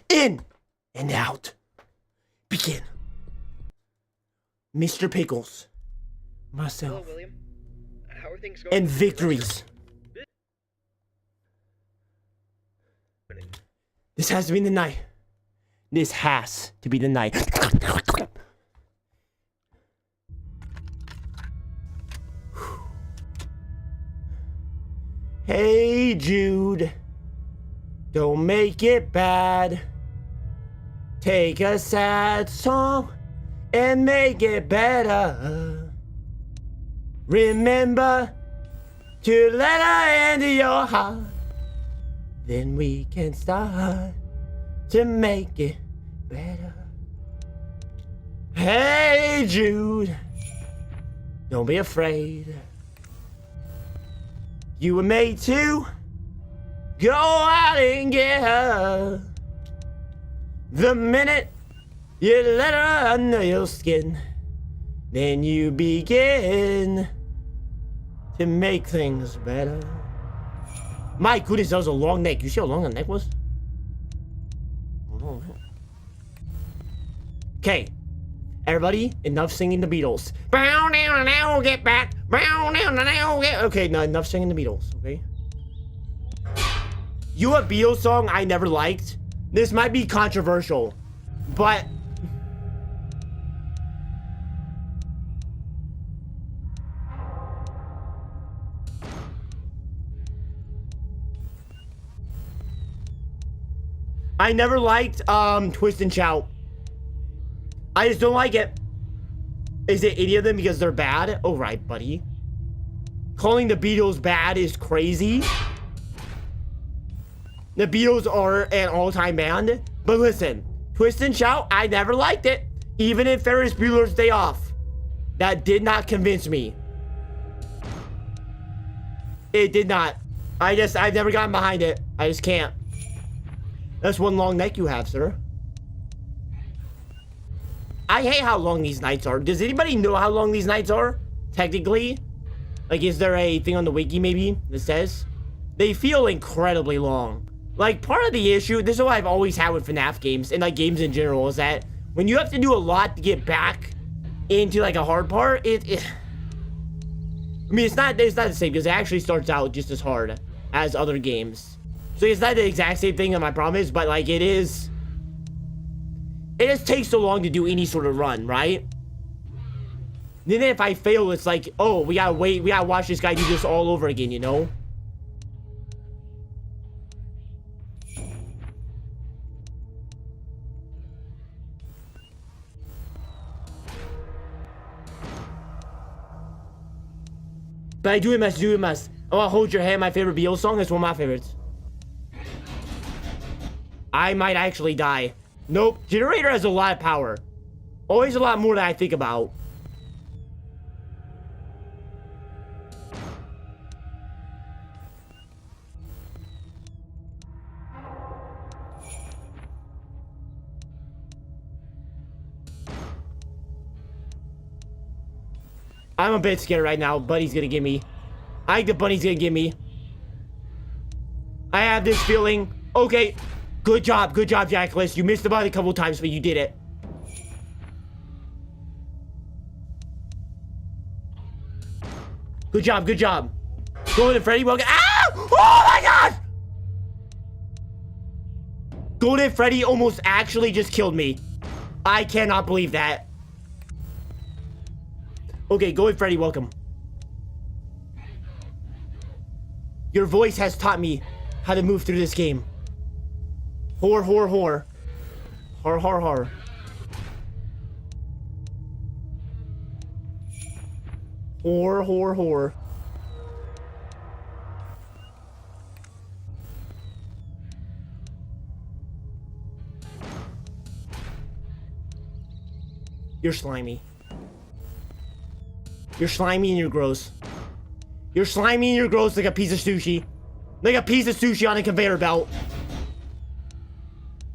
In and out. Begin. Mr. Pickles, myself, Hello, William. How are things going? and victories. This has to be the night. This has to be the night. Hey, Jude. Don't make it bad. Take a sad song and make it better. Remember to let her into your heart. Then we can start to make it better. Hey, Jude. Don't be afraid. You were made to go out and get her. The minute you let her under your skin, then you begin to make things better. My goodness, that was a long neck. You see how long the neck was? Okay, everybody, enough singing the Beatles. Bow down and now get back. Bow down and now get. Okay, no, enough singing the Beatles. Okay. You a Beatles song I never liked. This might be controversial, but I never liked Twist and Shout. I just don't like it. Is it any of them because they're bad? Oh, right, buddy. Calling the Beatles bad is crazy. The Beatles are an all-time band. But listen, Twist and Shout, I never liked it. Even in Ferris Bueller's Day Off. That did not convince me. It did not. I've never gotten behind it. I just can't. That's one long neck you have, sir. I hate how long these nights are. Does anybody know how long these nights are? Technically? Like, is there a thing on the wiki, maybe, that says? They feel incredibly long. Like, part of the issue, this is what I've always had with FNAF games, and, like, games in general, is that when you have to do a lot to get back into, like, a hard part, I mean, it's not the same, because it actually starts out just as hard as other games. So it's not the exact same thing that my problem is, but, like, it just takes so long to do any sort of run, right? Then if I fail, it's like, oh, we gotta wait, we gotta watch this guy do this all over again, you know? But I do it must, I wanna Hold Your Hand, my favorite Beatles song. That's one of my favorites. I might actually die. Nope. Generator has a lot of power. Always a lot more than I think about. I'm a bit scared right now. Bunny's gonna get me. I think the bunny's gonna get me. I have this feeling. Okay. Good job, Jackalis. You missed the button a couple times, but you did it. Good job, good job. Golden Freddy, welcome. Ah! Oh my god! Golden Freddy almost actually just killed me. I cannot believe that. Okay, Golden Freddy, welcome. Your voice has taught me how to move through this game. Whore, whore, whore. Har, har, har. Whore, whore, whore. You're slimy. You're slimy and you're gross. You're slimy and you're gross like a piece of sushi. Like a piece of sushi on a conveyor belt.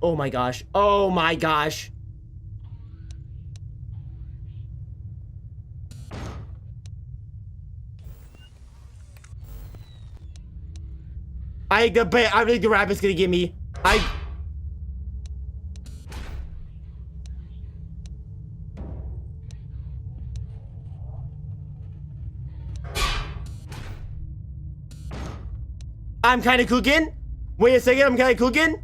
Oh my gosh. Oh my gosh. I think the rabbit's gonna get me. I'm kind of cooking. Wait a second, I'm kind of cooking.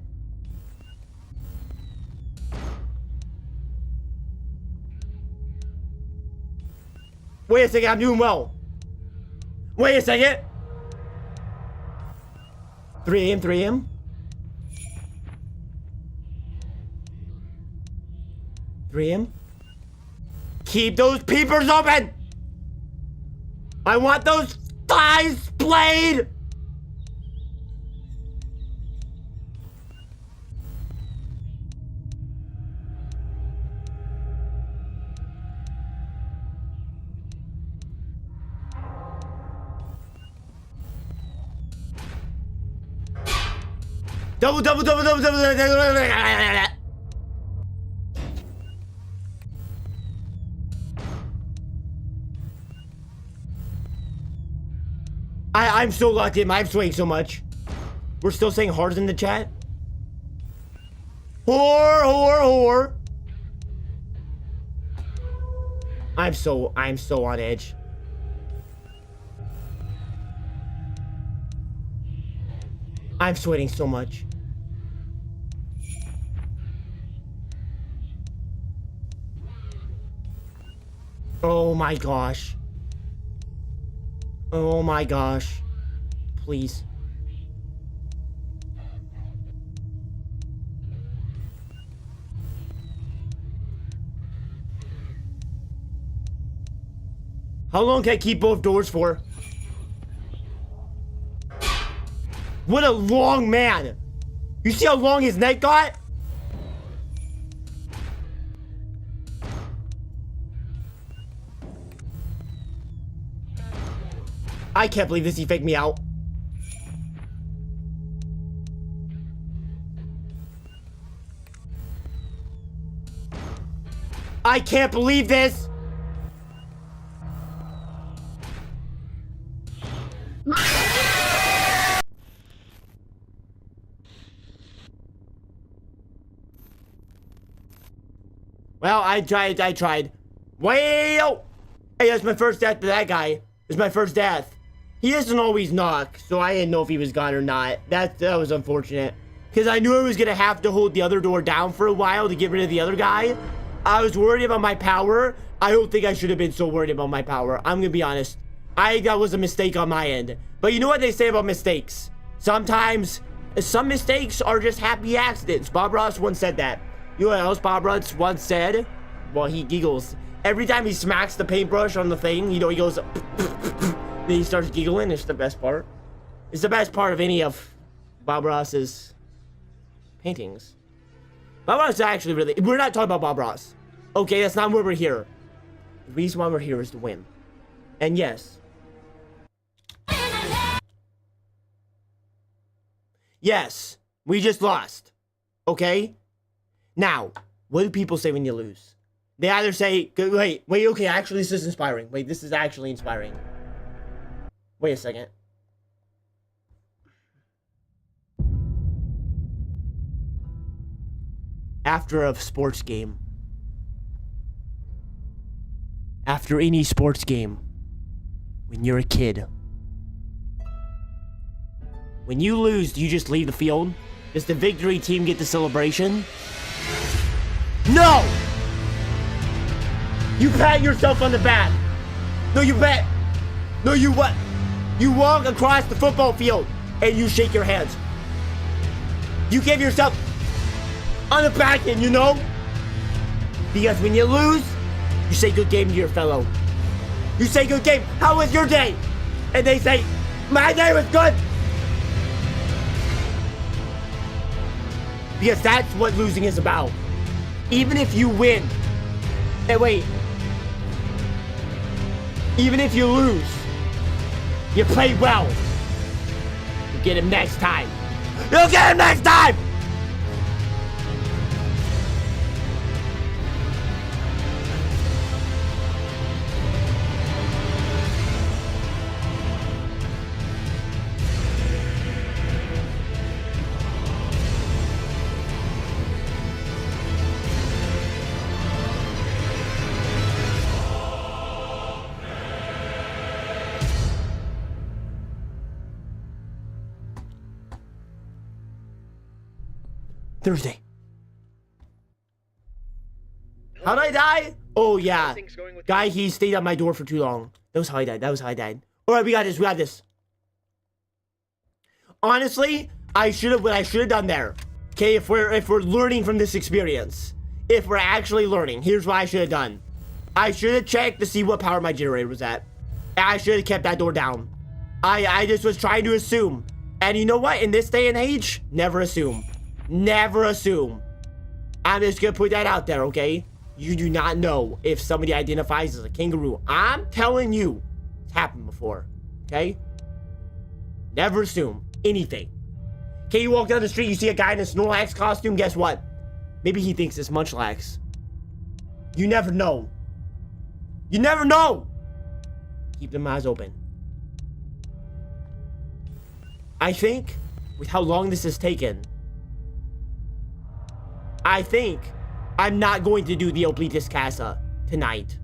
Wait a second, I'm doing well. Wait a second. 3 a.m., 3 a.m. 3 a.m. Keep those peepers open. I want those thighs splayed. Double. I'm so locked in. I'm swaying so much. We're still saying hard in the chat. Whore, whore, whore. I'm so on edge. I'm sweating so much. Oh my gosh. Oh my gosh. Please. How long can I keep both doors for? What a long man. You see how long his neck got? I can't believe this. He faked me out. I can't believe this. Well, I tried. Well, hey, that's my first death to that guy. It's my first death. He doesn't always knock, so I didn't know if he was gone or not. That was unfortunate. Because I knew I was going to have to hold the other door down for a while to get rid of the other guy. I was worried about my power. I don't think I should have been so worried about my power. I'm going to be honest. That was a mistake on my end. But you know what they say about mistakes? Sometimes, some mistakes are just happy accidents. Bob Ross once said that. You know what else Bob Ross once said? Well, he giggles. Every time he smacks the paintbrush on the thing, you know, he goes... Then he starts giggling. It's the best part. It's the best part of any of Bob Ross's paintings. Bob Ross is actually really... We're not talking about Bob Ross. Okay, that's not why we're here. The reason why we're here is to win. And yes. Yes, we just lost. Okay? Now, what do people say when you lose? They either say, wait, okay, actually, this is inspiring. Wait, this is actually inspiring. Wait a second. After a sports game. After any sports game. When you're a kid. When you lose, do you just leave the field? Does the victory team get the celebration? No! You pat yourself on the back. No, you bet. No, you what? You walk across the football field and you shake your hands. You give yourself on the back end, you know? Because when you lose, you say good game to your fellow. You say good game. How was your day? And they say, my day was good. Because that's what losing is about. Even if you win. Hey, wait. Even if you lose, you play well. You get him next time. You'll get him next time! Thursday. How'd I die? Oh, yeah. Guy, he stayed at my door for too long. That was how I died. Alright, we got this. Honestly, what I should have done there. Okay, if we're learning from this experience. If we're actually learning, here's what I should have done. I should have checked to see what power my generator was at. I should have kept that door down. I just was trying to assume. And you know what? In this day and age, never assume. Never assume. I'm just gonna put that out there, okay? You do not know if somebody identifies as a kangaroo. I'm telling you, it's happened before, okay? Never assume anything. Okay, you walk down the street, you see a guy in a Snorlax costume, guess what? Maybe he thinks it's Munchlax. You never know. You never know! Keep them eyes open. I think, with how long this has taken, I think I'm not going to do the Oblitus Casa tonight.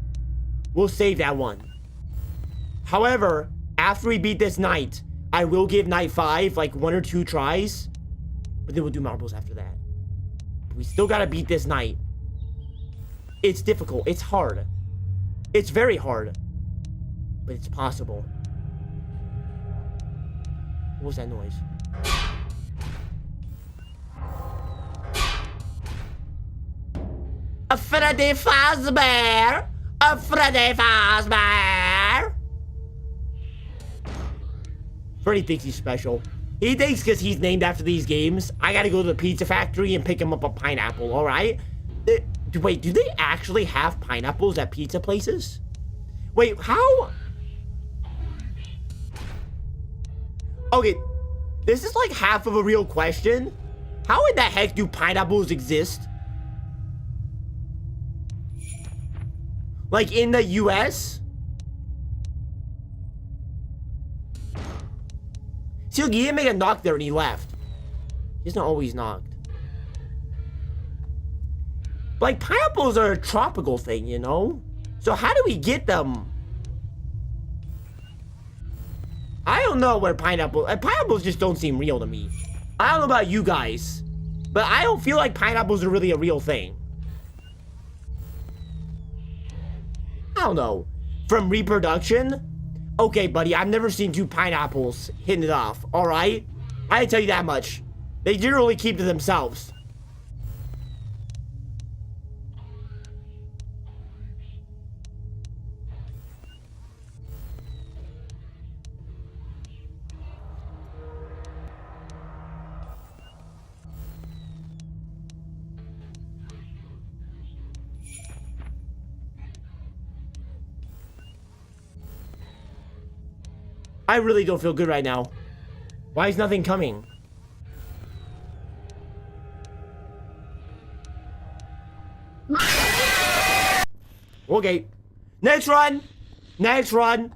We'll save that one. However, after we beat this night, I will give night 5 like 1 or 2 tries. But then we'll do marbles after that. We still gotta beat this night. It's difficult. It's hard. It's very hard. But it's possible. What was that noise? A Freddy Fazbear! A Freddy Fazbear! Freddy thinks he's special. He thinks because he's named after these games, I gotta go to the pizza factory and pick him up a pineapple, alright? Wait, do they actually have pineapples at pizza places? Wait, how? Okay, this is like half of a real question. How in the heck do pineapples exist? Like in the US? See, look, he didn't make a knock there and he left. He's not always knocked. Like, pineapples are a tropical thing, you know? So how do we get them? I don't know where pineapples just don't seem real to me. I don't know about you guys, but I don't feel like pineapples are really a real thing. I don't know. From reproduction? Okay, buddy, I've never seen 2 pineapples hitting it off, alright? I can tell you that much. They generally keep to themselves. I really don't feel good right now. Why is nothing coming? Okay. Next run. Next run.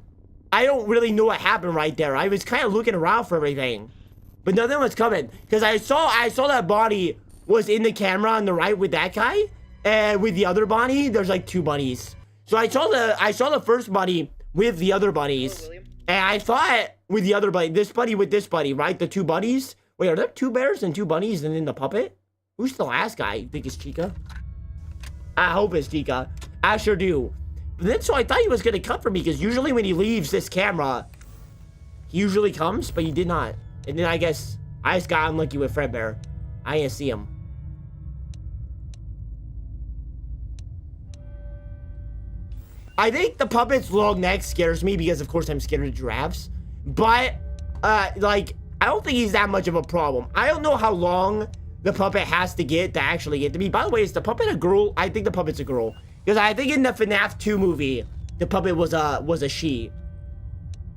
I don't really know what happened right there. I was kind of looking around for everything. But nothing was coming. Because I saw that Bonnie was in the camera on the right with that guy. And with the other Bonnie, there's like 2 bunnies. So I saw the first bunny with the other bunnies. Hello, William. And I thought with the other bunny, this bunny with this bunny, right? The 2 bunnies. Wait, are there 2 bears and 2 bunnies and then the puppet? Who's the last guy? You think it's Chica? I hope it's Chica. I sure do. But then, so I thought he was going to come for me, because usually when he leaves this camera, he usually comes, but he did not. And then I guess I just got unlucky with Fredbear. I didn't see him. I think the puppet's long neck scares me, because of course I'm scared of giraffes. But, like, I don't think he's that much of a problem. I don't know how long the puppet has to actually get to me. By the way, is the puppet a girl? I think the puppet's a girl. Because I think in the FNAF 2 movie, the puppet was a she.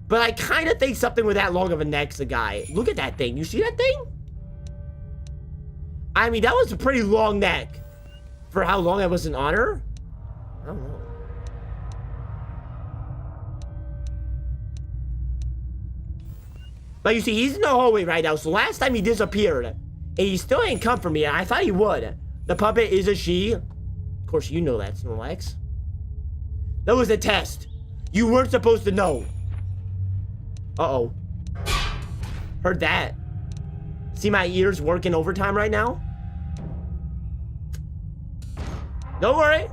But I kind of think something with that long of a neck's a guy. Look at that thing. You see that thing? I mean, that was a pretty long neck. For how long I was in honor? I don't know. But you see, he's in the hallway right now. So last time he disappeared, and he still ain't come for me. And I thought he would. The puppet is a she. Of course, you know that, Snorlax. That was a test. You weren't supposed to know. Uh-oh. Heard that. See my ears working overtime right now? Don't worry.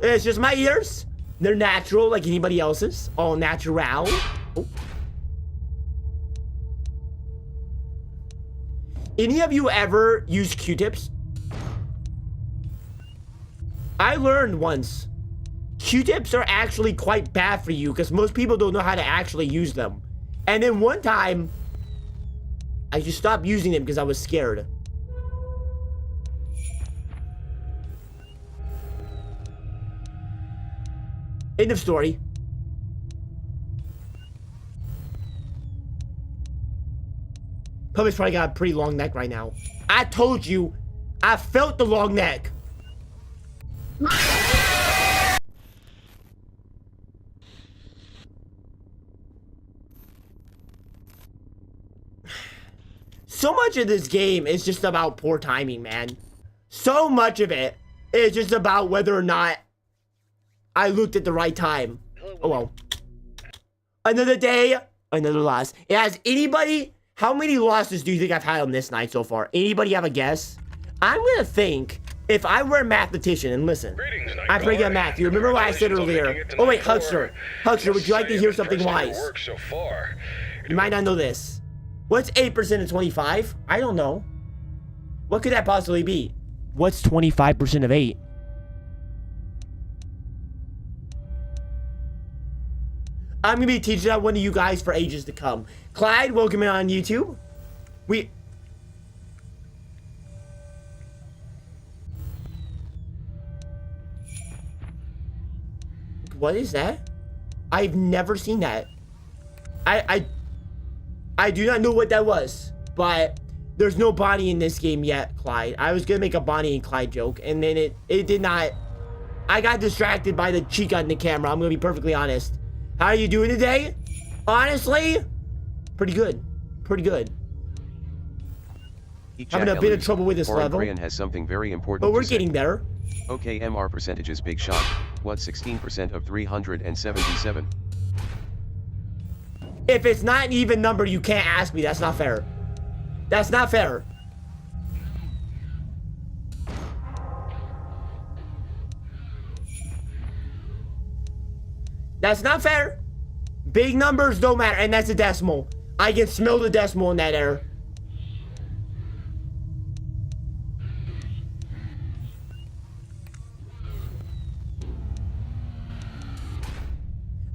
It's just my ears. They're natural like anybody else's. All natural. Oh. Any of you ever use Q-tips? I learned once, Q-tips are actually quite bad for you because most people don't know how to actually use them. And then one time, I just stopped using them because I was scared. End of story. Puppet's probably got a pretty long neck right now. I told you, I felt the long neck. So much of this game is just about poor timing, man. So much of it is just about whether or not I looked at the right time. Oh well. Another day, another loss. Has anybody, how many losses do you think I've had on this night so far? Anybody have a guess? I'm gonna think, if I were a mathematician, and listen, I'm pretty good at math. You remember what I said earlier? Oh wait, Huckster. Huckster, would you like to hear something wise? You might not know this. What's 8% of 25? I don't know. What could that possibly be? What's 25% of 8? I'm gonna be teaching that one to you guys for ages to come. Clyde, welcome in on YouTube. What is that? I've never seen that. I do not know what that was, but there's no Bonnie in this game yet, Clyde. I was gonna make a Bonnie and Clyde joke, and then it did not. I got distracted by the Chica in the camera. I'm gonna be perfectly honest. How are you doing today? Honestly, pretty good. Pretty good. Having a bit of trouble with this level, has something very important but we're to say. getting there. Okay, MR percentages big shot. What 16% of 377? If it's not an even number, you can't ask me. That's not fair. That's not fair. That's not fair. Big numbers don't matter, and that's a decimal. I can smell the decimal in that error.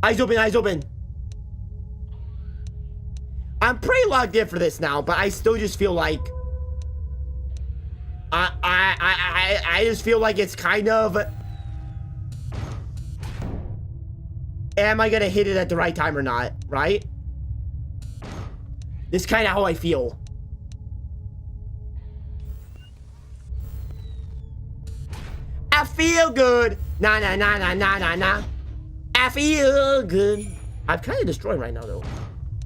Eyes open, eyes open. I'm pretty logged in for this now, but I still just feel like I just feel like it's kind of, am I gonna hit it at the right time or not, right? This is kind of how I feel. At feel good. Nah, nah, nah, nah, nah, nah, nah. I feel good. I'm kind of destroying right now, though.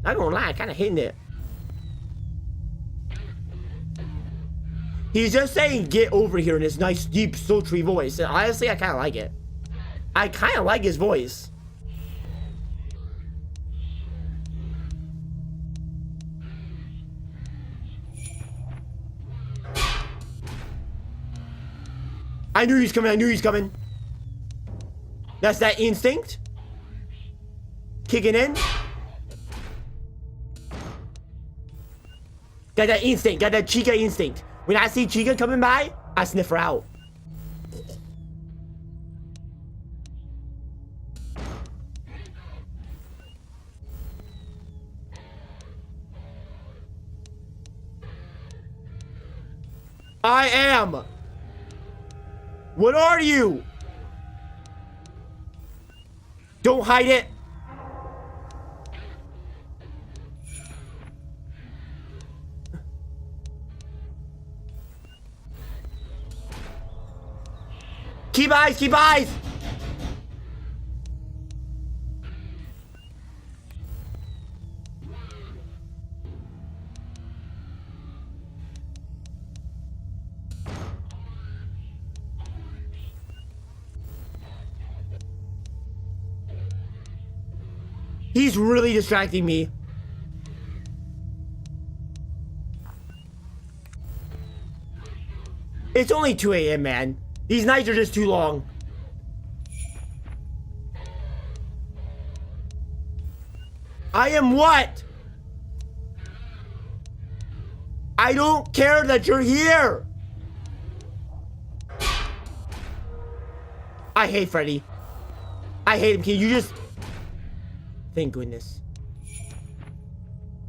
Not gonna lie, kind of hitting it. He's just saying, get over here in his nice, deep, sultry voice. And honestly, I kind of like it. I kind of like his voice. I knew he's coming. I knew he's coming. That's that instinct. Kicking in. Got that instinct. Got that Chica instinct. When I see Chica coming by, I sniff her out. I am. What are you? Don't hide it. Keep eyes, keep eyes. He's really distracting me. It's only 2 a.m., man. These nights are just too long. I am what? I don't care that you're here. I hate Freddy. I hate him. Can you just... Thank goodness.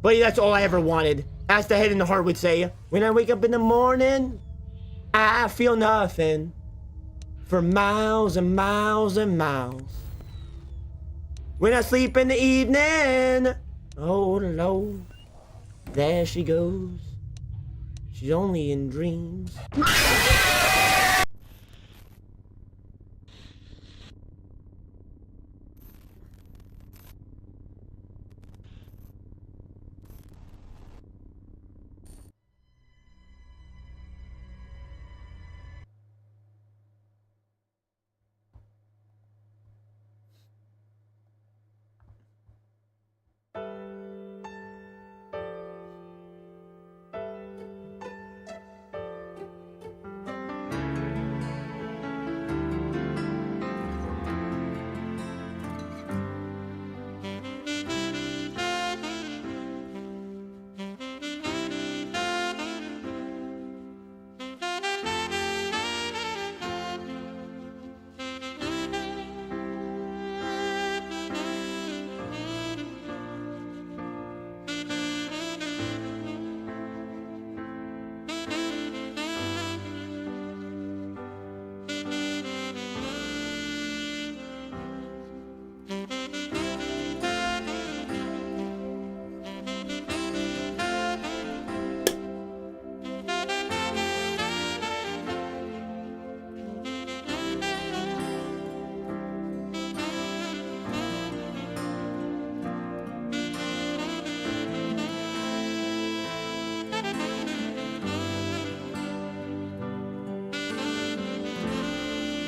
But that's all I ever wanted. As the head and the heart would say, when I wake up in the morning, I feel nothing. For miles and miles and miles. When I sleep in the evening, oh Lord, there she goes. She's only in dreams.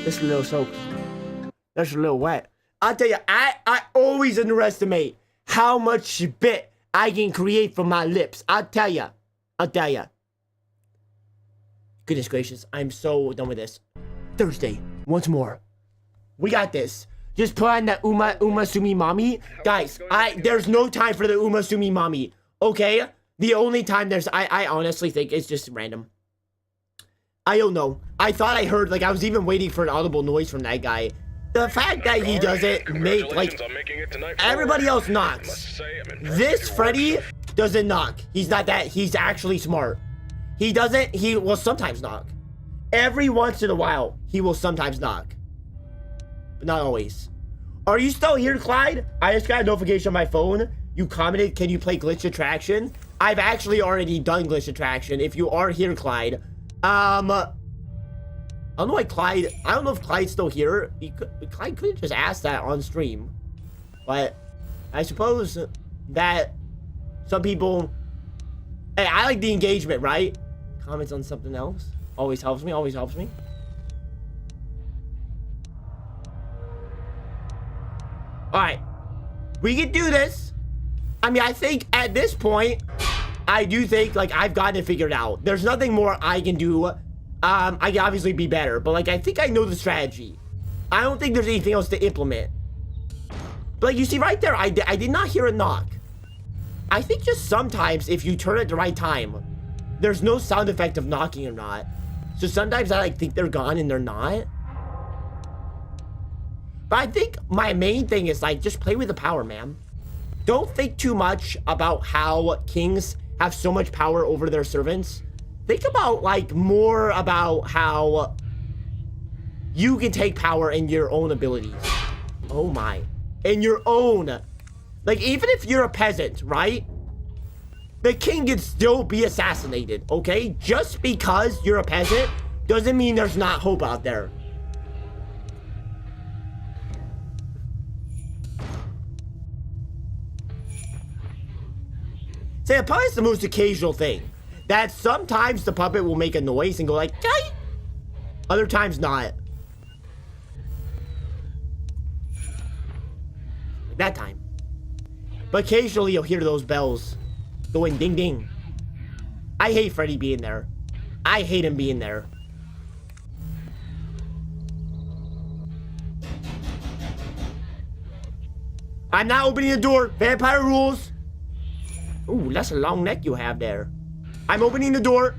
It's a little soaked. That's a little wet. I'll tell you, I always underestimate how much spit I can create from my lips. I'll tell you. Goodness gracious, I'm so done with this. Thursday, once more. We got this. Just put on that Uma Sumi Mommy. Guys, there's no time for the Uma Sumi Mommy. Okay? The only time I honestly think it's just random. I don't know. I thought I heard, like, I was even waiting for an audible noise from that guy. The fact that he doesn't make, like, everybody else knocks. This Freddy doesn't knock. He's not that, he's actually smart. He will sometimes knock. Every once in a while, he will sometimes knock. But not always. Are you still here, Clyde? I just got a notification on my phone. You commented, can you play Glitch Attraction? I've actually already done Glitch Attraction. If you are here, Clyde, I don't know why Clyde. I don't know if Clyde's still here. Clyde could have just asked that on stream, but I suppose that some people. Hey, I like the engagement, right? Comments on something else always helps me. Always helps me. All right, we can do this. I mean, I think at this point, I do think like I've gotten it figured out. There's nothing more I can do. I can obviously be better, but like I think I know the strategy. I don't think there's anything else to implement. But like you see right there, I did not hear a knock. I think just sometimes if you turn it at the right time, there's no sound effect of knocking or not. So sometimes I like think they're gone and they're not. But I think my main thing is like just play with the power, man. Don't think too much about how kings have so much power over their servants. Think about like more about how you can take power in your own abilities. Oh my. In your own. Like even if you're a peasant, right? The king can still be assassinated, okay? Just because you're a peasant doesn't mean there's not hope out there. Say a puppet's the most occasional thing. That sometimes the puppet will make a noise and go like, "Kai!" Other times not. Like that time. But occasionally you'll hear those bells going ding ding. I hate Freddy being there. I hate him being there. I'm not opening the door. Vampire rules. Ooh, that's a long neck you have there. I'm opening the door.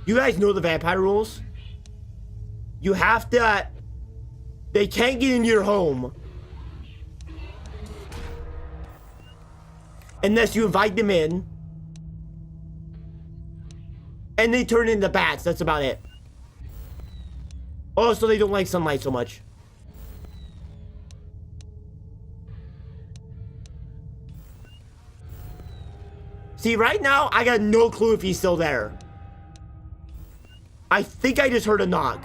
You guys know the vampire rules? You have to... They can't get into your home unless you invite them in. And they turn into bats. That's about it. Oh, so they don't like sunlight so much. See, right now, I got no clue if he's still there. I think I just heard a knock.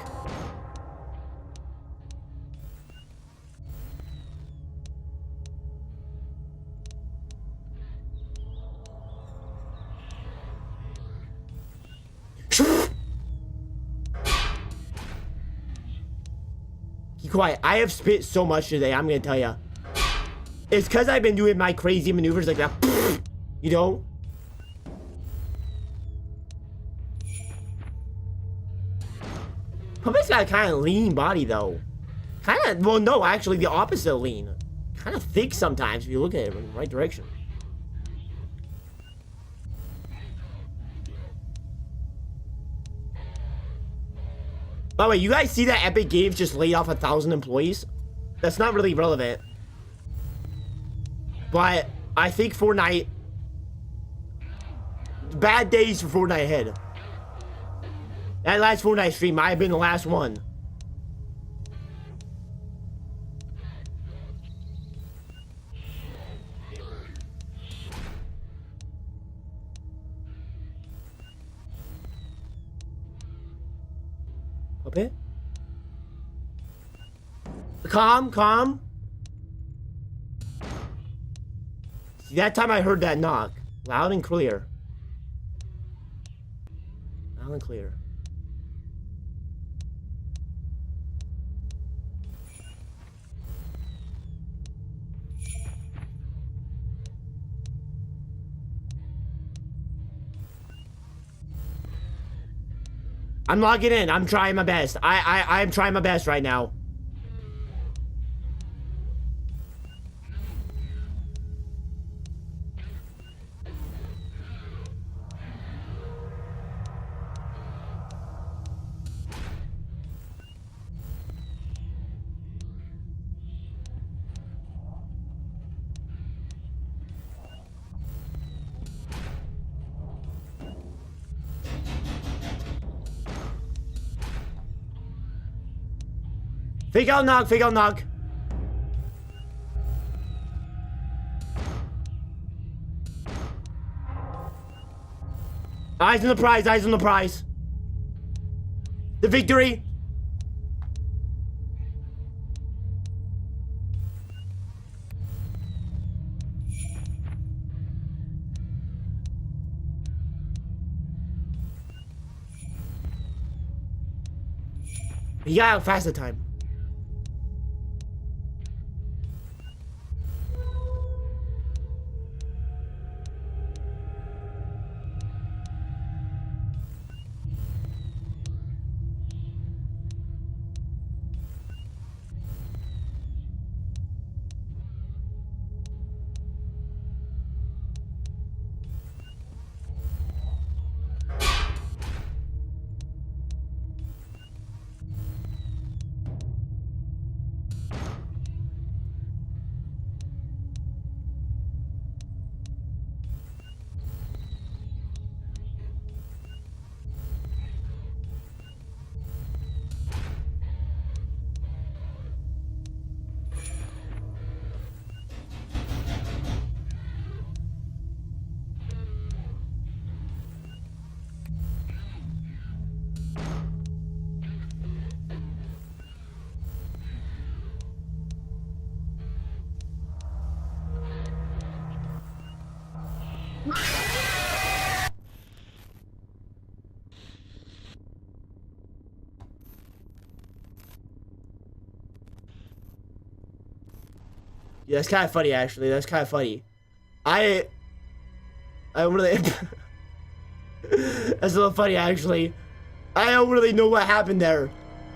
Keep quiet. I have spit so much today, I'm gonna tell you. It's because I've been doing my crazy maneuvers like that. You know? Puppet's got a kind of lean body, though. Kind of, well, no, actually, the opposite of lean. Kind of thick sometimes if you look at it in the right direction. By the way, you guys see that Epic Games just laid off 1,000 employees? That's not really relevant. But I think Fortnite... Bad days for Fortnite ahead. That last Fortnite stream might have been the last one. Okay. Calm, calm. See, that time I heard that knock. Loud and clear. Loud and clear. I'm logging in. I'm trying my best. I'm trying my best right now. Fake out knock, fake out knock. Eyes on the prize, eyes on the prize. The victory. You got out fast that time. Yeah, that's kind of funny, actually. That's kind of funny. I really... That's a little funny, actually. I don't really know what happened there.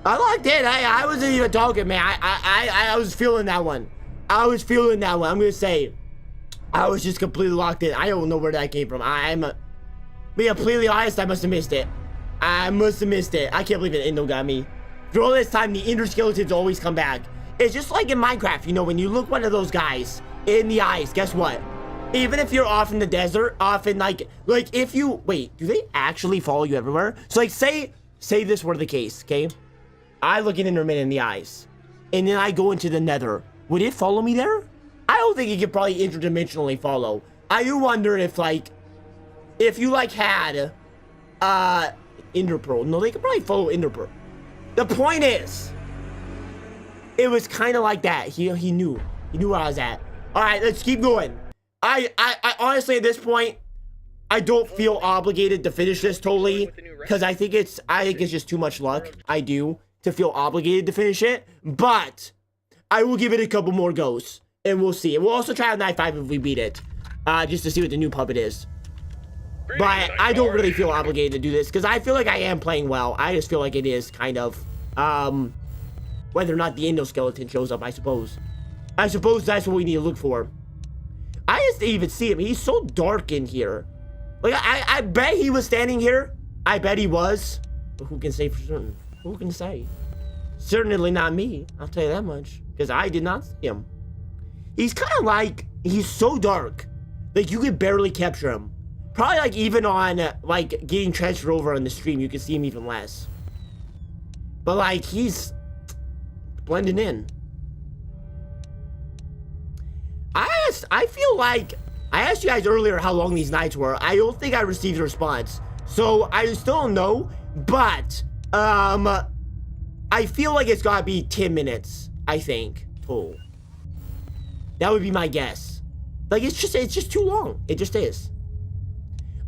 I locked in. I wasn't even talking, man. I was feeling that one. I was feeling that one. I'm gonna say, I was just completely locked in. I don't know where that came from. Being completely honest, I must have missed it. I must have missed it. I can't believe it. Indo got me. For all this time, the ender skeletons always come back. It's just like in Minecraft, you know, when you look one of those guys in the eyes, guess what? Even if you're off in the desert, off in like if you, wait, do they actually follow you everywhere? So like, say this were the case, okay? I look at Enderman in the eyes, and then I go into the nether. Would it follow me there? I don't think it could probably interdimensionally follow. I do wonder if like, if you like had, Ender Pearl. No, they could probably follow Ender Pearl. The point is, it was kind of like that. He knew where I was at. All right, let's keep going. I honestly at this point, I don't feel obligated to finish this totally because I think it's just too much luck. I do to feel obligated to finish it, but I will give it a couple more goes and we'll see. And we'll also try out Night 5 if we beat it, just to see what the new puppet is. But I don't really feel obligated to do this because I feel like I am playing well. I just feel like it is kind of whether or not the endoskeleton shows up, I suppose. I suppose that's what we need to look for. I just didn't even see him. He's so dark in here. Like, I bet he was standing here. I bet he was. But who can say for certain? Who can say? Certainly not me. I'll tell you that much. Because I did not see him. He's kind of like, he's so dark. Like, you could barely capture him. Probably, like, even on, like, getting transferred over on the stream, you can see him even less. But, like, he's blending in. I feel like I asked you guys earlier how long these nights were. I don't think I received a response, so I still don't know. But I feel like it's gotta be 10 minutes. I think total. That would be my guess. Like it's just too long. It just is.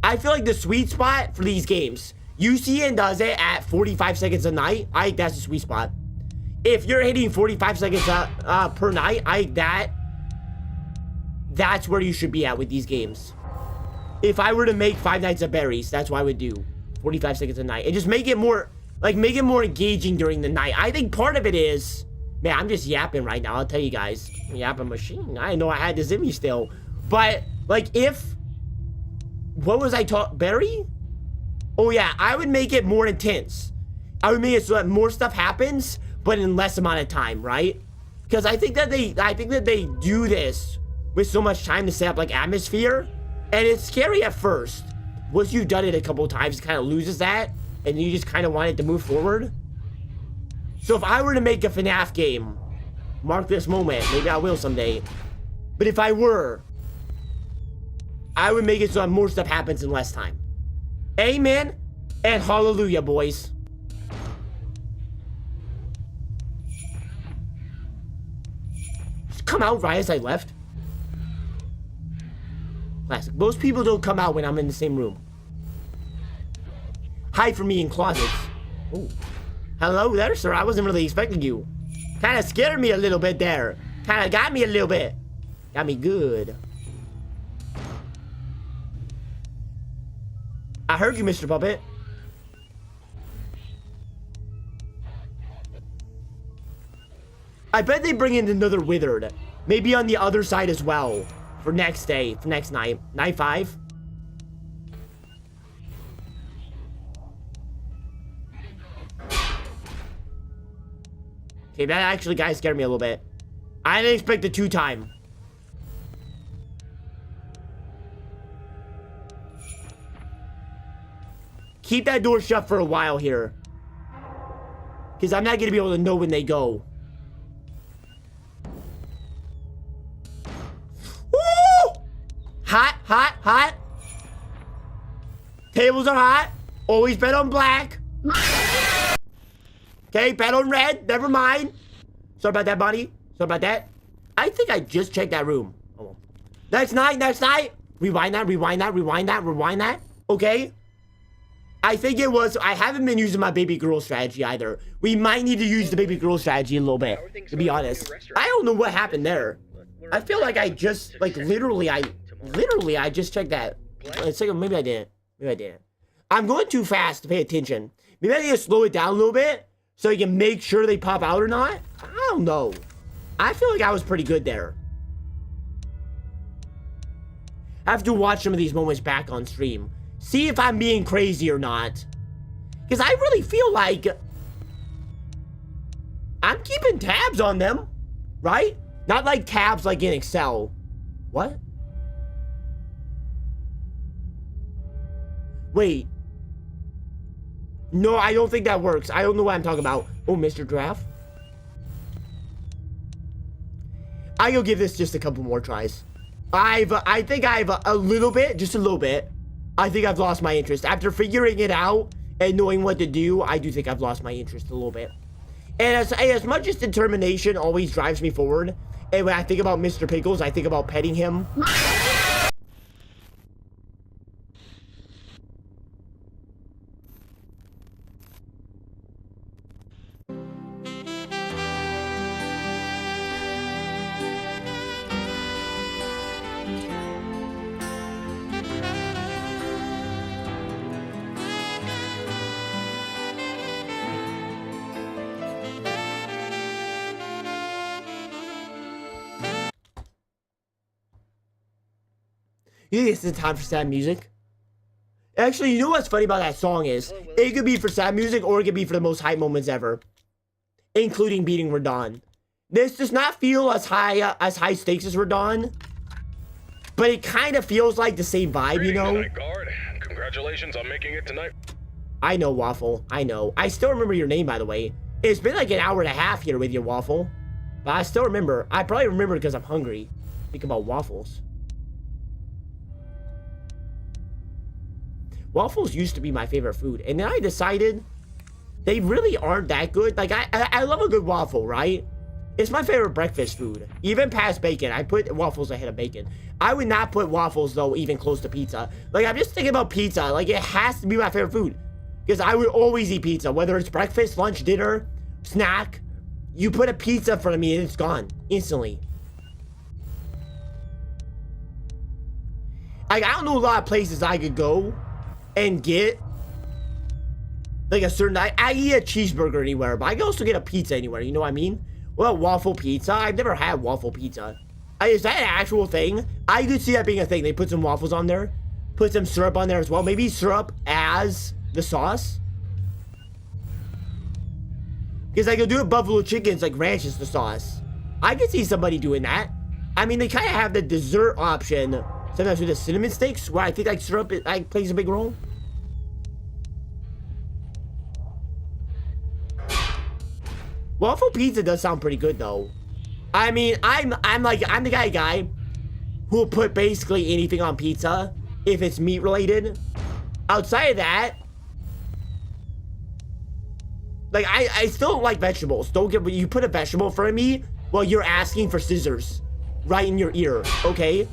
I feel like the sweet spot for these games, UCN does it at 45 seconds a night. I think that's the sweet spot. If you're hitting 45 seconds per night, that's where you should be at with these games. If I were to make 5 Nights at Berries, that's what I would do. 45 seconds a night. And just make it more, like, make it more engaging during the night. I think part of it is, man, I'm just yapping right now. I'll tell you guys. Yapping machine. I didn't know I had this in me still. But, like, what was I talking, Berry? Oh, yeah, I would make it more intense. I would make it so that more stuff happens, but in less amount of time, right? Because I think that they do this with so much time to set up like atmosphere, and it's scary at first. Once you've done it a couple times, it kind of loses that, and you just kind of want it to move forward. So if I were to make a FNAF game, mark this moment, maybe I will someday, but if I were, I would make it so that more stuff happens in less time. Amen and hallelujah, boys. Just come out right as I left. Classic. Most people don't come out when I'm in the same room. Hide from me in closets. Ooh. Hello there, sir. I wasn't really expecting you. Kind of scared me a little bit there. Kind of got me a little bit. Got me good. I heard you, Mr. Puppet. I bet they bring in another Withered. Maybe on the other side as well. For next day. For next night. Night 5. Okay, that actually, guys, scared me a little bit. I didn't expect the 2-time. Keep that door shut for a while here. Because I'm not going to be able to know when they go. Woo! Hot, hot, hot. Tables are hot. Always bet on black. Okay, bet on red. Never mind. Sorry about that, buddy. Sorry about that. I think I just checked that room. Oh. Next night, next night. Rewind that, rewind that, rewind that, rewind that. Okay. I think it was, I haven't been using my baby girl strategy either. We might need to use the baby girl strategy a little bit, to be honest. I don't know what happened there. I feel like I just, like, literally, I just checked that. It's like, maybe I didn't. Maybe I didn't. I'm going too fast to pay attention. Maybe I need to slow it down a little bit so I can make sure they pop out or not. I don't know. I feel like I was pretty good there. I have to watch some of these moments back on stream. See if I'm being crazy or not. Because I really feel like I'm keeping tabs on them. Right? Not like tabs like in Excel. What? Wait. No, I don't think that works. I don't know what I'm talking about. Oh, Mr. Giraffe. I'll give this just a couple more tries. I think I've a little bit, just a little bit. I think I've lost my interest. After figuring it out and knowing what to do, I do think I've lost my interest a little bit. And as much as determination always drives me forward, and when I think about Mr. Pickles, I think about petting him. You think it's the time for sad music? Actually, you know what's funny about that song is, it could be for sad music or it could be for the most hype moments ever. Including beating Radon. This does not feel as high stakes as Radon. But it kind of feels like the same vibe, you know? Night guard. Congratulations on making it tonight. I know, Waffle. I know. I still remember your name, by the way. It's been like an hour and a half here with you, Waffle. But I still remember. I probably remember because I'm hungry. Think about waffles. Waffles used to be my favorite food, and then I decided they really aren't that good. Like, I love a good waffle, right? It's my favorite breakfast food. Even past bacon, I put waffles ahead of bacon. I would not put waffles, though, even close to pizza. Like, I'm just thinking about pizza. Like, it has to be my favorite food. Because I would always eat pizza, whether it's breakfast, lunch, dinner, snack. You put a pizza in front of me, and it's gone instantly. Like, I don't know a lot of places I could go and get like a certain, I eat a cheeseburger anywhere, but I can also get a pizza anywhere, you know what I mean? Well, waffle pizza, I've never had waffle pizza. Is that an actual thing? I could see that being a thing. They put some waffles on there, put some syrup on there as well, maybe syrup as the sauce. Because I could do it buffalo chickens, like ranch is the sauce. I could see somebody doing that. I mean, they kind of have the dessert option sometimes with the cinnamon sticks, where I think like syrup plays a big role. Waffle pizza does sound pretty good though. I mean, I'm the guy who will put basically anything on pizza if it's meat related. outside of that, like, I still don't like vegetables. Don't get, you put a vegetable in front of me, well, you're asking for scissors right in your ear, okay?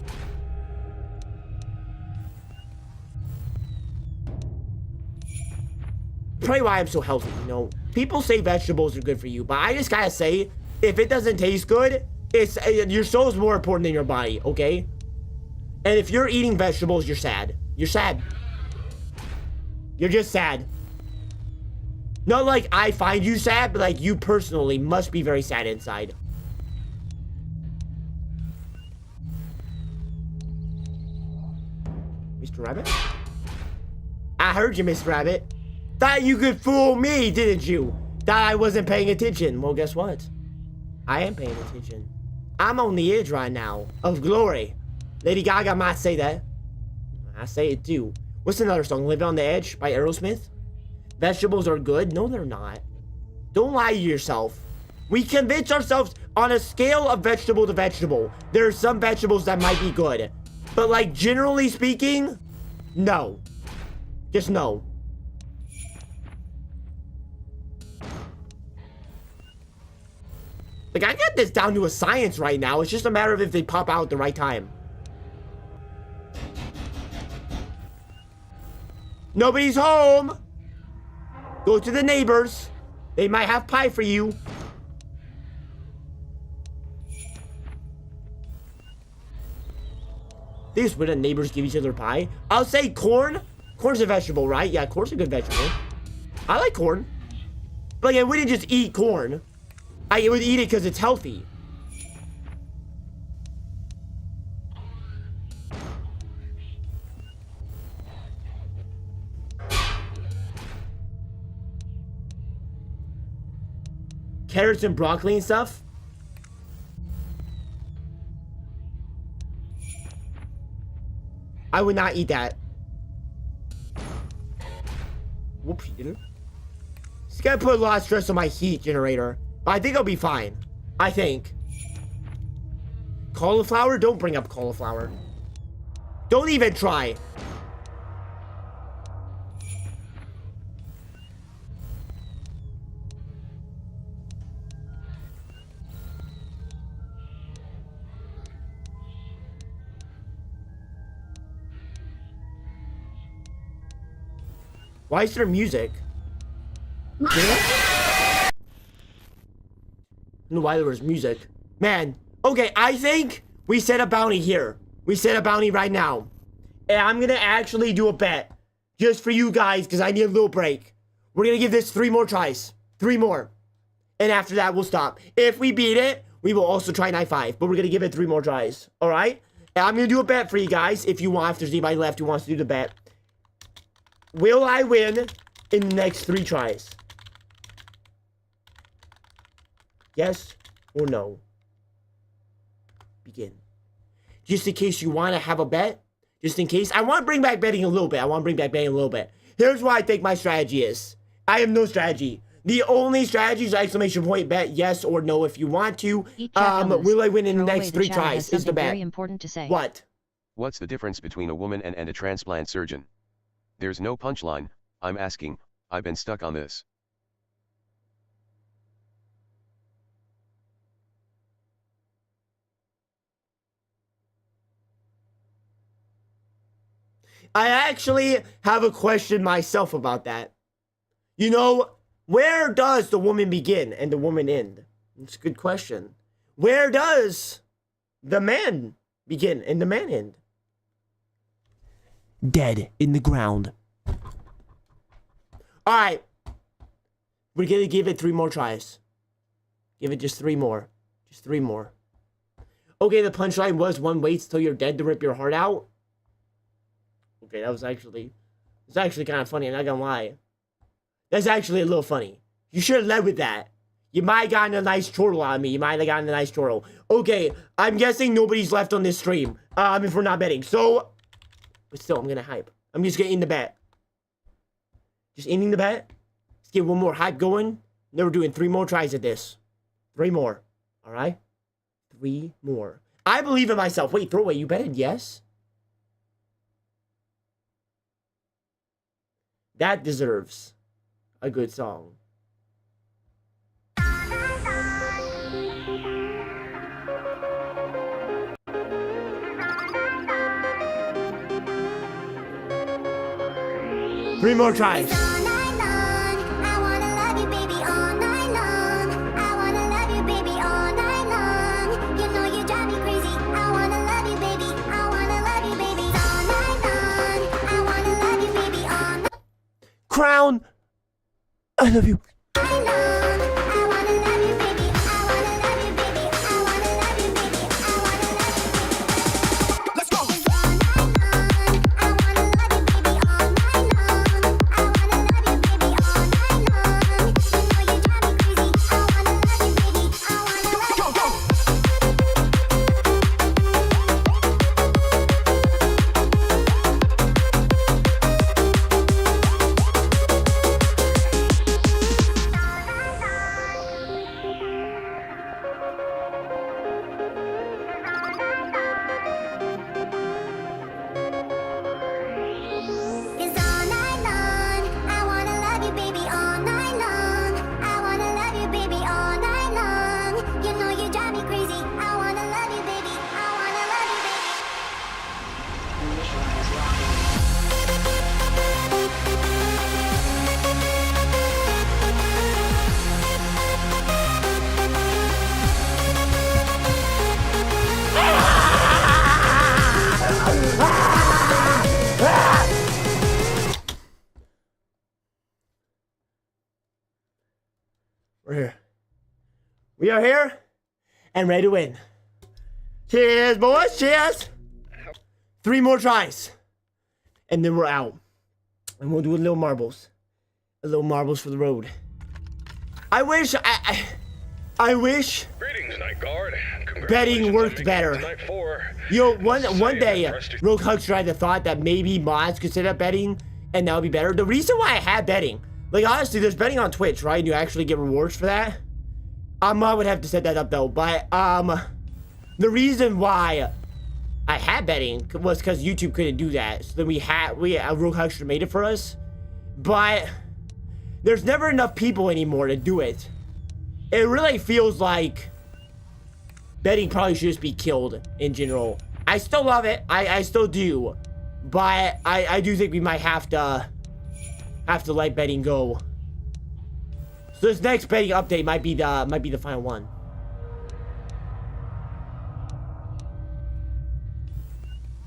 Probably why I'm so healthy, you know? People say vegetables are good for you, but I just gotta say, if it doesn't taste good, your soul is more important than your body, okay? And if you're eating vegetables, you're sad. You're sad. You're just sad. Not like I find you sad, but like you personally must be very sad inside. Mr. Rabbit? I heard you, Mr. Rabbit. Thought you could fool me, didn't you? Thought I wasn't paying attention. Well, guess what? I am paying attention. I'm on the edge right now of glory. Lady Gaga might say that. I say it too. What's another song? Live on the Edge by Aerosmith? Vegetables are good? No, they're not. Don't lie to yourself. We convince ourselves on a scale of vegetable to vegetable. There are some vegetables that might be good. But like generally speaking, no. Just no. Like, I get this down to a science right now. It's just a matter of if they pop out at the right time. Nobody's home. Go to the neighbors. They might have pie for you. This where the neighbors give each other pie. I'll say corn. Corn's a vegetable, right? Yeah, corn's a good vegetable. I like corn. But like, I wouldn't just eat corn. I would eat it because it's healthy. Carrots and broccoli and stuff. I would not eat that. Whoopsie did it. It's gonna put a lot of stress on my heat generator. But I think I'll be fine. I think. Cauliflower? Don't bring up cauliflower. Don't even try. Why is there music? I don't know why there was music. Man, okay, I think we set a bounty here. We set a bounty right now. And I'm gonna actually do a bet. Just for you guys, because I need a little break. We're gonna give this 3 more tries. 3 more. And after that, we'll stop. If we beat it, we will also try night 5. But we're gonna give it 3 more tries. Alright? And I'm gonna do a bet for you guys. If you want, if there's anybody left who wants to do the bet. Will I win in the next 3 tries? Yes or no? Begin. Just in case you want to have a bet. Just in case. I want to bring back betting a little bit. Here's what I think my strategy is. I have no strategy. The only strategy is exclamation point bet yes or no if you want to. Will I win in the next 3 tries is the bet. Very important to say. What? What's the difference between a woman and a transplant surgeon? There's no punchline. I'm asking. I've been stuck on this. I actually have a question myself about that. You know, where does the woman begin and the woman end? It's a good question. Where does the man begin and the man end? Dead in the ground. Alright. We're gonna give it 3 more tries. Give it just 3 more. Just 3 more. Okay, the punchline was one waits till you're dead to rip your heart out. Okay, that was actually... It's actually kind of funny, I'm not gonna lie. That's actually a little funny. You should have led with that. You might have gotten a nice chortle on me. Okay, I'm guessing nobody's left on this stream. If we're not betting. So... But still, I'm gonna hype. I'm just gonna end the bet. Just ending the bet. Let's get one more hype going. Then we're doing 3 more tries at this. 3 more. Alright? 3 more. I believe in myself. Wait, throwaway, you betted yes? That deserves a good song. Three more tries. Crown, I love you. We're here. We are here and ready to win. Cheers, boys. Cheers. 3 more tries. And then we're out. And we'll do a little marbles. A little marbles for the road. I wish I wish Greetings, Night Guard. betting worked better. Night 4. Yo, one day, Rogue Huckster had the thought that maybe mods could set up betting and that would be better. The reason why I had betting, like honestly, there's betting on Twitch, right? And you actually get rewards for that. I would have to set that up though. But the reason why I had betting was because YouTube couldn't do that. So then Rogue Huckster made it for us. But there's never enough people anymore to do it. It really feels like betting probably should just be killed in general. I still love it. I still do. But I do think we might have to let betting go. So this next betting update might be the final one.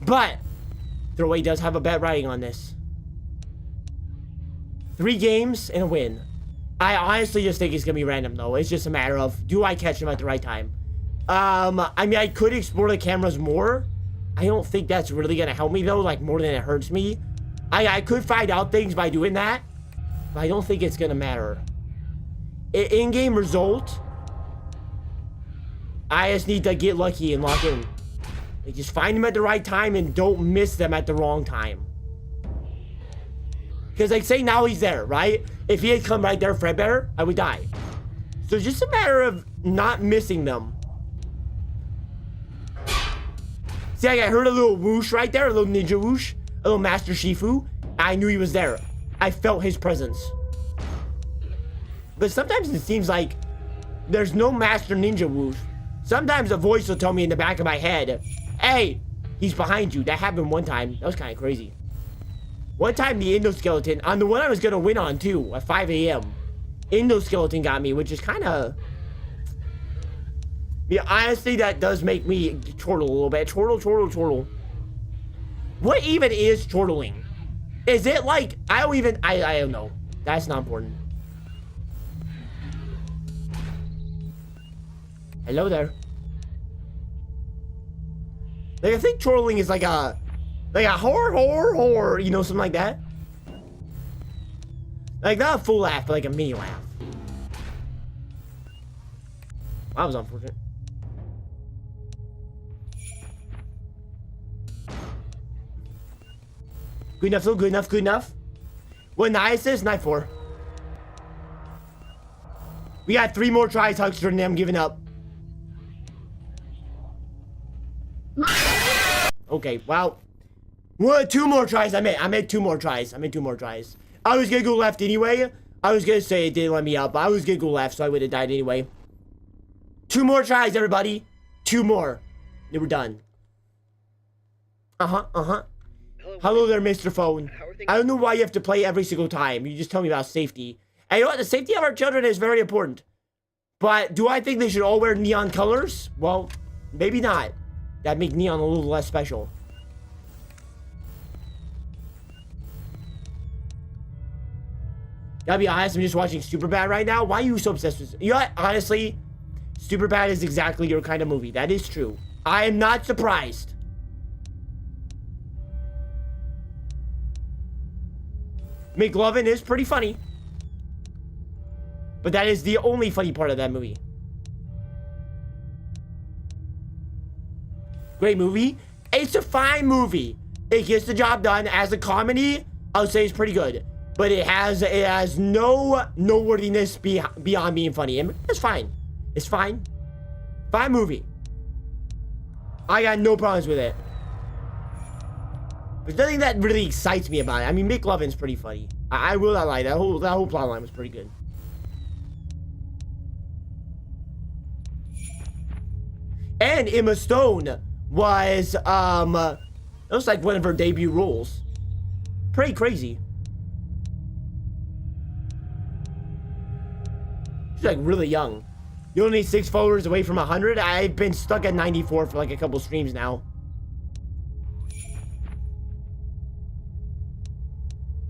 But Throwaway does have a bet writing on this. 3 games and a win. I honestly just think it's gonna be random though. It's just a matter of, do I catch him at the right time? I mean, I could explore the cameras more. I don't think that's really gonna help me though, like more than it hurts me. I could find out things by doing that, but I don't think it's gonna matter. In-game result, I just need to get lucky and lock in. Like, just find them at the right time and don't miss them at the wrong time. Because, like, say now he's there, right? If he had come right there, Fredbear, I would die. So it's just a matter of not missing them. See, like, I heard a little whoosh right there, a little ninja whoosh, a little Master Shifu. I knew he was there. I felt his presence. But sometimes it seems like there's no Master Ninja whoosh. Sometimes a voice will tell me in the back of my head, hey, he's behind you. That happened one time. That was kind of crazy. One time the endoskeleton, on the one I was going to win on too, at 5 a.m. Endoskeleton got me, which is kind of... Yeah, honestly, that does make me chortle a little bit. Chortle. What even is chortling? Is it like, I don't know. That's not important. Hello there. Like, I think chortling is like a horror, you know, something like that. Like, not a full laugh, but like a mini laugh. That was unfortunate. Good enough, though. Good enough. What night is this? Night 4. We got 3 more tries, Huckster, and then I'm giving up. Okay, well. 2 more tries. I made 2 more tries. I was gonna go left anyway. I was gonna say it didn't let me out, but I was gonna go left, so I would have died anyway. 2 more tries, everybody. 2 more. Then we're done. Hello there, Mr. Phone. I don't know why you have to play every single time. You just tell me about safety. And you know what? The safety of our children is very important. But do I think they should all wear neon colors? Well, maybe not. That'd make neon a little less special. Gotta be honest, I'm just watching Superbad right now. Why are you so obsessed with... You know what? Honestly, Superbad is exactly your kind of movie. That is true. I am not surprised. McLovin is pretty funny. But that is the only funny part of that movie. Great movie. It's a fine movie. It gets the job done. As a comedy, I would say it's pretty good. But it has no noteworthiness beyond being funny. And it's fine. It's fine. Fine movie. I got no problems with it. There's nothing that really excites me about it. I mean, McLovin's pretty funny. I will not lie. That whole plot line was pretty good. And Emma Stone was, it was like one of her debut roles. Pretty crazy. She's like really young. You only need 6 followers away from 100. I've been stuck at 94 for like a couple streams now.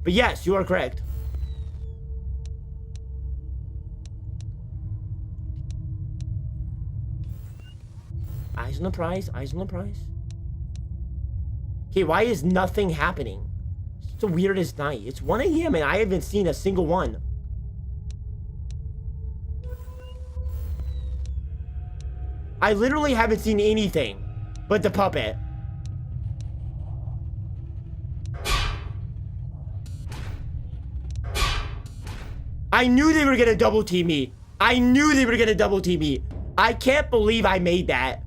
But yes, you are correct. Eyes on the prize, eyes on the prize. Okay, why is nothing happening? It's the weirdest night. It's 1 a.m. and I haven't seen a single one. I literally haven't seen anything but the puppet. I knew they were gonna double team me. I knew they were gonna double team me. I can't believe I made that.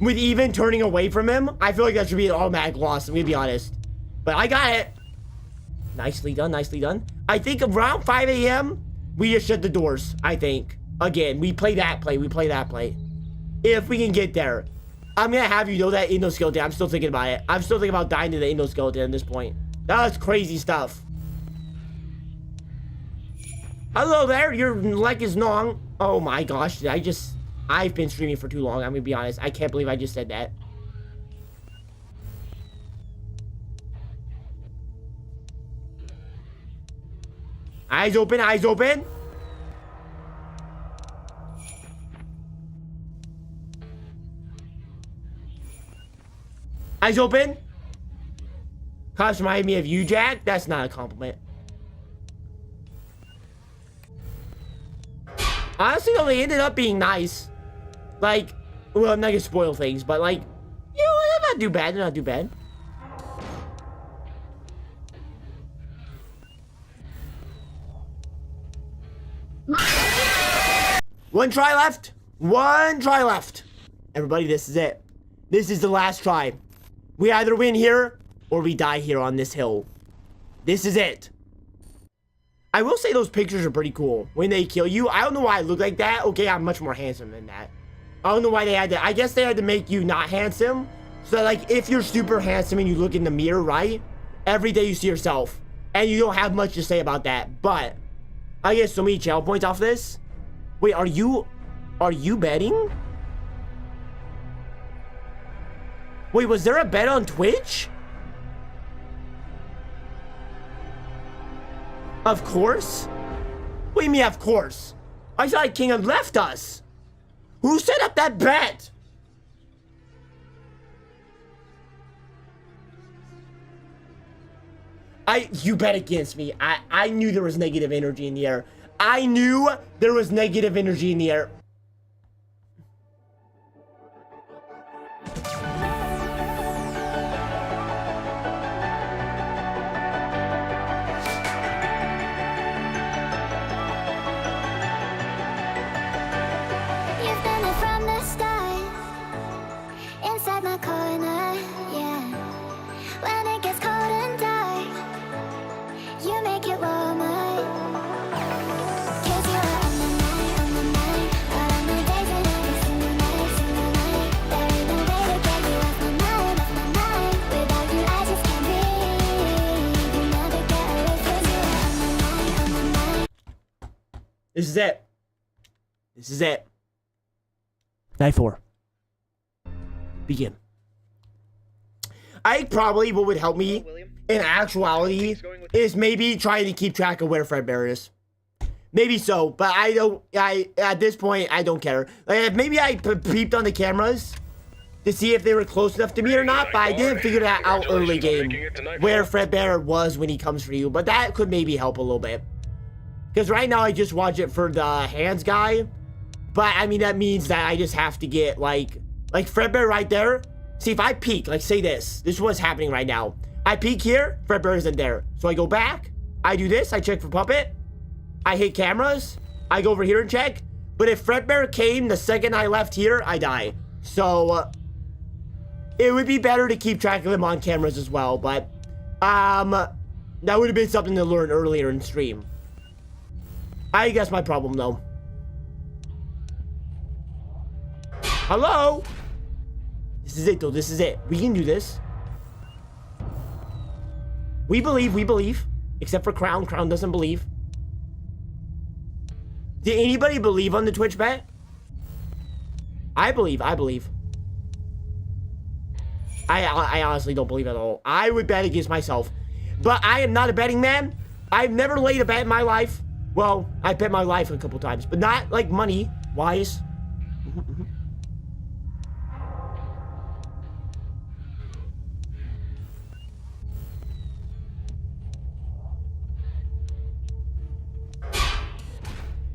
With even turning away from him, I feel like that should be an automatic loss, I'm gonna be honest. But I got it. Nicely done, nicely done. I think around 5 a.m., we just shut the doors, I think. Again, we play that play, we play that play. If we can get there. I'm gonna have you know that endoskeleton, I'm still thinking about it. I'm still thinking about dying to the endoskeleton at this point. That's crazy stuff. Hello there, your leg is long. Oh my gosh, I've been streaming for too long, I'm gonna be honest. I can't believe I just said that. Eyes open, eyes open. Eyes open. Cops remind me of you, Jack. That's not a compliment. Honestly, though, they ended up being nice. Like, well, I'm not gonna spoil things, but like, you know, they're not too bad. They're not too bad. One try left. One try left. Everybody, this is it. This is the last try. We either win here or we die here on this hill. This is it. I will say those pictures are pretty cool. When they kill you, I don't know why I look like that. Okay, I'm much more handsome than that. I don't know why they had to. I guess they had to make you not handsome. So, like, if you're super handsome and you look in the mirror, right? Every day you see yourself. And you don't have much to say about that. But I get so many channel points off this. Wait, are you betting? Wait, was there a bet on Twitch? Of course? What do you mean, of course? I thought King had left us. Who set up that bet? You bet against me. I knew there was negative energy in the air. I knew there was negative energy in the air. You've been there from the start, inside my corner, yeah. When it gets cold and dark, This is it. This is it. Night 4. Begin. I think probably what would help me in actuality is maybe trying to keep track of where Fredbear is. Maybe so, but at this point, I don't care. Like, maybe I peeped on the cameras to see if they were close enough to me or not, but I didn't figure that out early game, where Fredbear was when he comes for you, but that could maybe help a little bit. Because right now, I just watch it for the hands guy, but I mean, that means that I just have to get, like Fredbear right there. See, if I peek, like, say this is what's happening right now. I peek here, Fredbear isn't there. So I go back, I do this, I check for Puppet, I hit cameras, I go over here and check. But if Fredbear came the second I left here, I die. So, it would be better to keep track of him on cameras as well. But, that would have been something to learn earlier in stream. I think that's my problem, though. Hello? This is it, though. This is it. We can do this. We believe, we believe. Except for Crown. Crown doesn't believe. Did anybody believe on the Twitch bet? I believe, I believe. I honestly don't believe at all. I would bet against myself. But I am not a betting man. I've never laid a bet in my life. Well, I bet my life a couple times. But not, like, money-wise.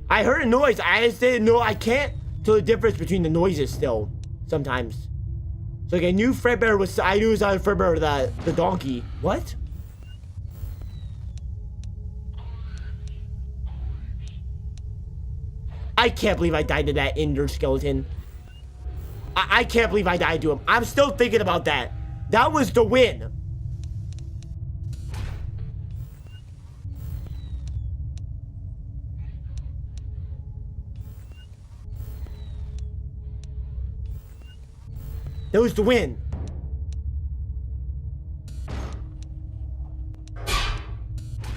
I heard a noise. I just didn't know. I can't tell the difference between the noises still. Sometimes. So, like, I knew Fredbear was... I knew it was either Fredbear or the donkey. What? I can't believe I died to that Ender skeleton. I can't believe I died to him. I'm still thinking about that. That was the win. That was the win.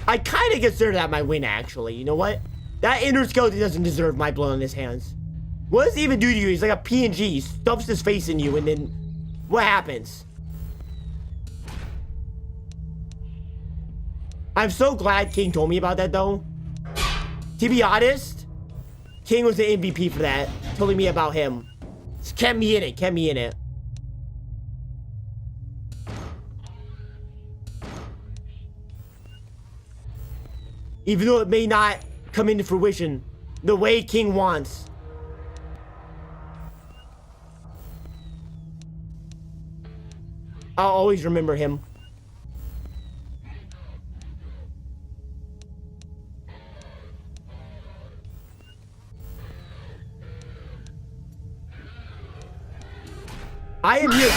I kind of consider that my win, actually. You know what? That Ender skeleton doesn't deserve my blood on his hands. What does he even do to you? He's like a PNG. He stuffs his face in you, and then what happens? I'm so glad King told me about that, though. To be honest, King was the MVP for that. Telling me about him. Just kept me in it. Kept me in it. Even though it may not come into fruition the way King wants. I'll always remember him. I am here.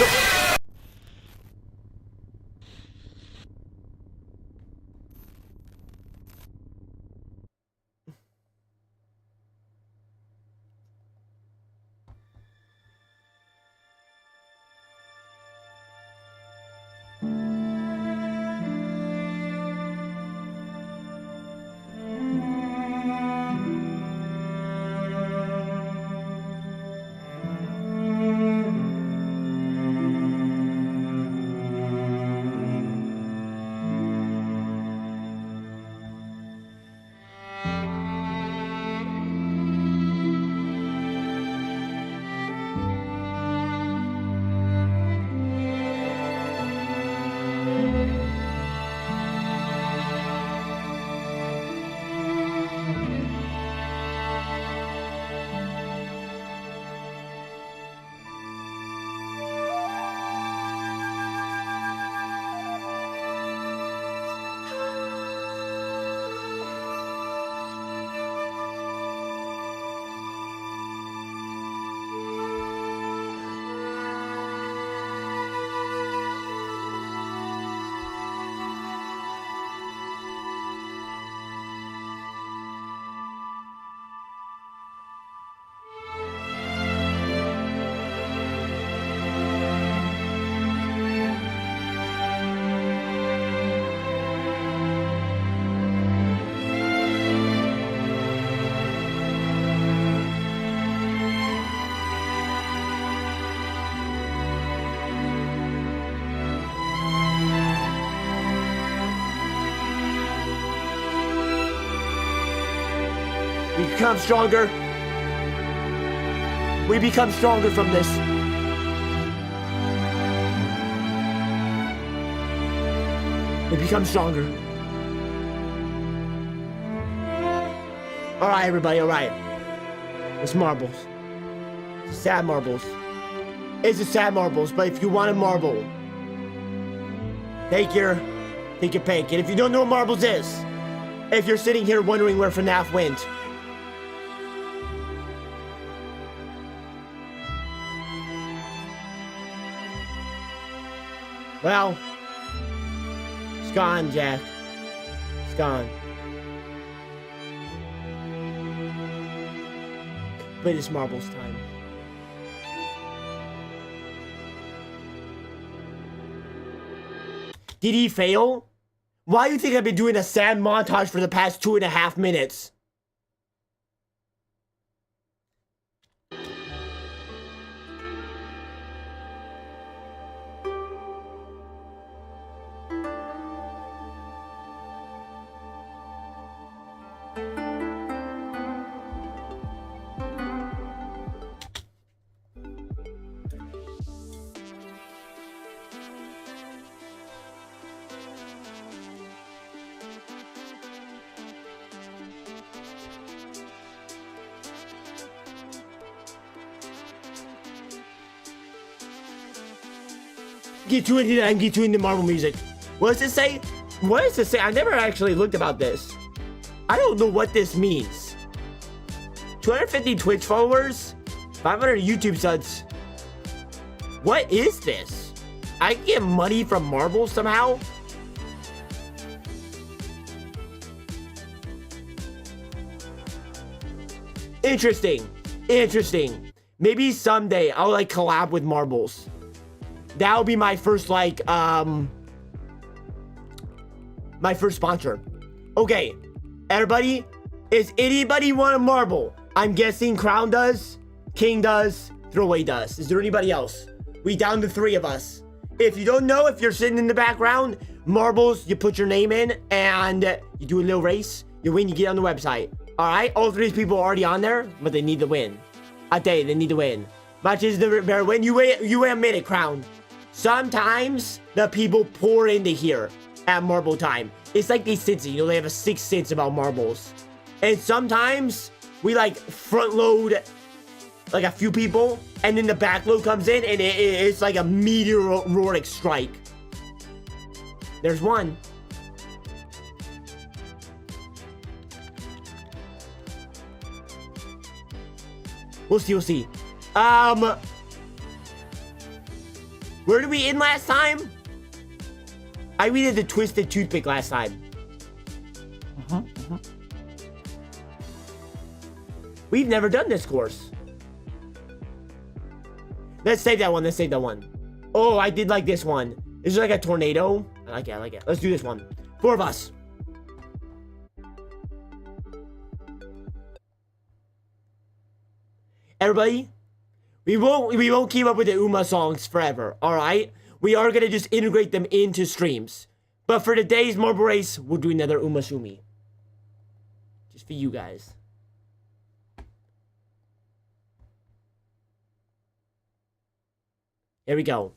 We become stronger. We become stronger from this. We become stronger. Alright, everybody, alright. It's marbles. It's sad marbles. It's a sad marbles, but if you want a marble, take your pick. And if you don't know what marbles is, if you're sitting here wondering where FNAF went, well, it's gone, Jack. It's gone. But it's marbles time. Did he fail? Why do you think I've been doing a sad montage for the past 2.5 minutes? Get you into that and get you into Marvel music. What does it say? What does it say? I never actually looked about this. I don't know what this means. 250 Twitch followers, 500 YouTube subs. What is this? I can get money from Marvel somehow? Interesting. Interesting. Maybe someday I'll like collab with Marbles. That would be my first like my first sponsor. Okay, everybody, is anybody want a marble? I'm guessing Crown does, King does, Throwaway does. Is there anybody else? We down to 3 of us. If you don't know, if you're sitting in the background, marbles, you put your name in and you do a little race. You win, you get on the website. All right, all 3 people are already on there, but they need to win. I tell you, they need to win. Much is the better win. You wait a minute, Crown. Sometimes the people pour into here at marble time. It's like they sense it, you know, they have a 6th sense about marbles. And sometimes we like front load like a few people, and then the back load comes in and it's like a meteoric strike. There's one. We'll see, we'll see. Where did we end last time? We did the twisted toothpick last time. We've never done this course. Let's save that one. Let's save that one. Oh, I did like this one. This is like a tornado. I like it. I like it. Let's do this one. 4 of us. Everybody, we won't keep up with the Uma songs forever, alright? We are gonna just integrate them into streams. But for today's marble race, we'll do another Uma Sumi. Just for you guys. Here we go.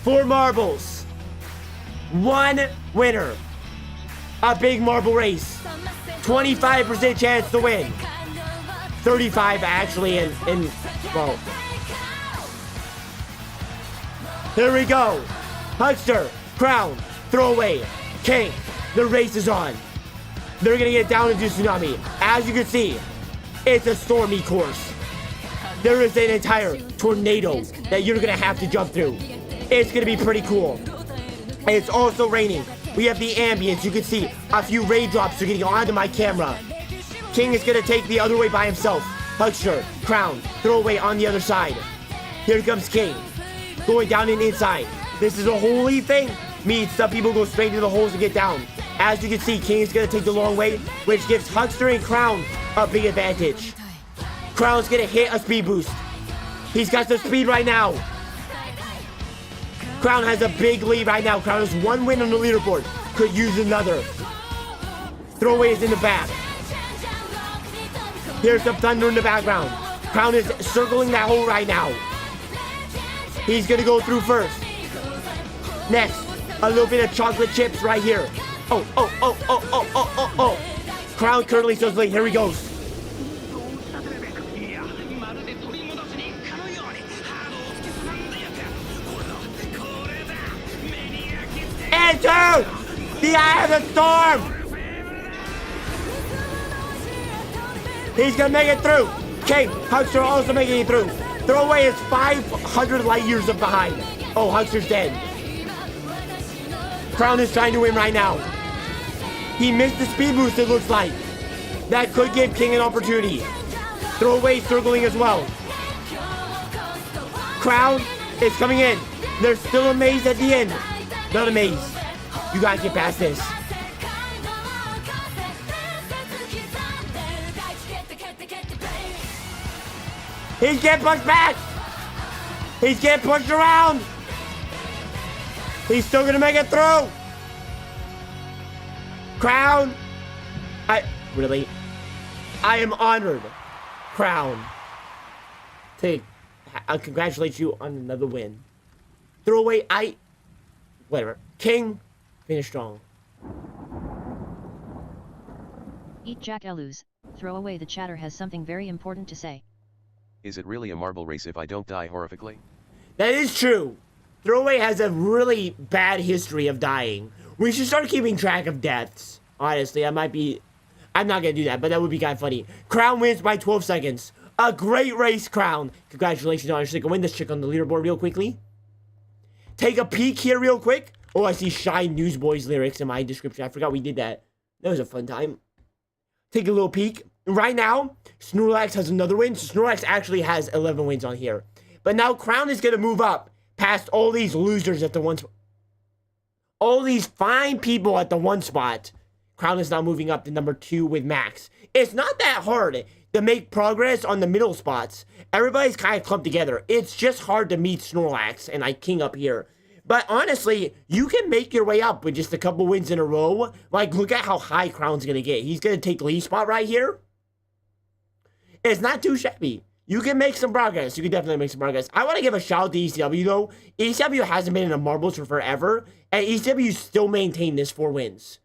4 marbles. 1 winner. A big marble race. 25% chance to win. 35 actually, and well. Here we go. Huckster, Crown, Throwaway, King. The race is on. They're gonna get down into Tsunami. As you can see, it's a stormy course. There is an entire tornado that you're gonna have to jump through. It's gonna be pretty cool. And it's also raining. We have the ambience. You can see a few raindrops are getting onto my camera. King is gonna take the other way by himself. Huckster, Crown, Throwaway on the other side. Here comes King, going down and inside. This is a holy thing. Means some people go straight to the holes and get down. As you can see, King is gonna take the long way, which gives Huckster and Crown a big advantage. Crown's gonna hit a speed boost. He's got some speed right now. Crown has a big lead right now. Crown has 1 win on the leaderboard. Could use another. Throwaway is in the back. Here's some thunder in the background. Crown is circling that hole right now. He's gonna go through first. Next, a little bit of chocolate chips right here. Oh. Crown currently so late. Here he goes. Enter the eye of the storm. He's gonna make it through. King, Huckster also making it through. Throwaway is 500 light years of behind. Oh, Huckster's dead. Crown is trying to win right now. He missed the speed boost, it looks like. That could give King an opportunity. Throwaway circling as well. Crown is coming in. There's still a maze at the end. Not a maze. You gotta get past this. He's getting pushed back. He's getting pushed around. He's still gonna make it through. Crown. I am honored. Crown. I congratulate you on another win. Throwaway, whatever. King, finish strong. Eat Jack Elus. Throw away the chatter has something very important to say. Is it really a marble race if I don't die horrifically? That is true. Throwaway has a really bad history of dying. We should start keeping track of deaths. Honestly, I'm not gonna do that, but that would be kind of funny. Crown wins by 12 seconds. A great race, Crown. Congratulations on your second win. Let's check on the leaderboard real quickly. Take a peek here real quick. Oh, I see Shy Newsboys lyrics in my description. I forgot we did that. That was a fun time. Take a little peek. Right now, Snorlax has another win. So Snorlax actually has 11 wins on here. But now Crown is going to move up past all these losers at the one spot. All these fine people at the one spot. Crown is now moving up to number 2 with Max. It's not that hard to make progress on the middle spots. Everybody's kind of clumped together. It's just hard to meet Snorlax and like King up here. But honestly, you can make your way up with just a couple wins in a row. Like, look at how high Crown's going to get. He's going to take the lead spot right here. It's not too shabby. You can make some progress. You can definitely make some progress. I want to give a shout out to ECW, though. ECW hasn't been in the marbles for forever, and ECW still maintained this 4 wins.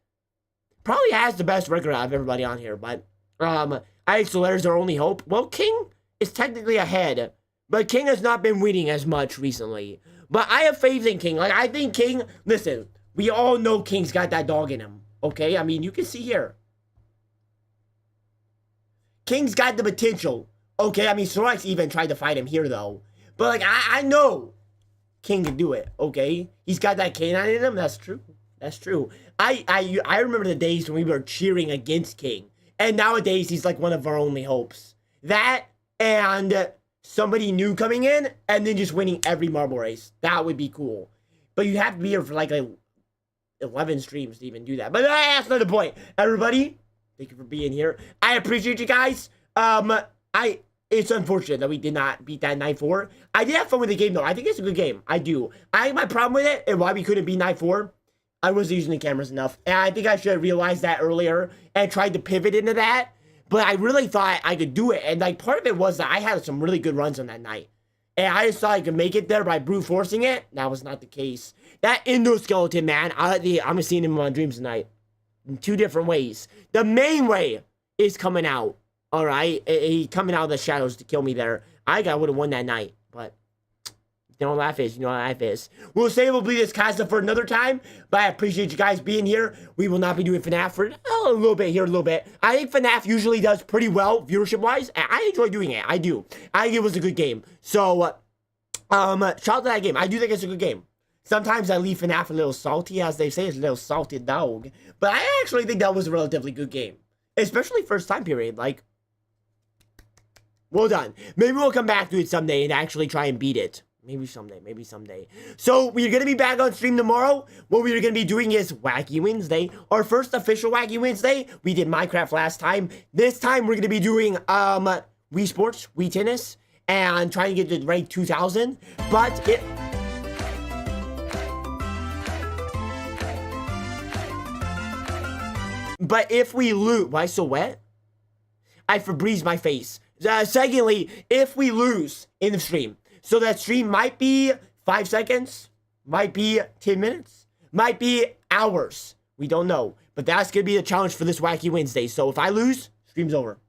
Probably has the best record out of everybody on here, but I think Solaire is our only hope. Well, King is technically ahead, but King has not been winning as much recently. But I have faith in King. Like, I think King, listen, we all know King's got that dog in him, okay? I mean, you can see here. King's got the potential. Okay, I mean, Snorlax even tried to fight him here, though. But, like, I know King can do it, okay? He's got that canine in him. That's true. That's true. I remember the days when we were cheering against King. And nowadays, he's, like, one of our only hopes. That and somebody new coming in and then just winning every marble race. That would be cool. But you have to be here for, like, 11 streams to even do that. But that's not the point. Everybody, thank you for being here. I appreciate you guys. It's unfortunate that we did not beat that 9-4. I did have fun with the game, though. I think it's a good game. I do. My problem with it and why we couldn't beat 9-4, I wasn't using the cameras enough. And I think I should have realized that earlier and tried to pivot into that. But I really thought I could do it. And, like, part of it was that I had some really good runs on that night. And I just thought I could make it there by brute forcing it. That was not the case. That endoskeleton, man, I'm seeing him in my dreams tonight. In 2 different ways. The main way is coming out. All right, he coming out of the shadows to kill me there. I would have won that night, but you know what life is. You know what life is. We'll save this cast for another time, but I appreciate you guys being here. We will not be doing FNAF for a little bit here, a little bit. I think FNAF usually does pretty well viewership-wise. I enjoy doing it. I do. I think it was a good game. So, shout out to that game. I do think it's a good game. Sometimes I leave FNAF a little salty, as they say, it's a little salty dog. But I actually think that was a relatively good game, especially first time period. Like, well done. Maybe we'll come back to it someday and actually try and beat it. Maybe someday, maybe someday. So, we're going to be back on stream tomorrow. What we're going to be doing is Wacky Wednesday. Our first official Wacky Wednesday. We did Minecraft last time. This time, we're going to be doing Wii Sports, Wii Tennis, and trying to get to rank 2000. But if we lose... Why so wet? I Febreze my face. Secondly, if we lose in the stream, so that stream might be 5 seconds, might be 10 minutes, might be hours. We don't know. But that's going to be the challenge for this Wacky Wednesday. So if I lose, stream's over.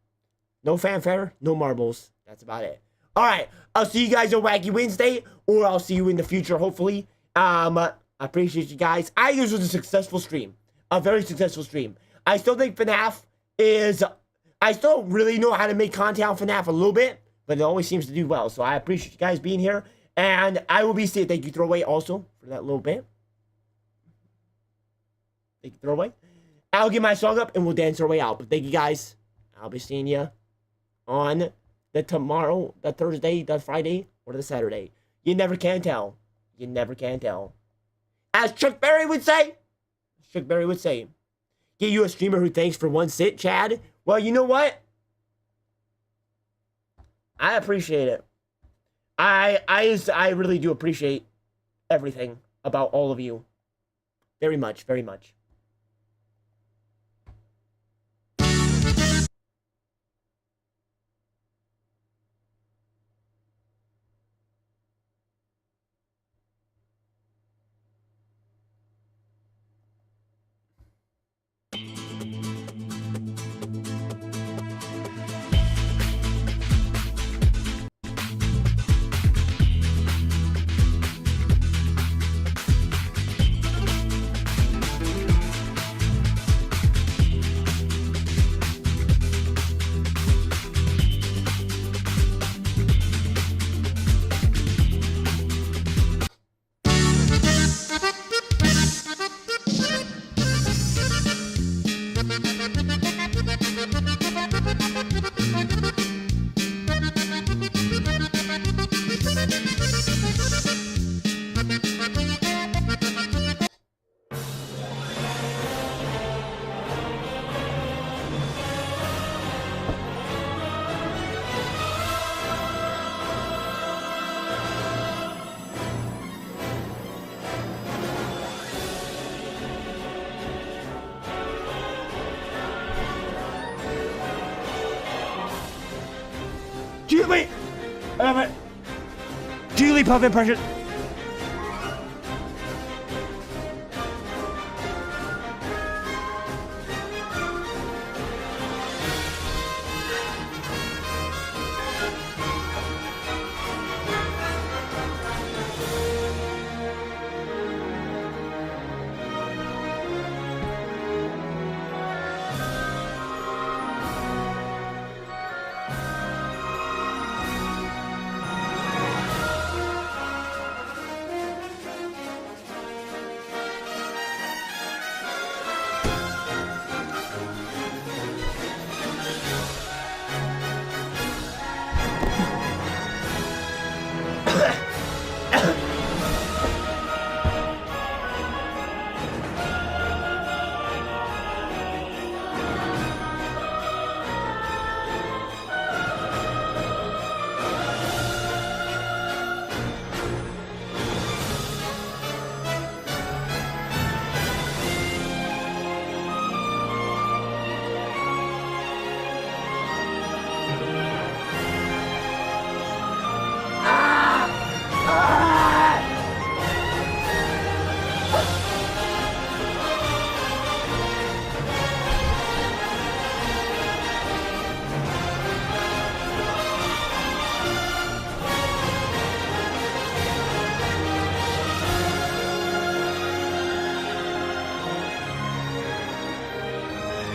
No fanfare, no marbles. That's about it. All right. I'll see you guys on Wacky Wednesday, or I'll see you in the future, hopefully. I appreciate you guys. I think this was a successful stream. A very successful stream. I still think FNAF is... I still really know how to make content on FNAF a little bit, but it always seems to do well. So I appreciate you guys being here. And I will be saying thank you, Throwaway, also, for that little bit. Thank you, Throwaway. I'll get my song up, and we'll dance our way out. But thank you, guys. I'll be seeing you on the tomorrow, the Thursday, the Friday, or the Saturday. You never can tell. You never can tell. As Chuck Berry would say. Get you a streamer who thanks for one sit, Chad. Well, you know what? I appreciate it. I really do appreciate everything about all of you. Very much, very much. Wait! Jigglypuff impression!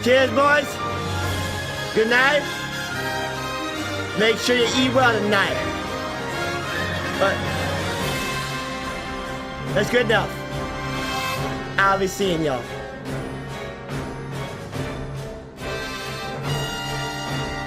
Cheers, boys. Good night. Make sure you eat well tonight. But that's good enough. I'll be seeing y'all.